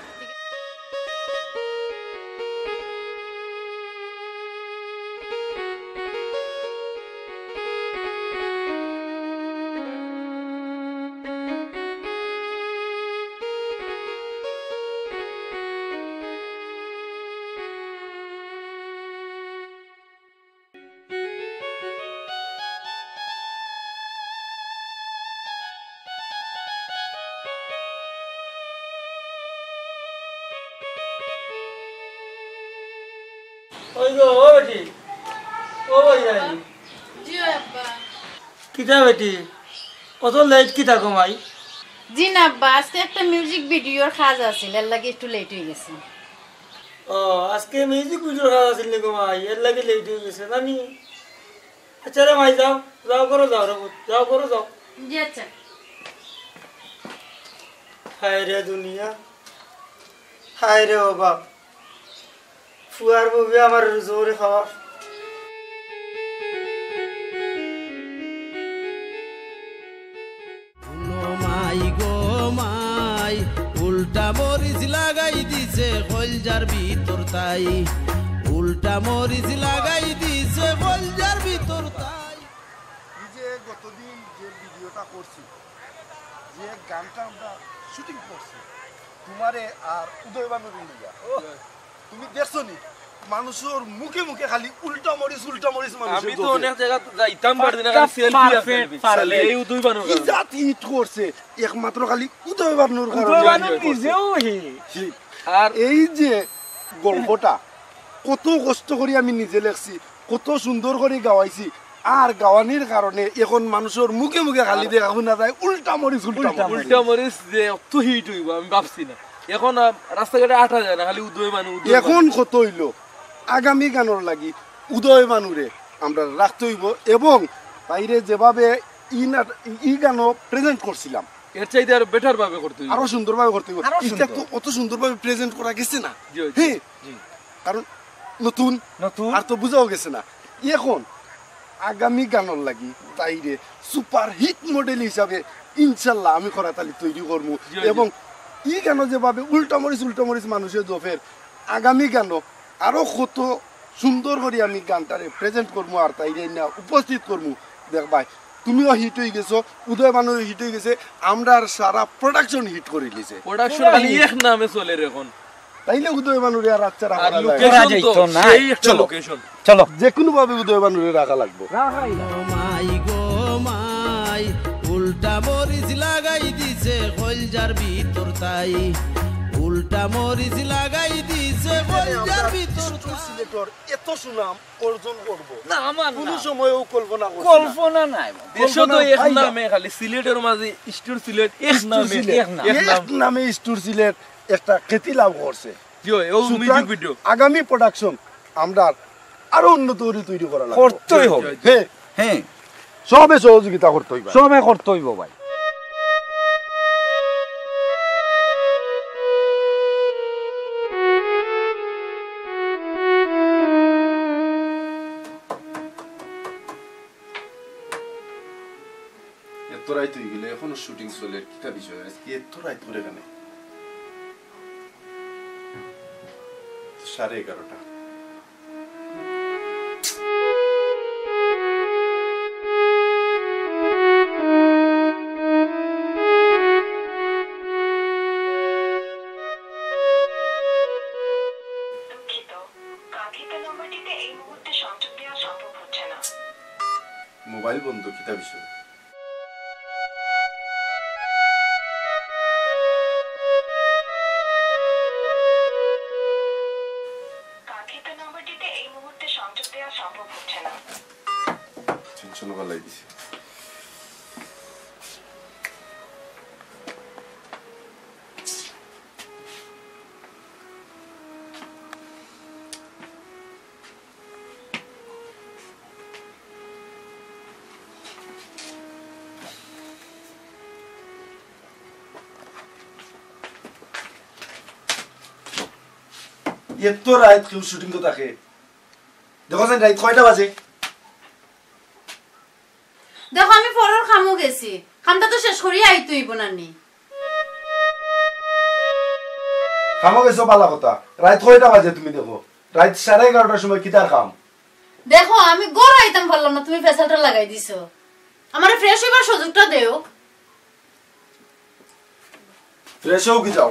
ওই গো ও বেটি ও ভাই আইলি জি আব্বা কিতা বেটি কত লেট কিতা কমাই জি না আব্বা আজকে একটা মিউজিক ভিডিওর কাজ আছিল এর লাগে একটু লেট হয়ে গেছে ও আজকে মিউজিক ভিডিও খাওয়া আছিল নি কমাই এর লাগে লেট হয়ে গেছে নানি আচ্ছা রে মাই যাও যাও করো যাও রে যাও করো যাও জি আচ্ছা হায় রে দুনিয়া হায় রে ও বাপ ফুয়ার বউবে আমার জোরে খাওয়া মাই গো মাই উল্টা মরিচ লাগাই দিছে কলজার ভিতর তাই উল্টা মরিচ লাগাই দিছে কলজার ভিতর তাই এই যে গতদিন যে ভিডিওটা করছি যে গানটা আমরা শুটিং করছি তোমারে আর উদয় বানুর লিগা তুমি দেখছো নি মানুষের মুখে মুখে খালি উল্টা মরিচ আমি তো অনেক জায়গা যাইতাম পারদি না খালি সেলফি পারলে এই দুই বানর এই জাতি হিট করছে একমাত্র খালি উদয় বানুর কারণে নিজেও আর এই যে গল্পটা কত কষ্ট করে আমি নিজে লেখছি কত সুন্দর করে গাওয়াইছি আর গাওয়ানির কারণে এখন মানুষের মুখে মুখে খালি দেখা শোনা যায় উল্টা মরিচ উল্টা মরিচ যে অত হিট হইব আমি ভাবছি না এখন রাস্তাঘাটে আটা যায় না খালি উদয় বানু এখন কত হইল আগামী গানের লাগি উদয় বানুরে আমরা রাখতে হইব এবং বাইরে যেভাবে ই গানও প্রেজেন্ট করছিলাম এর চাইতে আরো বেটার ভাবে করতে হইব আরো সুন্দরভাবে করতে হইব এটা তো অত সুন্দরভাবে প্রেজেন্ট করা গেছে না হ্যাঁ কারণ নতুন আর তো বুঝাও গেছে না এখন আগামী গানের লাগি তাইরে সুপার হিট মডেল হিসাবে ইনশাল্লাহ আমি করাতালি তৈরি করবো এবং ই গান যেভাবে উল্টা মরিচ মানুষের জফের আগামী গানও আরো কত সুন্দর করে আমি গানটারে প্রেজেন্ট করবো আর তাইরে না উপস্থিত করবো দেখবাই তুমিও হিট হয়ে গেছো উদয় বানুর হিট হয়ে গেছে আমরা সারা প্রোডাকশন হিট করে দিয়েছে প্রোডাকশন খালি এক নামে চলে রে এখন তাইলে উদয় বানুরে আর আচ্ছা রাখা আর লোকেশন তো সেই একটা লোকেশন চলো যে কোনো ভাবে উদয় বানুরে রাখা লাগবে মাই গো মাই উল্টা মরিচ লাগাই দিছে কলজার ভিতর তাই উল্টা মরিচ লাগাই দিছে কলজার ভিতর সিলেটর এত সুনাম অর্জন করব না আমার কোন সময়ও কল্পনা নাই দেশ তো এক নামে খালি সিলেটের মাঝে স্টুর সিলেট এক নামে স্টুর সিলেট একটা খ্যাতি লাভ করছে মিউজিক ভিডিও আগামী প্রোডাকশন আমরা আরো উন্নত করে তৈরি করা লাগবে করতেই হবে হ্যাঁ সবে সহযোগিতা করতে হইবে সবে করতে হইব ভাই এত রাত হয়ে গেলে এখনো শুটিং চলে কিটা বিষয় আজকে এত রাত করে কেন 11:30 মোবাইল বন্ধ কিটা বিষয় টেনশন বালাই দিছে এত রাত কেউ শুটিং তো থাকে দেখো রাত কয়টা বাজে দেখো আমি পরের খামও গেছি খামটা তো শেষ করিয়া আইতো হইব নানি খামো গেছো বালা কথা রাত কয়টা বাজে তুমি দেখো রাত 11:30টার সময় কিতার খাম দেখো আমি গড় আইতাম পারলাম না তুমি ফেসালটা লাগাই দিছো আমারে ফ্রেশ হইবার সুযোগটা দেও ফ্রেশ হও কি যাও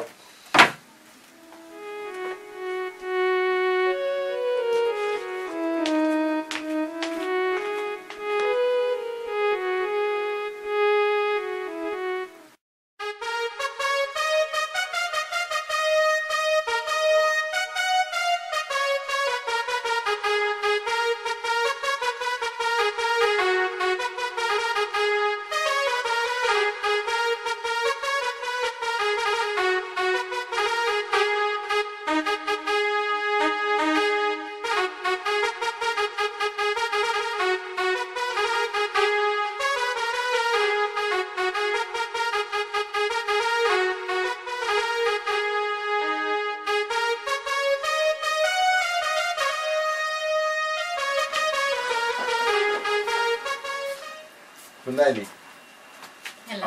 শুনাইনি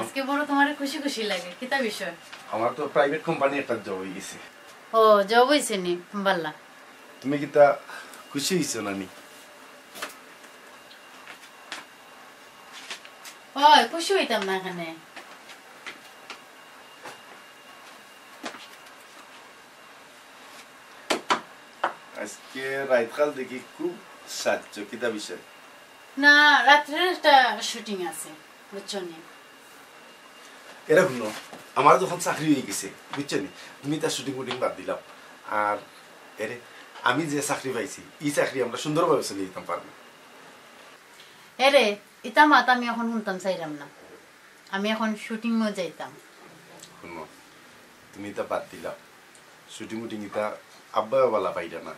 আজকে বড় তোমার খুশি খুশি লাগে কিতা বিষয় আমার তো প্রাইভেট কোম্পানি একটা জব হয়ে গেছে ও জব হইছে নি বাল্লা তুমি কিতা খুশি হইছো নানি ওই খুশি হইতাম না এখানে আজকে রাতকাল দেখি খুব সাজ্জ কিতা বিষয় না রাত্রে একটা শুটিং আছে বুঝছো নি এরা শুনো আমার যখন চাকরি হয়ে গেছে বুঝছো নি তুমি তার শুটিং উটিং বাদ দিলাম আর এরে আমি যে চাকরি পাইছি এই চাকরি আমরা সুন্দরভাবে চলে যেতাম পারবো এরে ইতা মাত আমি এখন শুনতাম চাইলাম না আমি এখন শুটিংও যাইতাম শুনো তুমি এটা বাদ দিলাম শুটিং উটিং এটা আব্বা বালা পাইরা না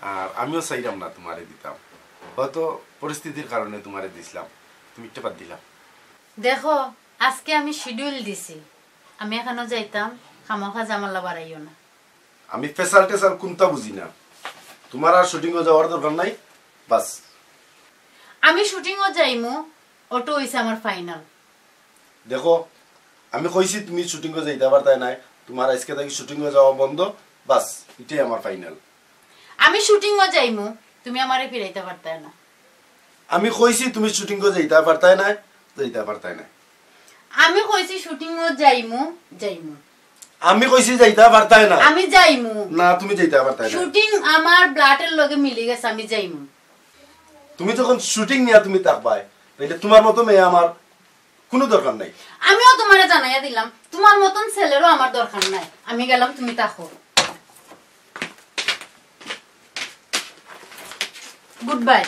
আর আমিও চাইলাম না তোমারে দিতাম হয়তো পরিস্থিতির কারণে তোমারে দিছিলাম তুমি এটা বাদ দিলাম দেখো আজকে আমি শিডিউল দিছি আমি এখানেও যাইতাম খামাখা জামালা বাড়াইও না আমি ফেসাল টেসাল কোনটা বুঝি না তোমার আর শুটিংও যাওয়ার দরকার নাই বাস আমি শুটিংও যাইমু ওটো হইছে আমার ফাইনাল দেখো আমি কইছি তুমি শুটিংও যাইতে পারতাই নাই তোমার আজকে থেকে শুটিংও যাওয়া বন্ধ বাস এটাই আমার ফাইনাল আমি শুটিংও যাইমু তুমি আমারে ফিরাইতে পারতাই না আমি কইছি তুমি শুটিংও যাইতে পারতাই নাই আমি কইছি শুটিংও যাইমু আমি কইছি যাইতে পারতাই না আমি যাইমু না তুমি যাইতে পারতাই না শুটিং আমার ব্লাডের লগে মিলে গেছে আমি যাইমু তুমি যখন শুটিং নিয়া তুমি থাকবাই তাইলে তোমার মতো মেয়ে আমার কোনো দরকার নাই আমিও তোমারে জানাইয়া দিলাম তোমার মতন ছেলেরও আমার দরকার নাই আমি গেলাম তুমি থাকো গুড বাই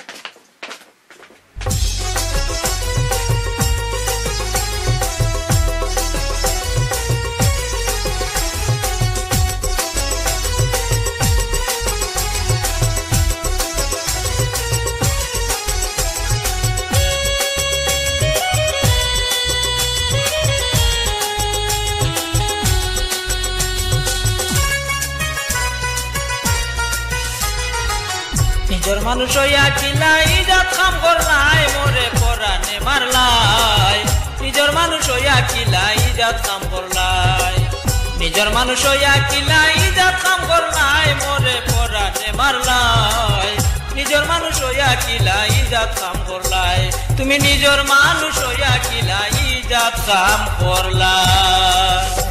নিজর মানুষ হইয়া কিলাই জাত কাম করলাই মোরে পরানে মারলাই নিজর মানুষ হইয়া কিলাই জাত কাম করলাই নিজর মানুষ হইয়া কিলাই জাত কাম করলাই মোরে পরানে মারলাই নিজর মানুষ হইয়া কিলাই জাত কাম করলাই তুমি নিজর মানুষ হইয়া কিলাই জাত কাম করলাই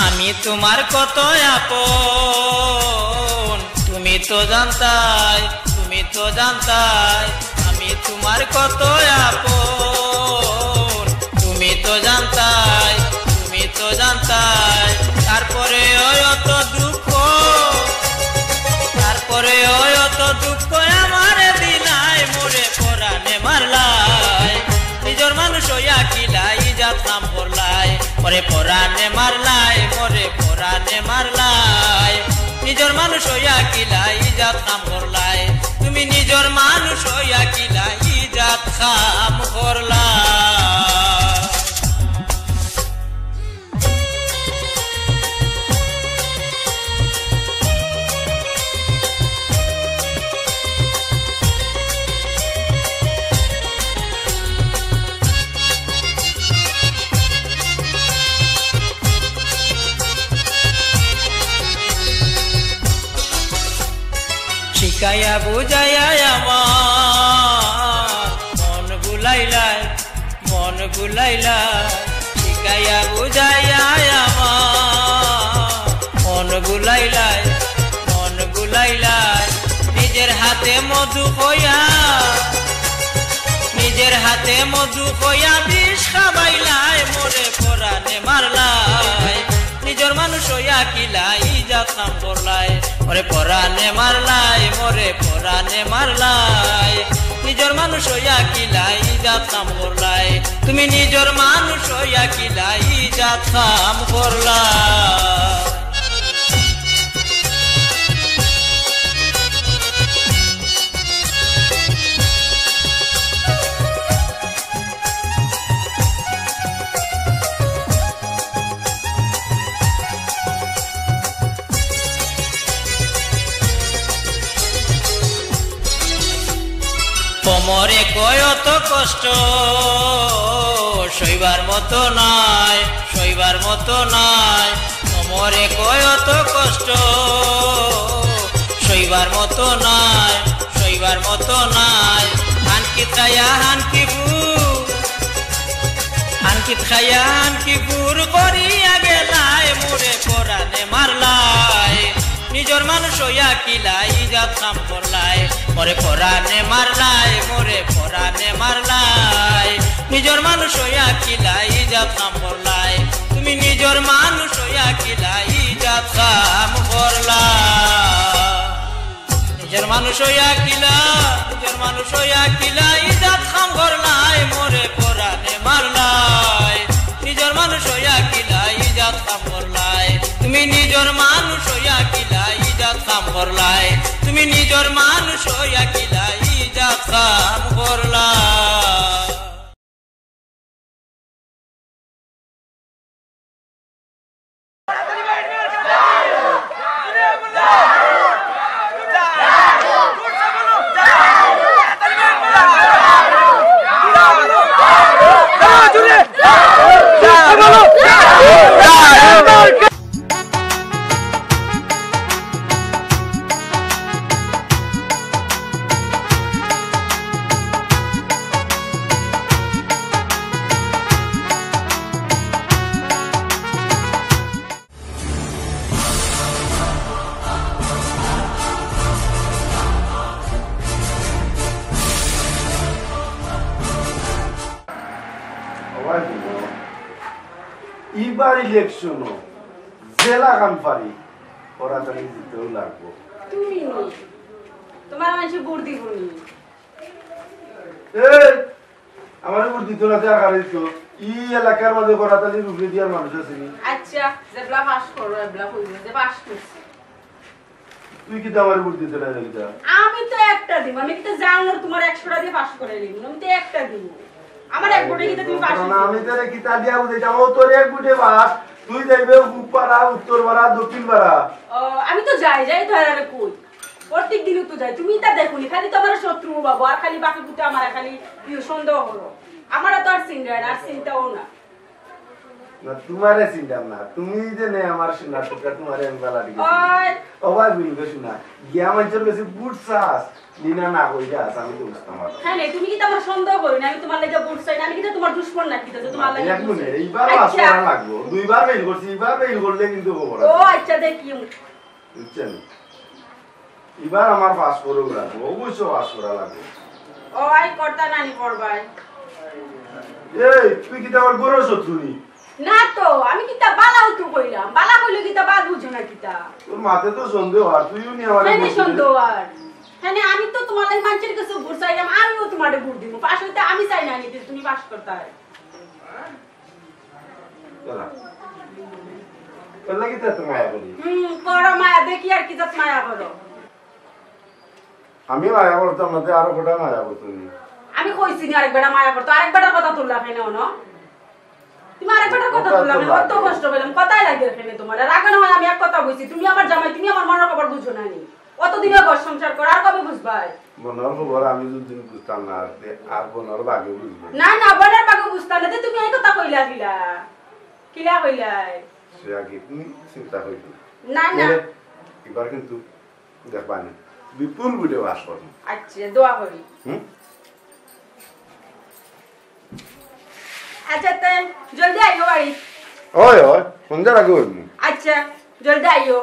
আমি তোমার কত আপন তুমি তো জানতাই আমি তোমার কত আপন তুমি তো জানতাই তারপরে অত দুঃখ আমারে দিলাই মোরে পরানে মারলাই নিজর মানুষ হইয়া কিলাই জাত কাম করলাই মোরে পরানে মারলাই নিজর মানুষ হইয়া কিলাই জাত কাম করলাই তুমি নিজর মানুষ হইয়া কিলাই জাত কাম করলাই শিকাইয়া বুঝাইয়া আমার মন বুলাইলাই শিকাইয়া বুঝাইয়া আমার মন বুলাইলাই নিজের হাতে মধু কইয়া বিষ খাবাইলাই মোরে পরানে মারলাই নিজর মানুষ হইয়া কিলাই জাত কাম করলাই মোরে পরানে মারলাই নিজর মানুষ হইয়া কিলাই জাত কাম করলাই তুমি নিজর মানুষ হইয়া কিলাই জাত কাম করলাই কয়ত কষ্ট সইবার মতো নাই সইবার মতো নাই তোমারে কয়ত কষ্ট সইবার মতো নাই সইবার মতো নাই হানকি খায়া হানকি খায়া হানকি গুর করিয়া গেলাই মোরে পরানে মারলাই নিজর মানুষ হইয়া কিলাই ইজাত কাম করলাই মোরে পরানে মারলাই মোরে পরানে মারলাই নিজর মানুষ হইয়া কিলাই ইজাত কাম করলাই তুমি নিজর মানুষ হইয়া কিলাই ইজাত কাম করলাই নিজের মানুষ হইয়া কিলা নিজের মানুষ হইয়া কিলা ইজাত কাম করলাই মোরে পরানে মারলাই নিজর মানুষ হইয়া কিলা ইজাত কাম করলাই তুমি নিজর মানুষ হইয়া কিলা ইজাত কাম করলাই তুমি নিজর মানুষ হইয়া কিলা ইজাত কাম করলাই এবার ইলেকশন জেলা কানপারি পড়াতালি দিতেও লাগবো তুমি তোমার মানুষ ভোট দিব নি আমার ভোট দিত না দেওয়া কারিত ই এলাকার মধ্যে পড়াতালি রুখে দেওয়ার মানুষ আছে নি আচ্ছা যেবলা পাস করো এবলা কইবে যে পাস করছি তুই কি আমার ভোট দিতে না যাইতা আমি তো একটা দিব আমি কি তো জানো তোমার 100টা দিয়ে পাস করে নিব আমি তো একটা দিব আমার এক ভোটে কি তুমি পাস না আমি তোরে কিতা দিয়া বুঝাই যাবো তোর এক ভোটে পাস তুই যাইবে উপপাড়া উত্তরপাড়া দক্ষিণপাড়া আমি তো যাই তো আরে কই প্রত্যেক দিন তো যাই তুমি তা দেখুনি খালি তো আমার শত্রু বাবু আর খালি বাকি গুতে আমার খালি সন্দেহ হলো আমার তো আর চিন্তা আর চিন্তাও না না তোমারে চিন্তা না তুমি যে নে আমার শোনা তোকে তোমারে আমি বালা দিই ও ভাই বিলকে শোনা গিয়া মানুষের কাছে বুটছাস নিনা না কইরা আমি তো বুঝতাম না হ্যাঁ নে তুমি কি তো আমার সন্দেহ করো না আমি তোমার লাগি বুট চাই না আমি কি তোমার দুশমন নাকি তো তোমার লাগি এক মিনিট এইবার আসরা লাগবো দুইবার ফেল করছি এইবার ফেল করলে কিন্তু খবর ও আচ্ছা দেখি বুঝছেন এবার আমার পাস করো লাগবো অবশ্যই পাস করা লাগবে ও আই করতা নানি করবাই এই তুই কি আমার বড় শত্রু নি না তো আমি কিতা বালাও তো কইলাম বালা কইলে কিতা বাদ বুঝো না কিতা তোর মাথে তো সন্দেহ আর তুইও নি আমারে মানে সন্দেহ আর হ্যাঁ আমি তো তোমার লাগি মানুষের কাছে ভোট চাইলাম আমিও তোমারে ভোট দিব পাস হইতে আমি চাই না নিতে তুমি পাস করতা চলা কি তে মায়া করি করো মায়া দেখি আর কি জাত মায়া করো আমি মায়া করতাম না আরো কটা মায়া করতো আমি কইছি না আরেক বেটা মায়া করতো আরেক বেটার কথা তুললা কেন না তুমি আরেক বেটার কথা তুললা কেন কত কষ্ট পেলাম কথাই লাগে এখানে তোমার রাগ না হয় আমি এক কথা কইছি তুমি আমার জামাই তুমি আমার মনের খবর বুঝো না নি অতদিনে ঘর সংসার কর আর কবে বুঝবাই মনের খবর আমি যদি বুঝতাম না আর বোনের বাগে বুঝবো না না বোনের বাগে বুঝতাম না তুমি এই কথা কইলা কিলা কইলাই সে আগে তুমি চিন্তা কইতো না না এবার কিন্তু দেখবানি বিপুল বুড়ে বাস করবো আচ্ছা দোয়া করি আচ্ছা তেন জলদি আইও বাড়ি ওই সন্ধ্যার আগে হইব আচ্ছা জলদি আইও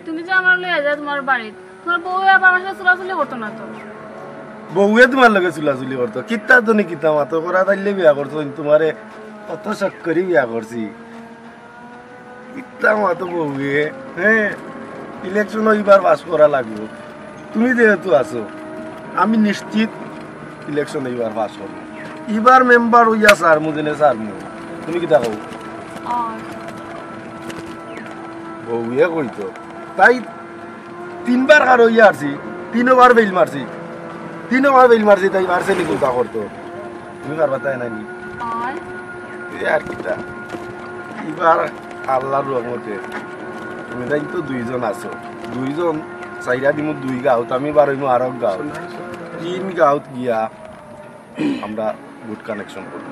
তুমি যে আমার লইয়া যা তোমার বাড়ি তোমার বউ আবার আমার সাথে চলাচলি করতো না তো বউয়ে তোমার লগে চুলাচুলি করতো কিতা তো নি কিতা মাতো করা তাইলে বিয়া করতো তোমারে কত শখ করি বিয়া করছি কিতা মাতো বউয়ে হ্যাঁ ইলেকশন এইবার পাস করা লাগবে তুমি যেহেতু আছো আমি নিশ্চিত ইলেকশন এইবার পাস করবো এবার মেম্বার হইয়া স্যার মুজেনে স্যার তুমি কি দেখো বউয়ে কইতো তাই 3 বার কার হইয়া আসছি 3 বার বেল মারছি 3 বার বেল মারছি তাই মারছে নি কোথা করতো তুমি পারবা তাই নানি আর কিটা এবার আল্লাহর রহমতে তুমি তাই তো 2 জন আছো 2 জন চাইরা দিমু 2 গাঁত আমি বারইমু আর এক গাঁত 3 গাঁত গিয়া আমরা গুড কানেকশন করব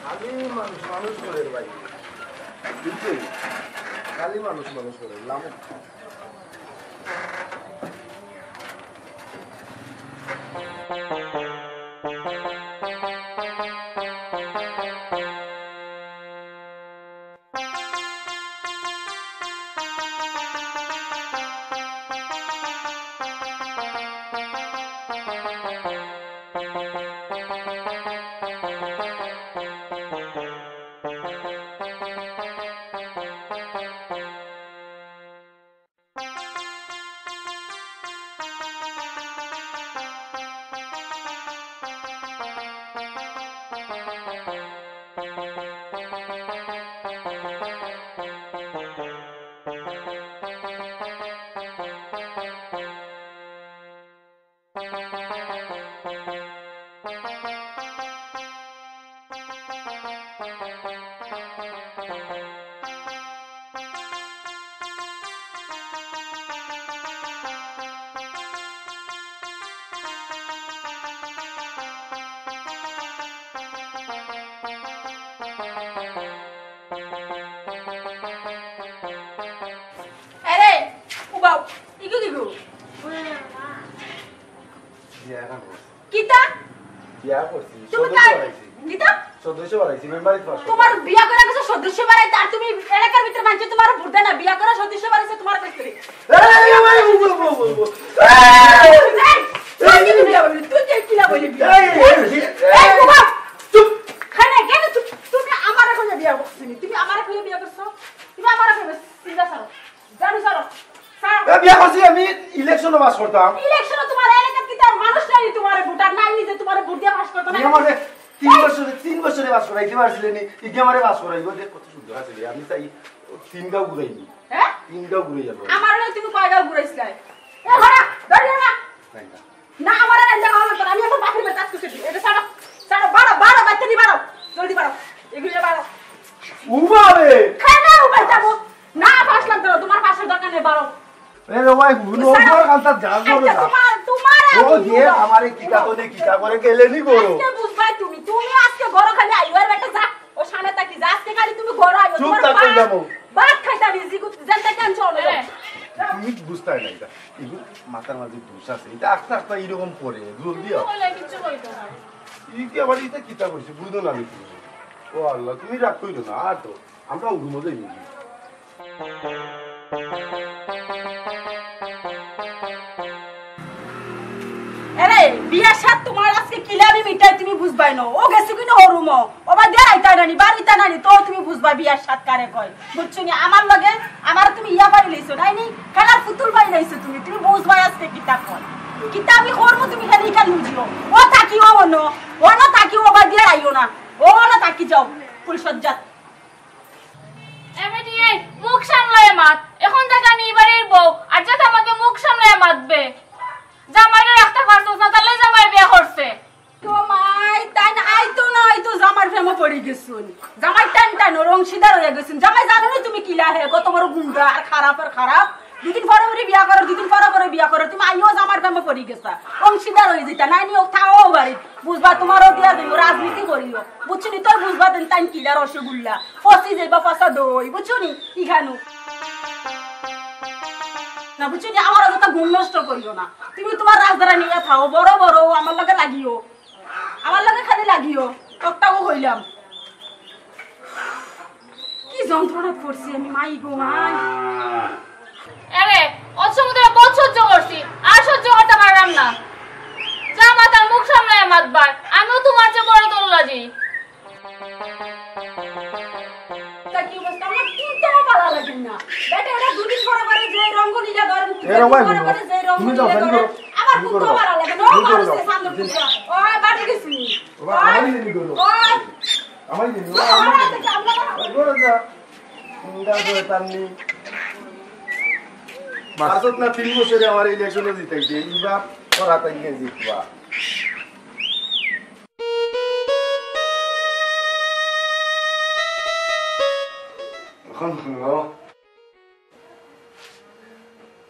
খালি মানুষ করে ভাই বুঝছেন খালি মানুষ করে লাভ তোমার বিয়া করা গেছে সদস্য বাড়াই তার তুমি এলাকার ভিতর মানছে তোমার ভোট না বিয়া করা সদস্য বাড়াইছে তোমার ক্ষেত্রে তুমি আমার এখন বিয়া করছিস তুমি আমার এখন বিয়া করছো তুমি আমার এখন চিন্তা ছাড়ো জানো ছাড়ো বিয়া করছি আমি ইলেকশনে পাস করতাম ইলেকশনে তোমার এলাকার কি তার মানুষ নাই তোমার ভোটার নাই যে তোমার ভোট দিয়ে পাস করতে না মানে 3 বছরে পাস করাইতে পারছিলেন ইগে আমারে পাস করাইবো দেখ কত সুন্দর আছে আমি চাই 3 গাঁও ঘুরাইনি হ্যাঁ 3 গাঁও ঘুরাই যাব আমার লই তুমি কয় গাঁও ঘুরাইছলাই এ হরা ধরিও না না আমার রান্দা খাওয়া তো আমি এখন বাকির মে কাজ করতে এটা ছাড়ো ছাড়ো বাড়ো বাচ্চা নি বাড়ো জলদি বাড়ো এগুলো বাড়ো উবাবে খানা উবাই যাবো না ফাসলাম তো তোমার পাশের দোকানে বাড়ো এ ভাই হুনো পর কালতা যাও না তোমার ও যে আমারে কিটা কোনে কিটা করে গেলে নি গো আজকে বুঝবাই তুমি আজকে ঘর খালি আইওর বেটা যা ও সামনে তাকি যা আজকে খালি তুমি ঘর আইও চুপ থাকতে যাবো বাত খাইতা বিজি কো জানতে কেন চলে তুমি বুঝতে না এটা এগুলো মাথার মাঝে দোষ আছে এটা আস্তে আস্তে এরকম করে জলদি বলে কিছু কইতো না এই কি আবার এটা কিটা করছে বুঝো না আমি ও আল্লাহ তুমি রাগ কইরো না আর তো আমরা উড়মো যাই নি আরে বিয়ার সাথ তোমার আজকে কিলাবি মিটাই তুমি বুঝবাই না ও গেছে কিনা হরুম ওবা দে আইতা নানি বাড়িতা নানি তো তুমি বুঝবা বিয়ার সাথ কারে কয় বুঝছো নি আমার লগে আমার তুমি ইয়া বাড়ি লইছো নাই নি খেলার পুতুল বাড়ি লইছো তুমি বুঝবাই আজকে কিতা কয় কিতা আমি করব তুমি খালি খালি বুঝিও ও থাকি ও না থাকি ওবা দিয়ে আইও না ও না থাকি যাও ফুলসজ্জা এমনি মুখ সামলায় মাত এখন থেকে আমি এবারের বউ আর যাতে আমাকে মুখ সামলায় মাতবে জামাইরে রাখতে পারতো না তাহলে জামাই বিয়ে করছে তো মাই তাই না আইতো না আইতো জামার প্রেমে পড়ে গেছুন জামাই টান রংশিদার হয়ে গেছুন জামাই জানো না তুমি কিলা হে কত বড় গুন্ডা আর খারাপ দুদিন পরে বিয়া করো দুদিন পরে বিয়া করো তুমি আইও জামার প্রেমে পড়ে গেছা রংশিদার হয়ে যেতা নাই নি ও থাও বাড়ি বুঝবা তোমারও দিয়া দিব রাজনীতি করিও বুঝছনি তোর বুঝবা দেন তাই কিলা রসগোল্লা ফসি যাইবা ফসা দই বুঝছনি ইখানু না বুঝছনি আমার কথা ঘুম নষ্ট করিও না তুমি তোমার রাজধারা নিয়ে থাও বড় আমার লগে লাগিও আমার লগে খালি লাগিও টকটাও হইলাম কি যন্ত্রণা করছি আমি মাই গো মাই এবে অসমুদ্রে বহুত সহ্য করছি আর সহ্য করতে পারলাম না যা মাতার মুখ সামলায় মাতবার আমিও তোমার চেয়ে বড় দোল্লাজি তা কি অবস্থা আমার চিন্তাও ভালো লাগে না বেটা এটা দুদিন পরে যে রঙ্গলি লাগা এরা ভাই করে করে যে রকম তুমি যাও করে করো আমার খুব ভালো লাগে নো মানুষে সামনে পুত্র ওই বাড়ি গেছি বাবা আমারই নিবি করো ওই আমারই নিবি আমার থেকে আমরা করো যা ইন্ডা করে তামনি মাসত না 3 বছরে আমার ইলেকশনে জিতাইছে ইবা পড়া তাই জিতবা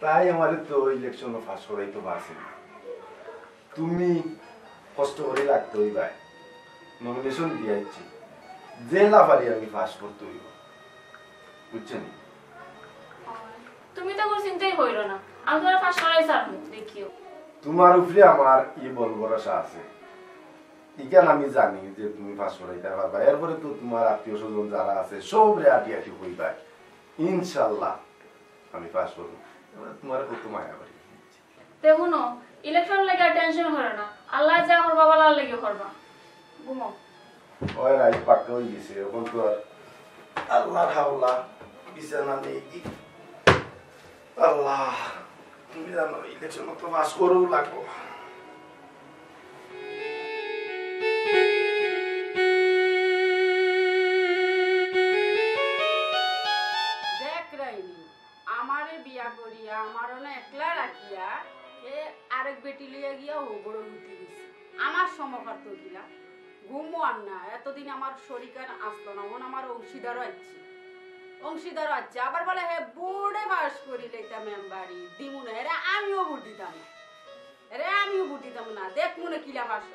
তাই আমার তো ইলেকশন ফাঁস করাই তো পারছি তুমি কষ্ট করে রাখতে হইবা নমিনেশন দিয়েছি যে লাভারি আমি ফাঁস করতে হইব বুঝছেন তুমি তো কোনো চিন্তাই হইল না আমি তোমার ফাঁস করাই ছাড়বো দেখিও তোমার উপরে আমার বল ভরসা আছে ইকান আমি জানি যে তুমি ফাঁস করাইতে পারবা এরপরে তো তোমার আত্মীয় স্বজন যারা আছে সব রে আটি আটি হইবা ইনশাল্লাহ আমি ফাঁস করবো তোমার কত মায়া বাড়ি দেখুন ইলেকশন লেগে টেনশন করে না আল্লাহ যা আমার বাবা লাল লেগে করবা ঘুমো ওই রাত পাক্কা হয়ে গেছে এখন তো আল্লাহ হাওলা বিছানা নেই আল্লাহ তুমি জানো ইলেকশন তো পাস করো লাগবো দেখ রাইনি আমারে বিয়া করিয়া আমারও না একলা রাখিয়া এ আরেক বেটি লইয়া গিয়া ও বড় লুটি দিছে আমার সমকার তো গিলা ঘুমো আর না এতদিন আমার শরীকার আসলো না ওন আমার অংশীদারও আছে আবার বলে হে বোর্ডে পাস করিলে এটা মেম্বারি দিমু না এরা আমিও ভোট দিতাম না দেখ মনে কিলা পাস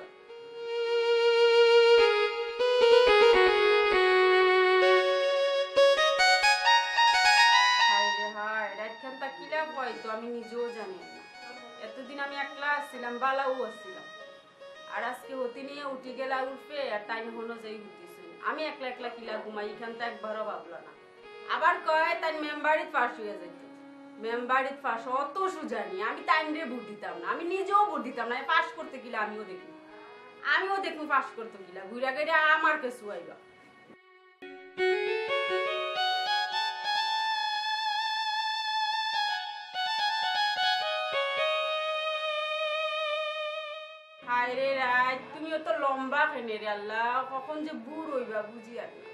কিলা কয় তো আমি নিজেও জানি না এতদিন আমি একলা আসছিলাম বালাও আসছিলাম আর আজকে হতে নিয়ে উঠি গেলা উঠবে আর টাইম হলো যাই উঠিছে আমি একলা একলা কিলা ঘুমাই এখান তো একবারও ভাবলো না আবার কয় তাই মেম্বারিত পাস হয়ে যাইত মেম্বারিত পাস অত সুজানি আমি টাইম রে ভোট দিতাম না আমি নিজেও ভোট দিতাম না পাস করতে গেলে আমিও দেখি পাস করতে গেলা ঘুরা গেলে আমার কিছু আইবা হায়রে রাত তুমিও তো লম্বা খেনে রে আল্লাহ কখন যে বুড় হইবা বুঝি আর না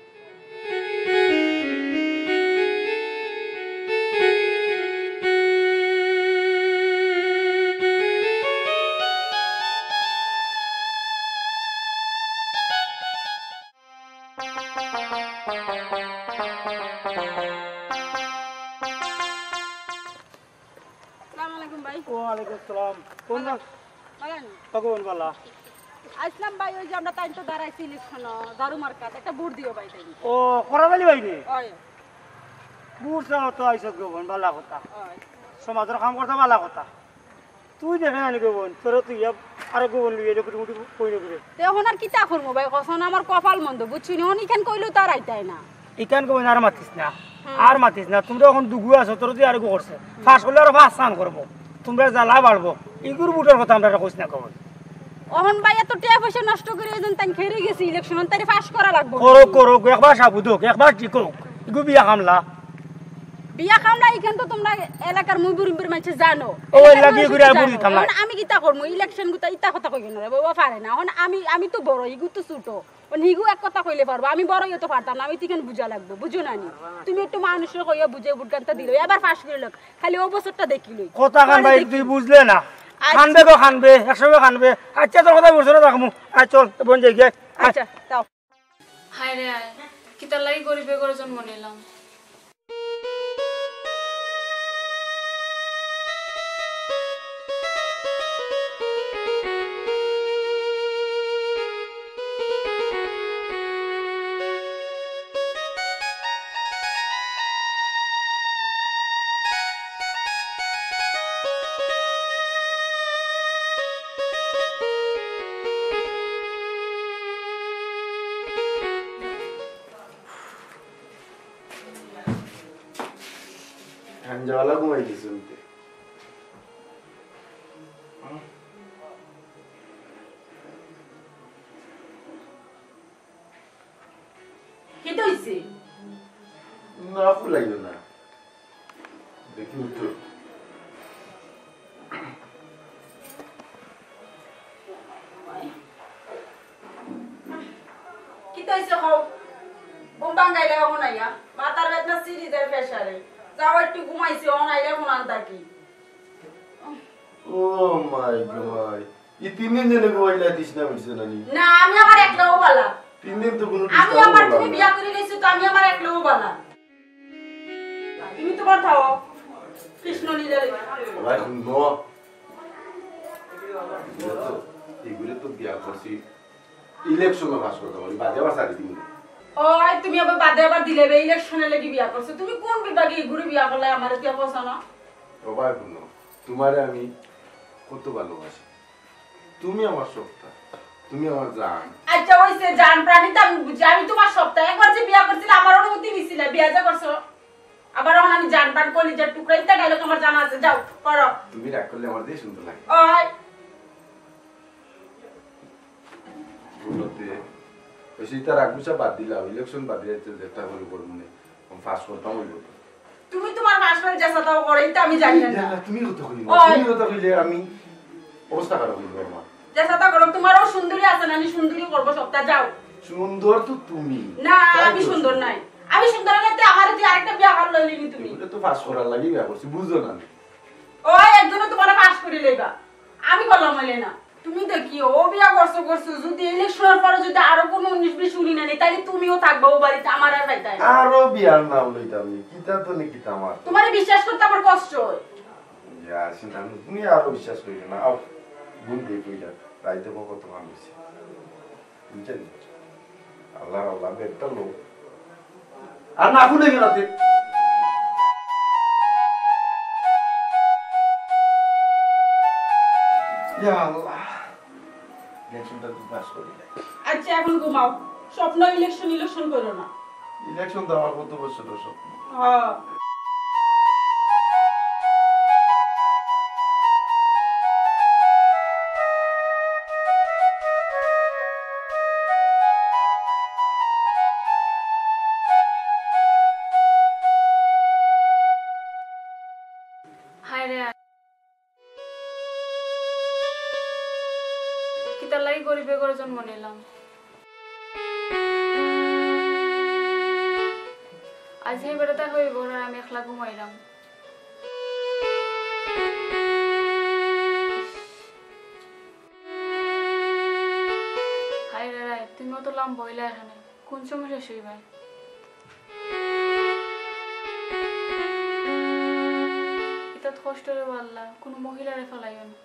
আসলাম ভাই ওই যে আমরা তাই তো দাঁড়াইছি ইলেকশন দারু মার্কাত একটা ভোট দিও ভাই তাই ও করাবালি ভাই রে ভোট চাও তো আইসত গোবন ভালো কথা সমাজের কাম করতে ভালো কথা তুই দেখে আনি গোবন তোর তুই আর গোবন লইয়ে দেখি মুটি কইলে করে এখন আর কিতা করবো ভাই কখন আমার কপাল মন্দ বুঝছি নি অনিখান কইলো তার আইতাই না ইকান গোবন আর মাতিস না তোমরা এখন দুগু আছো তোর তুই আর গো করছে ফাঁস করলে আর ফাঁস স্নান করবো তোমরা জ্বালা বাড়বো ইগুর বুটের কথা আমরা কইস না গোবন অহন ভাই এত টাকা পয়সা নষ্ট করে এজন তাই খেরে গেছি ইলেকশন তাই পাস করা লাগবে করো একবার সাবুদক একবার ঠিক করো ইগু বিয়া কামলা এখান তো তোমরা এলাকার মুইবুরির মাঝে জানো ওই লাগিয়ে ঘুরে আর বুড়ি দিতাম না আমি কিতা করব ইলেকশন গুতা ইতা কথা কইব না বাবা পারে না এখন আমি তো বড় ইগু তো ছোট নিগু এক কথা কইলে পারবো আমি বড় তো পারতাম না আমি তিকেন বুঝা লাগবে বুঝো না নি তুমি একটু মানুষের কইয়া বুঝে বুটকানটা দিলো এবার পাস করে লোক খালি ও বছরটা দেখিলই কথা কান ভাই তুই বুঝলে না খানবে 100 খানবে আচ্ছা তোর কথা বুঝছ না রাখমু আচ্ছা চল বন যাই গে আচ্ছা তাও হায় রে হায় কিতার লাগি গরিবে করে জন্ম নিলাম জালা ঘুমাই গেছে কেটে হইছে না ফুলাইও না দেখি তো হইছে খাও ঘুম ভাঙাইলে এখন আইয়া মাথার বেদনা সিরিজের প্রেসারে যাও একটু ঘুমাইছি এখন আইলে এখন আনতা কি ও মাই গড এই 3 দিন জেনে গোয়াইলা তৃষ্ণা মিটছে না নি না আমি আমার একলাও বালা 3 দিন তো কোনো আমি আমার তুমি বিয়া করে লইছো তো আমি আমার একলাও বালা তুমি তোমার থাও কৃষ্ণ লীলা ভাই নো এগুলো তো বিয়া করছি ইলেকশনে পাস করতে পারি বাদে আবার সারি দিন ওই তুমি আবার বাদে আবার দিলে বে ইলেকশনে লাগি বিয়া করছো তুমি কোন বিভাগে ঘুরে বিয়া করলে আমার কি অবস্থা না ও ভাই শুনো তোমারে আমি কত ভালোবাসি তুমি আমার সবটা তুমি আমার জান আচ্ছা ওইছে জান প্রাণী তো আমি বুঝি আমি তোমার সবটা একবার যে বিয়া করছিল আমার অনুমতি নিছিল বিয়া যা করছো আবার এখন আমি জান প্রাণ কলিজার টুকরা ইত্যা ডায়লগ আমার জানা আছে যাও করো তুমি রাগ করলে আমার দিয়ে সুন্দর লাগে ওই বলতে বেশি তার আগুসা বাদ দিলা ইলেকশন বাদ দিয়ে যেটা হলো করব না আমি ফাঁস করতাম হইব তুমি তোমার হাসবেন্ড যা সাদাও করে ইত্যা আমি জানি না তুমি কথা কইলি তুমি কথা কইলে আমি অবস্থা খারাপ হইব আমার যা সাদা করো তোমারও সুন্দরী আছে না আমি সুন্দরী করব সবটা যাও সুন্দর তো তুমি না আমি সুন্দর নাই আমি সুন্দর নাইতে আমার যে আরেকটা বিয়া কর লইলি তুমি এটা তো ফাঁস করার লাগি বিয়া করছি বুঝছো না ওই একজন তোমার পাস করে লইবা আমি বললাম হইলে না তুমি দেখি ও বিয়া করছো যদি ইলেকশনের পরে যদি আরো কোনো 19-20 শুনি না তাইলে তুমিও থাকবা ও বাড়িতে আমার আর বাইতে আরো বিয়ার নাম লইতাম কিতা তো নি কিতা আমার তোমারে বিশ্বাস করতে আমার কষ্ট হয় ইয়া চিন্তা তুমি আরো বিশ্বাস করি না আও গুণ দিয়ে কইলা রাইতে কত মানুষ বুঝছেন আল্লাহ আল্লাহ বেটা লোক আর না খুলে গেলাতে ইয়া আল্লাহ ইলেকশনটা তো পাস করি না আচ্ছা এখন ঘুমাও স্বপ্ন ইলেকশন করো না ইলেকশন তো আমার কত বছরের স্বপ্ন হ্যাঁ গরিবে করে জন্ম নিলাম আজ এই বেড়াতে হইব আর আমি একলা ঘুমাইলাম হাই রে রায় তুমিও তো লাম বইলা এখানে কোন সময় শেষ হইবে এটা কষ্ট রে বাল্লা কোনো মহিলারে ফেলাইও না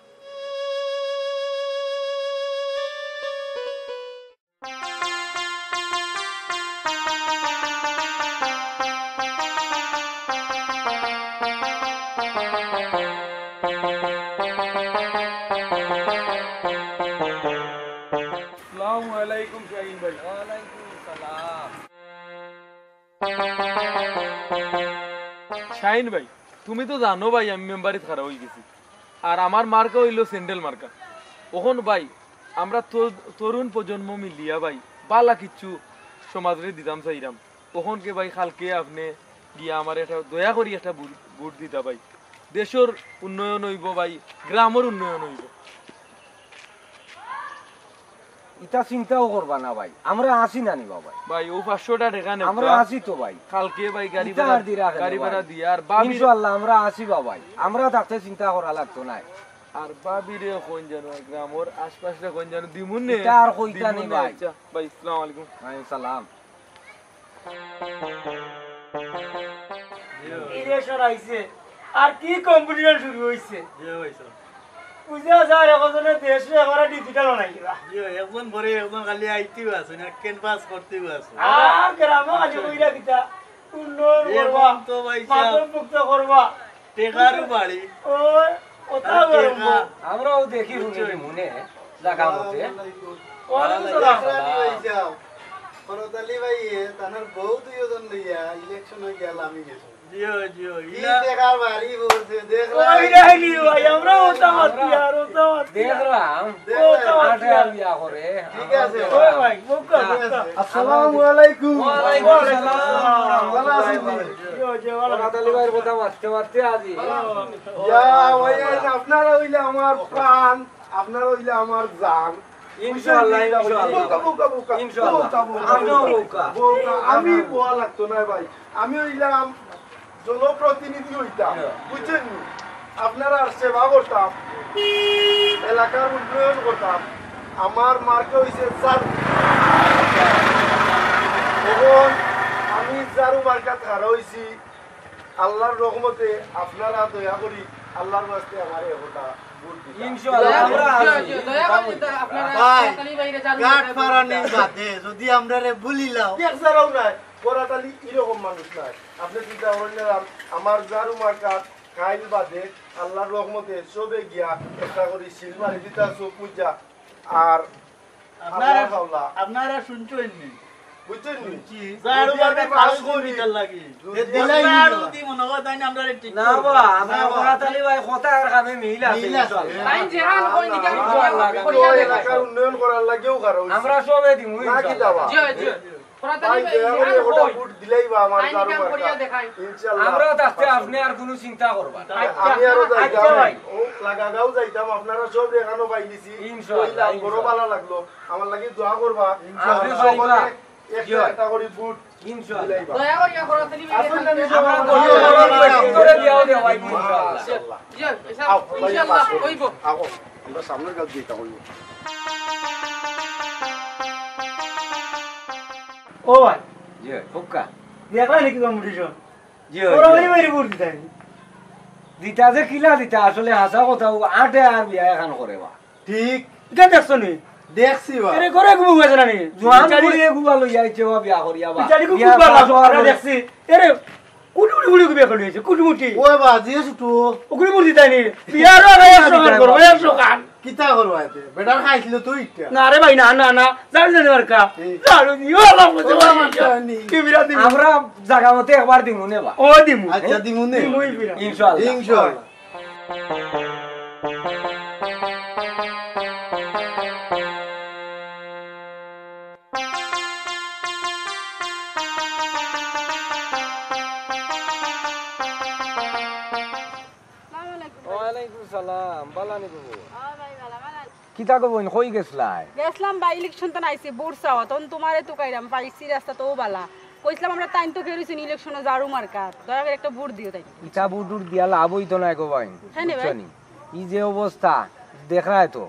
শাহিন ভাই তুমি তো জানো ভাই আমি মেম্বারিত খারাপ হয়ে গেছি আর আমার মার্কা হইলো স্যান্ডেল মার্কা ওখন ভাই আমরা তরুণ প্রজন্ম মিলিয়া ভাই বালা কিচ্ছু সমাজরে দিতাম চাইরাম ওখনকে ভাই খালকে আপনি গিয়া আমার একটা দয়া করি একটা ভোট দিতা ভাই দেশের উন্নয়ন হইব ভাই গ্রামের উন্নয়ন হইব ইটা চিন্তাও করবা না ভাই আমরা আসি না নি বাবা ভাই ও 500টা টাকা নেব আমরা আসি তো ভাই কালকে ভাই গাড়ি ভাড়া দিয়া আর বাবি ইনশাআল্লাহ আমরা আসি বাবা আমরা থাকতে চিন্তা করা লাগতো না আর বাবিরে কোন জানো গ্রামের আশপাশে কোন জানো দিমুন নে এটা আর কইতা নি ভাই আচ্ছা ভাই আসসালামু আলাইকুম ওয়া সালাম ইলেকশন আইছে আর কি কম্পিটিশন শুরু হইছে জি ভাই স্যার বুঝা যায় এখন দেশে এবারে ডিজিটাল বানাইবা জি একজন পরে একজন খালি আইতিও আছে না ক্যানভাস করতেও আছে আর গ্রামে আজ কইরা দিতা উন্নয়ন করবা তো ভাই সাহেব মুক্ত করবা টেকারও বাড়ি ওই ওটা করব আমরাও দেখি শুনি মনে জায়গা মতে ওয়ালাইকুম সালাম করতালি ভাই তানার বউ দুইজন লইয়া ইলেকশন হই গেল আমি গেছি জিও জিও ইলা দেখার বাড়ি বলছে দেখ ওই রাইলি ভাই আমরা ওটা মত यार ওটা মত দেখলাম ওটা মত বিয়া করে ঠিক আছে ওই ভাই মুক্কা আসসালামু আলাইকুম ওয়া আলাইকুম আসসালাম ভালো আছেন জিও জিও করতালি ভাইয়ের কথা মারতে আজি ইয়া ওই আপনারা হইলে আমার প্রাণ আপনারা হইলে আমার জান ইনশাআল্লাহ আমি বোয়া লাগতো না ভাই, আমি হইলাম জনপ্রতিনিধি হইতাম, বুঝছেন? আপনারা সেবা করতাম, এলাকার উন্নয়ন করতাম। আমার মার্কে হইছে জারু। তখন আমি জারু মার্কাত হারা হইছি। আল্লাহর রহমতে আপনারা দয়া করি আল্লাহর বাস্তে আমার একটা ভোট দিন ইনশাআল্লাহ। আমরা গাট ফারানি বাদে যদি আমরারে ভুলিলাও এক জারাও নাই, কোরাতালি এরকম মানুষ নাই। আপনি চিন্তা করেন আমার জারু মার্কাত খাইল বাদে আল্লাহর রহমতে সবে গিয়া একটা করে শিল মারি দিতা সব পূজা। আর আপনারা শুনছেন নি, বুঝছেন নি? জারু মার্কাত পাস করি দিতার লাগি দিলাই দি মনগা তাই না আমরা ঠিক না বা আমরা কোরাতালি ভাই কথা আর কামে মিল আছে ইনশাআল্লাহ। তাই জেহান কই নিকা এলাকার উন্নয়ন করার লাগেও কারো আমরা সবে দিমু ইনশাআল্লাহ। জি জি আমরা তাতে আপনি আর কোনো চিন্তা করবা না। আমি আরো যাইতাম ভাই ও লাগাগাও যাইতাম, আপনারা সব দেখানো পাইলিছি ইনশাআল্লাহ। বড় ভালো লাগলো, আমার লাগি দোয়া করবা ইনশাআল্লাহ। একটা করে ফুট ইনশাআল্লাহ দয়া করিয়া কোরাতালি আমরা করে দিও দেও ভাই ইনশাআল্লাহ। জি ইনশাআল্লাহ হইব। আগো আমরা সামনের কাজ দিতা হইব। ও ভাই জি ফুক্কা দেখলা নাকি কম্পিটিশন? জি ওরা ওই মেরি ভোট দিতাই দিতা যে কিলা দিতা আসলে হাসা কথা আটে আর বিয়া এখন করে বা ঠিক এটা দেখছো নি? দেখছি বা আরে করে ঘুমু গেছ না নি? জোয়ান করে গুয়া লই আইছে বা বিয়া করিয়া বা বিচারি কো কুবা লাগো আমরা দেখছি। আরে কুটুমুটি গুলি বিয়া করে হইছে কুটুমুটি ওই বা জিয়েছ তো ওগুলি ভোট দিতাই নি? বিয়ারও আগে 100 গান করো 100 গান কিতা করবা এতে বেটার খাইছিল তুই ইটা না রে ভাই না না না জানি না মার্কা জানো দিও আল্লাহ বুঝে কি বিরাট দিমু আমরা জায়গা মতে একবার দিমু নে বা ও দিমু। আচ্ছা দিমু নে দিমুই বিরাট ইনশাআল্লাহ ইনশাআল্লাহ। ওয়ালাইকুম সালাম বালানি বাবু কিতা কব কই গেছলাই? গেছলাম বা ইলেকশন তো নাইছে বোরসাও তখন তোমারে তো কাইরাম পাইছি রাস্তা তো বালা কইছিলাম আমরা টাইম তো খেলুছি ইলেকশনে জারু মার্কাত দয়া করে একটা ভোট দিও তাই। ইটা বুটুর দিয়া লাভ হইতো না গো ভাই হ্যাঁ নে ভাই ই যে অবস্থা দেখায় তো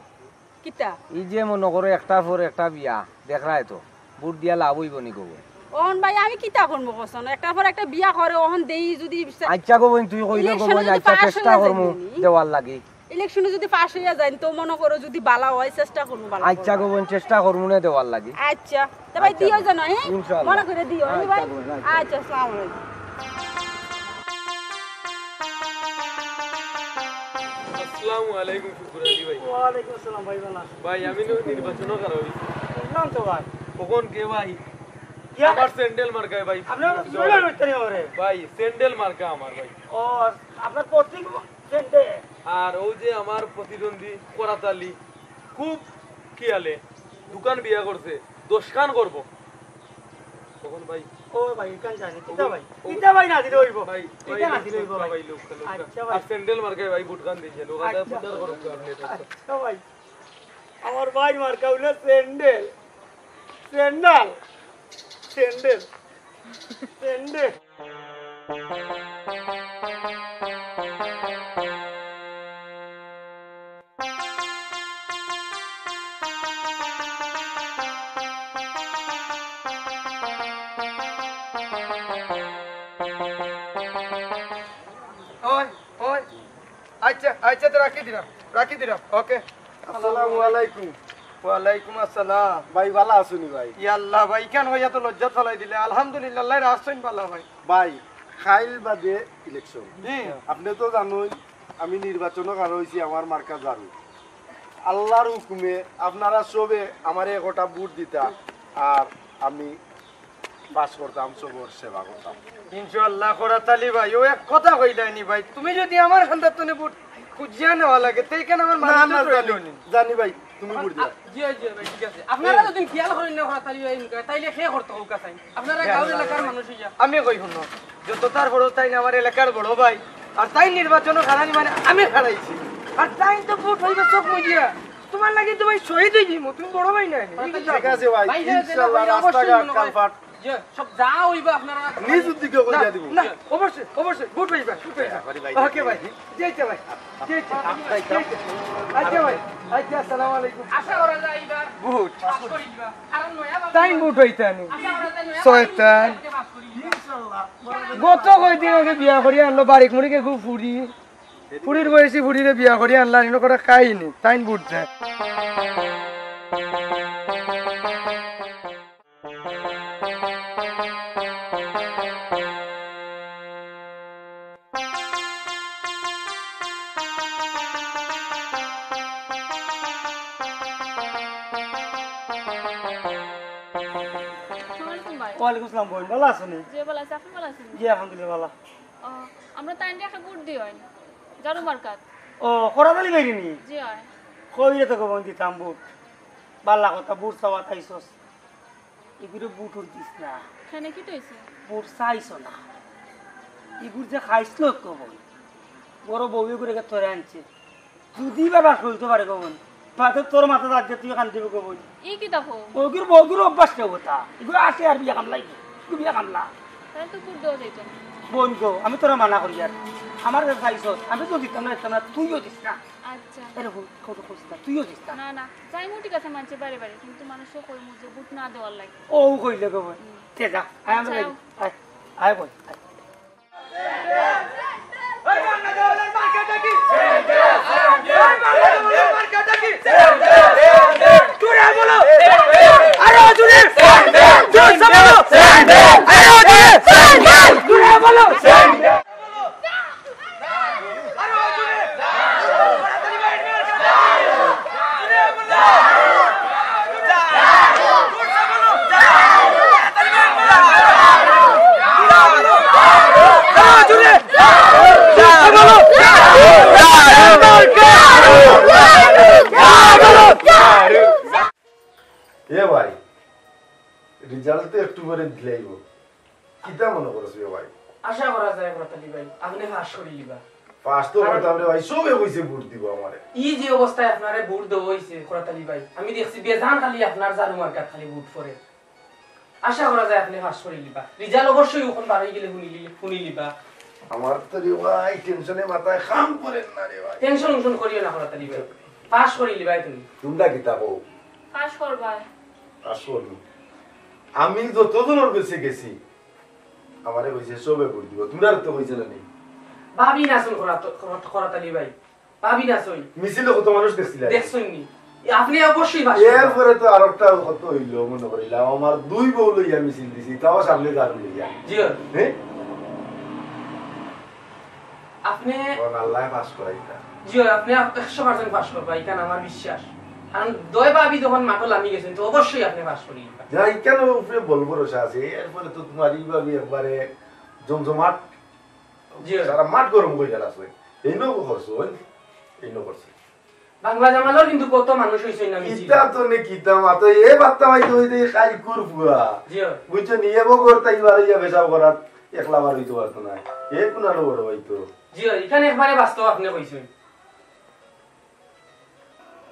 কিতা ই যে মনে করো একটা পর একটা বিয়া দেখায় তো বুট দিয়া লাভ হইব নি গো? ওহন ভাই আমি কিতা করব কসন একটা পর একটা বিয়া করে ওহন দেই যদি আচ্ছা গো তুই কইলে গো আচ্ছা চেষ্টা করমু দেওয়ার লাগি ইলেকশনে যদি পাস হইয়া যায় তো মনে করো যদি বালা হয় চেষ্টা করব বালা। আচ্ছা গো চেষ্টা করমু না দেওয়ার লাগি। আচ্ছা তা ভাই দিও জানো হ্যাঁ ইনশাআল্লাহ মনে করে দিও হ্যাঁ ভাই। আচ্ছা আসসালামু আলাইকুম। আসসালামু আলাইকুম শুকুরালি ভাই। ওয়ালাইকুম আসসালাম ভাই বালা ভাই আমি নির্বাচনও করা হইছি নাম তো ভাই কখন কে ভাই ইয়া আমার স্যান্ডেল মার্কায় ভাই আপনারা জুলাই হইতে নি ওরে ভাই স্যান্ডেল মার্কা আমার ভাই। ও আপনার প্রতীক সেন্টে আর ও যে আমার প্রতিদ্বন্দ্বী কোরাতালি খুব খেয়ালে দোকান বিয়া করছে 10 খান করব তখন ভাই ও ভাই কান জানি কিতা ভাই না দিলে হইব ভাই কিতা না দিলে হইব ভাই লোক আচ্ছা আর ভাই স্যান্ডেল মার্কায় ভাই বুটকান দিয়েছে লোকাটা পদার করব আপনি আচ্ছা ভাই আমার ভাই মার্কা হইলো স্যান্ডেল স্যান্ডেল স্যান্ডেল স্যান্ডেল ওই ওই আচ্ছা আচ্ছা তো রাখি দিলাম ওকে। আসসালামু আলাইকুম। ওয়ালাইকুম আসসালাম ভাই ভালো আছুনি ভাই? ইয়াল্লাহ ভাই কেন হইয়া তো লজ্জা ফলাই দিলে আলহামদুলিল্লাহ আল্লাহ রাস্তাইন ভালো ভাই। ভাই খাইল বাদে ইলেকশন আপনি তো জানোই আমি নির্বাচনও কার হইছি আমার মার্কা জারু। আল্লাহর হুকুমে আপনারা সবে আমারে একটা ভোট দিতা আর আমি বাস করতাম সবর সেবা করতাম ইনশাআল্লাহ কোরাতালি ভাই ও এক কথা কইলাইনি ভাই তুমি যদি আমার খান্দার তনে বুট খুঁজিয়া নেওয়া লাগে তাই কেন আমার না মানুষ জানি ভাই তুমি ভোট দিবা। জি জি ভাই ঠিক আছে আপনারা যদি খেয়াল করেন না কোরাতালি ভাই তাইলে হে করতে হোক চাই আপনারা গাঁও এলাকার মানুষ হইয়া আমি কই শুনো যত তার বড় তাই না আমার এলাকার বড় ভাই আর তাই নির্বাচন খারানি মানে আমি খারাইছি আর তাই তো ভোট হইবে সব মুজিয়া তোমার লাগি তো ভাই শহীদ হয়ে যাইমু তুমি বড় ভাই না ঠিক আছে ভাই ইনশাআল্লাহ রাস্তাঘাট কালপাট সব যা হইবা আপনারা নিজ উদ্যোগে কইয়া দিব না অবশ্যই অবশ্যই গুড পাইবা ওকে ভাই যাইতে ভাই যাইতে আচ্ছা ভাই আচ্ছা আসসালামু আলাইকুম আশা করা যায় এবার গুড পাস করে দিবা কারণ নয়া তাই গুড হইতানি আশা করা যায় নয়া শয়তান গত কয়দিন আগে বিয়া করি আনলো বাড়ি মুড়িকে খুব ফুরি ফুরির বয়সী ফুরিরে বিয়া করি আনলা নিনো করে খাইনি তাই গুড যায় ওয়ালাইকুম আসসালাম বোন ভালো আছেন জি ভালো আছি আপনি ভালো আছেন জি আলহামদুলিল্লাহ ভালো আমরা তাই একটা গুড দিই হয় জারু মার্কাত ও করাতালি বাইরিনি জি হয় কইরে তো গোবন দিতাম বুট বাল্লা কথা বুট চাওয়া তাইছস এগুলো বুট হইতিস না খানে কি তৈছে বুট চাইছ না এগুলো যে খাইছিল কবন বড় বউয়ে করে ধরে আনছে যদি বাবা কইতে পারে কবন পাতে তোর মাথা রাজ্যে তুই কান দিবি কবন ই কি দেখো ওগুলো বউগুলো অভ্যাস কেউ কথা এগুলো আসে আর বিয়া কামলাই বিয়া কামলা তাহলে তো গুড দেওয়া যাইতো বোন গো আমি তোরা মানা করি আর আমার খাইছ আমি তো দিতাম না তুইও দিস না আচ্ছা এরকম কত খুঁজতা তুইও দিস না না না যাই মুটি কথা মানছে বারে বারে কিন্তু মানুষও কই মুজে বুট না দেওয়ার লাগে ও কইলে গো বোন তে যা আয় আমরা আয় আয় বোন ওই বাংলা দেওয়ালের মার্কাটা কি মার্কাটা কি তুই বলো আরে জুড়ে জোর সে বলো আরে জুড়ে তুই বলো এ ভাই রেজাল্ট তো একটু করে দিলাইব কিটা মনে করছ এ ভাই আশা করা যায় ব্রতালি ভাই আপনি পাস করে লিবা পাস তো করতাম রে ভাই সবে কইছে ভোট দিব আমারে ই যে অবস্থায় আপনারে ভোট দেওয়া হইছে ব্রতালি ভাই আমি দেখছি বেজান খালি আপনার জানু মার্কাত খালি ভোট করে আশা করা যায় আপনি পাস করে লিবা রেজাল্ট অবশ্যই ওখান বার হয়ে গেলে শুনি লিবা আমার তো রে ভাই টেনশনে মাথায় কাম করেন না রে ভাই টেনশন করিও না ব্রতালি ভাই পাস করে লিবা তুমি তোমরা কিতা কও পাস করবা আসল আমি যতজনের কাছে গেছি আমারে কইছে সবে ভোট দিব তোমরা তো কইছিল নি ভাবি না শুন খরাতালি ভাই ভাবি না শুন মিছিল কত মানুষ দেখছিলা দেখছনি আপনি অবশ্যই পাস এরপরে তো আরেকটা কত হইলো মনে করিলাম আমার দুই বউ লইয়া মিছিল দিছি তাও সামনে দাঁড় লইয়া জি হ্যাঁ আপনি আল্লাহ পাস করাইতা জি আপনি 100% পাস করবা এটা আমার বিশ্বাস কারণ দয় ভাবি যখন মাঠল আমি গেছেন তো অবশ্যই আপনি পাস করি যাই কেন উপরে বলবো রসা আছে এরপরে তো তোমার এই ভাবি একবারে জমজমাট জি সারা মাঠ গরম করে গেল আছে এই নো করছো এই নো করছো বাংলা জামালের কিন্তু কত মানুষ হইছে না মিছিল কিতা তো নে কিতা মাতো এ বাত্তা মাই তো হইতে খাই কুরফুয়া জি বুঝছো নিয়ে বো করতে ইবারে ইয়া বেসাব করাত একলা বার হইতো পারতো না এ কোনালো বড় হইতো জি এখানে একবারে বাস্তব আপনি কইছেন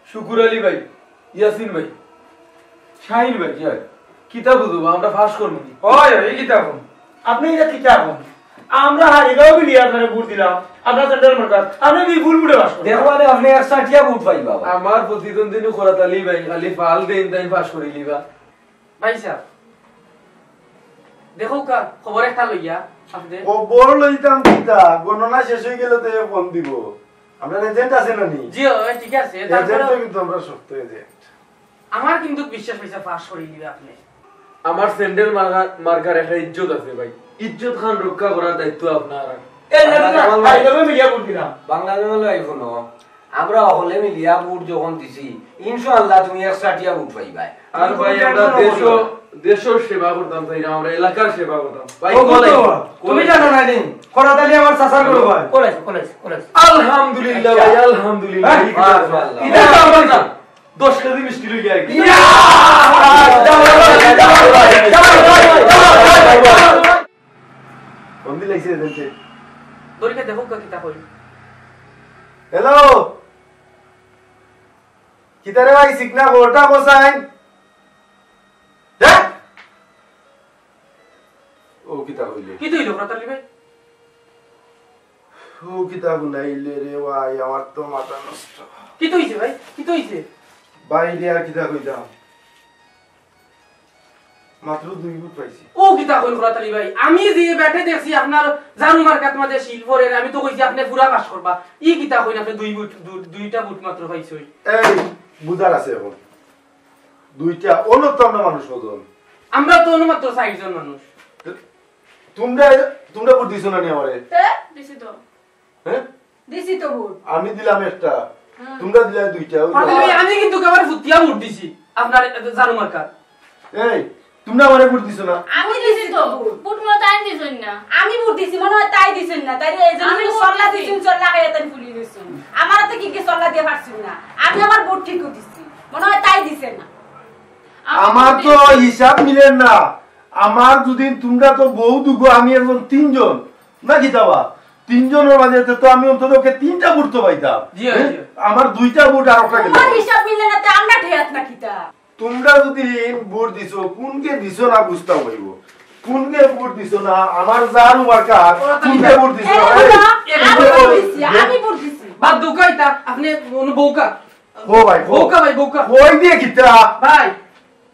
শুকুর আলী ভাই ইয়াসিন ভাই শাহিন ভাই কিতাব বুঝবো আমরা ফাঁস করবো ওই এই কিতাব আপনি এটা কিতাব আমরা হারিগাঁও বিলি আপনারে ভোট দিলাম আপনার সেন্টার মার্কাত আপনি বিপুল ভোটে বাস দেখো মানে আপনি 160 ভোট পাই বাবা আমার প্রতিদ্বন্দ্বী খোরাতালি ভাই খালি ফাল দেন তাই ফাঁস করে লিবা ভাই সাহেব দেখো কা খবর একটা লইয়া আপনি খবর লইতাম কিতা গণনা শেষ হয়ে গেলে তো ফোন দিব আমরা এজেন্ট আছে না নি জি ঠিক আছে এজেন্ট কিন্তু আমরা শক্ত এজেন্ট আমার কিন্তু বিশ্বাস হইছে পাস করে দিবে আপনি আমার স্যান্ডেল মার্কার একটা ইজ্জত আছে ভাই ইজ্জত খান রক্ষা করার দায়িত্ব আপনার বাংলা জঙ্গল আইফোন আমরা হলে মিলিয়া ভোট যখন দিছি ইনশাআল্লাহ তুমি 160 ভোট পাইবা আর ভাই আমরা দেশের সেবা করতাম তাই আমরা এলাকার সেবা করতাম ভাই তুমি জানো না দিন খরাতালি আমার চাচার করো ভাই কলেজ আলহামদুলিল্লাহ ভাই আলহামদুলিল্লাহ মাশাআল্লাহ এটা আমার না 10 কেজি মিষ্টি লই গিয়ে কোন দিন লাইছে এজেন্টে দরিকে দেখো কা কিতা কই হ্যালো কিতারে ভাই সিগনা গোটা বসাইন দেখ ও কিতা কইলে কি তুইলো প্রতালি ভাই ও কিতা গুনাইলে রে ভাই আমার তো মাথা নষ্ট কি তুইছে ভাই কি তুইছে বাইরে আর কিতা কইতাম মাত্র 2 ফুট পাইছি ও কিতা কইল প্রতালি ভাই আমি যে ব্যাটে দেখছি আপনার জানু মার্কাত মাঝে শিলফরের আমি তো কইছি আপনি পুরা পাস করবা ই কিতা কইন আপনি 2 ফুট দুইটা ফুট মাত্র পাইছই এই বুঝার আছে এখন দুইটা অন্যতম মানুষ ওজন আমরা তো মাত্র 60 জন মানুষ তোমরা ভোট দিছো না নি আমারে দিছি তো হ্যাঁ দিছি তো ভোট আমি দিলাম একটা তোমরা দিলা দুইটা আমি কিন্তু কেবল ফুটিয়া ভোট দিছি আপনার জানু মার্কাত এই তোমরা আমারে ভোট দিছো না আমি দিছি তো ভোট মনে তাই দিছেন না আমি ভোট দিছি মনে হয় তাই দিছেন না তাই এই জন্য সল্লা দিছেন সল্লা খাইয়া তাই ফুলি দিছেন আমার হাতে কি সল্লা দিয়ে পারছেন না আমি আমার ভোট ঠিক দিছি মনে হয় তাই দিছেন না আমার তো হিসাব মিলেন না আমার যদি তোমরা তো বহু দুগো আমি একজন 3 জন না কিতাবা 3 জনের মাঝে তো আমি অন্তত ওকে 3টা ভোট তো পাইতাম আমার 2টা ভোট আর একটা গেল আমার হিসাব মিলে না তে আমরা ঠেয়াত না কিতা তোমরা যদি ভোট দিছো কোনকে দিছো না বুঝতে হইব কোনকে ভোট দিছো না আমার জানু মার্কাত কোনকে ভোট দিছো আমি ভোট দিছি বাদ দুকাইতা আপনি বউকা ও ভাই বউকা ভাই বউকা কই দিয়ে কিতা ভাই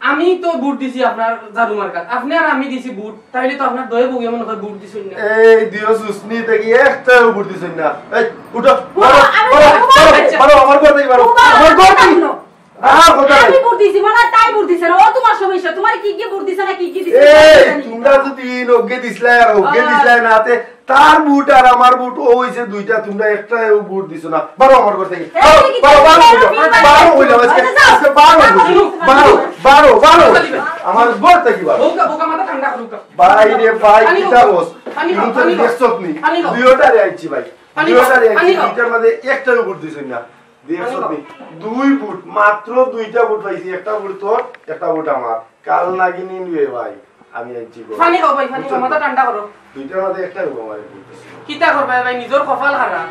আমি তো বুট দিছি আপনার জাদু মার্কাত আপনি আর আমি দিছি বুট তাইলে তো আপনার দয়ে বউ এমন হয় বুট দিছেন না এই দিও সুসনি দেখি একটা বুট দিছেন না এই উঠো বারো আমার ঘর থেকে বারো আমার ঘর থেকে আমি ভোট দিছি মানে তাই ভোট দিছেন ও তোমার সমস্যা তোমার কি কি ভোট দিছ না কি কি দিছ এই তোমরা যদি ওকে দিছলা আর ওকে দিছলা নাতে তার বুট আর আমার বুট ও হইছে দুইটা তোমরা একটা বুট দিছো না বারো আমার ঘর থেকে বারো হইলো আজকে বারো আমার ঘর থেকে বারো বোকা বোকা মাথা ঠান্ডা করুকা ভাই রে ভাই কিটা বস কিন্তু দেখছত নি দুইটারে আইছি ভাই দুইটারে আইছি দুইটার মধ্যে একটা বুট দিছেন না দেখছত নি 2 ফুট মাত্র 2টা বুট পাইছি একটা বুট তোর একটা বুট আমার কাল নাগিনি নিবে ভাই আমি আইছি গো পানি খাও ভাই পানি মাথা ঠান্ডা করো দুইটার মধ্যে একটা আমার কিতা করবে ভাই নিজর কপাল হারা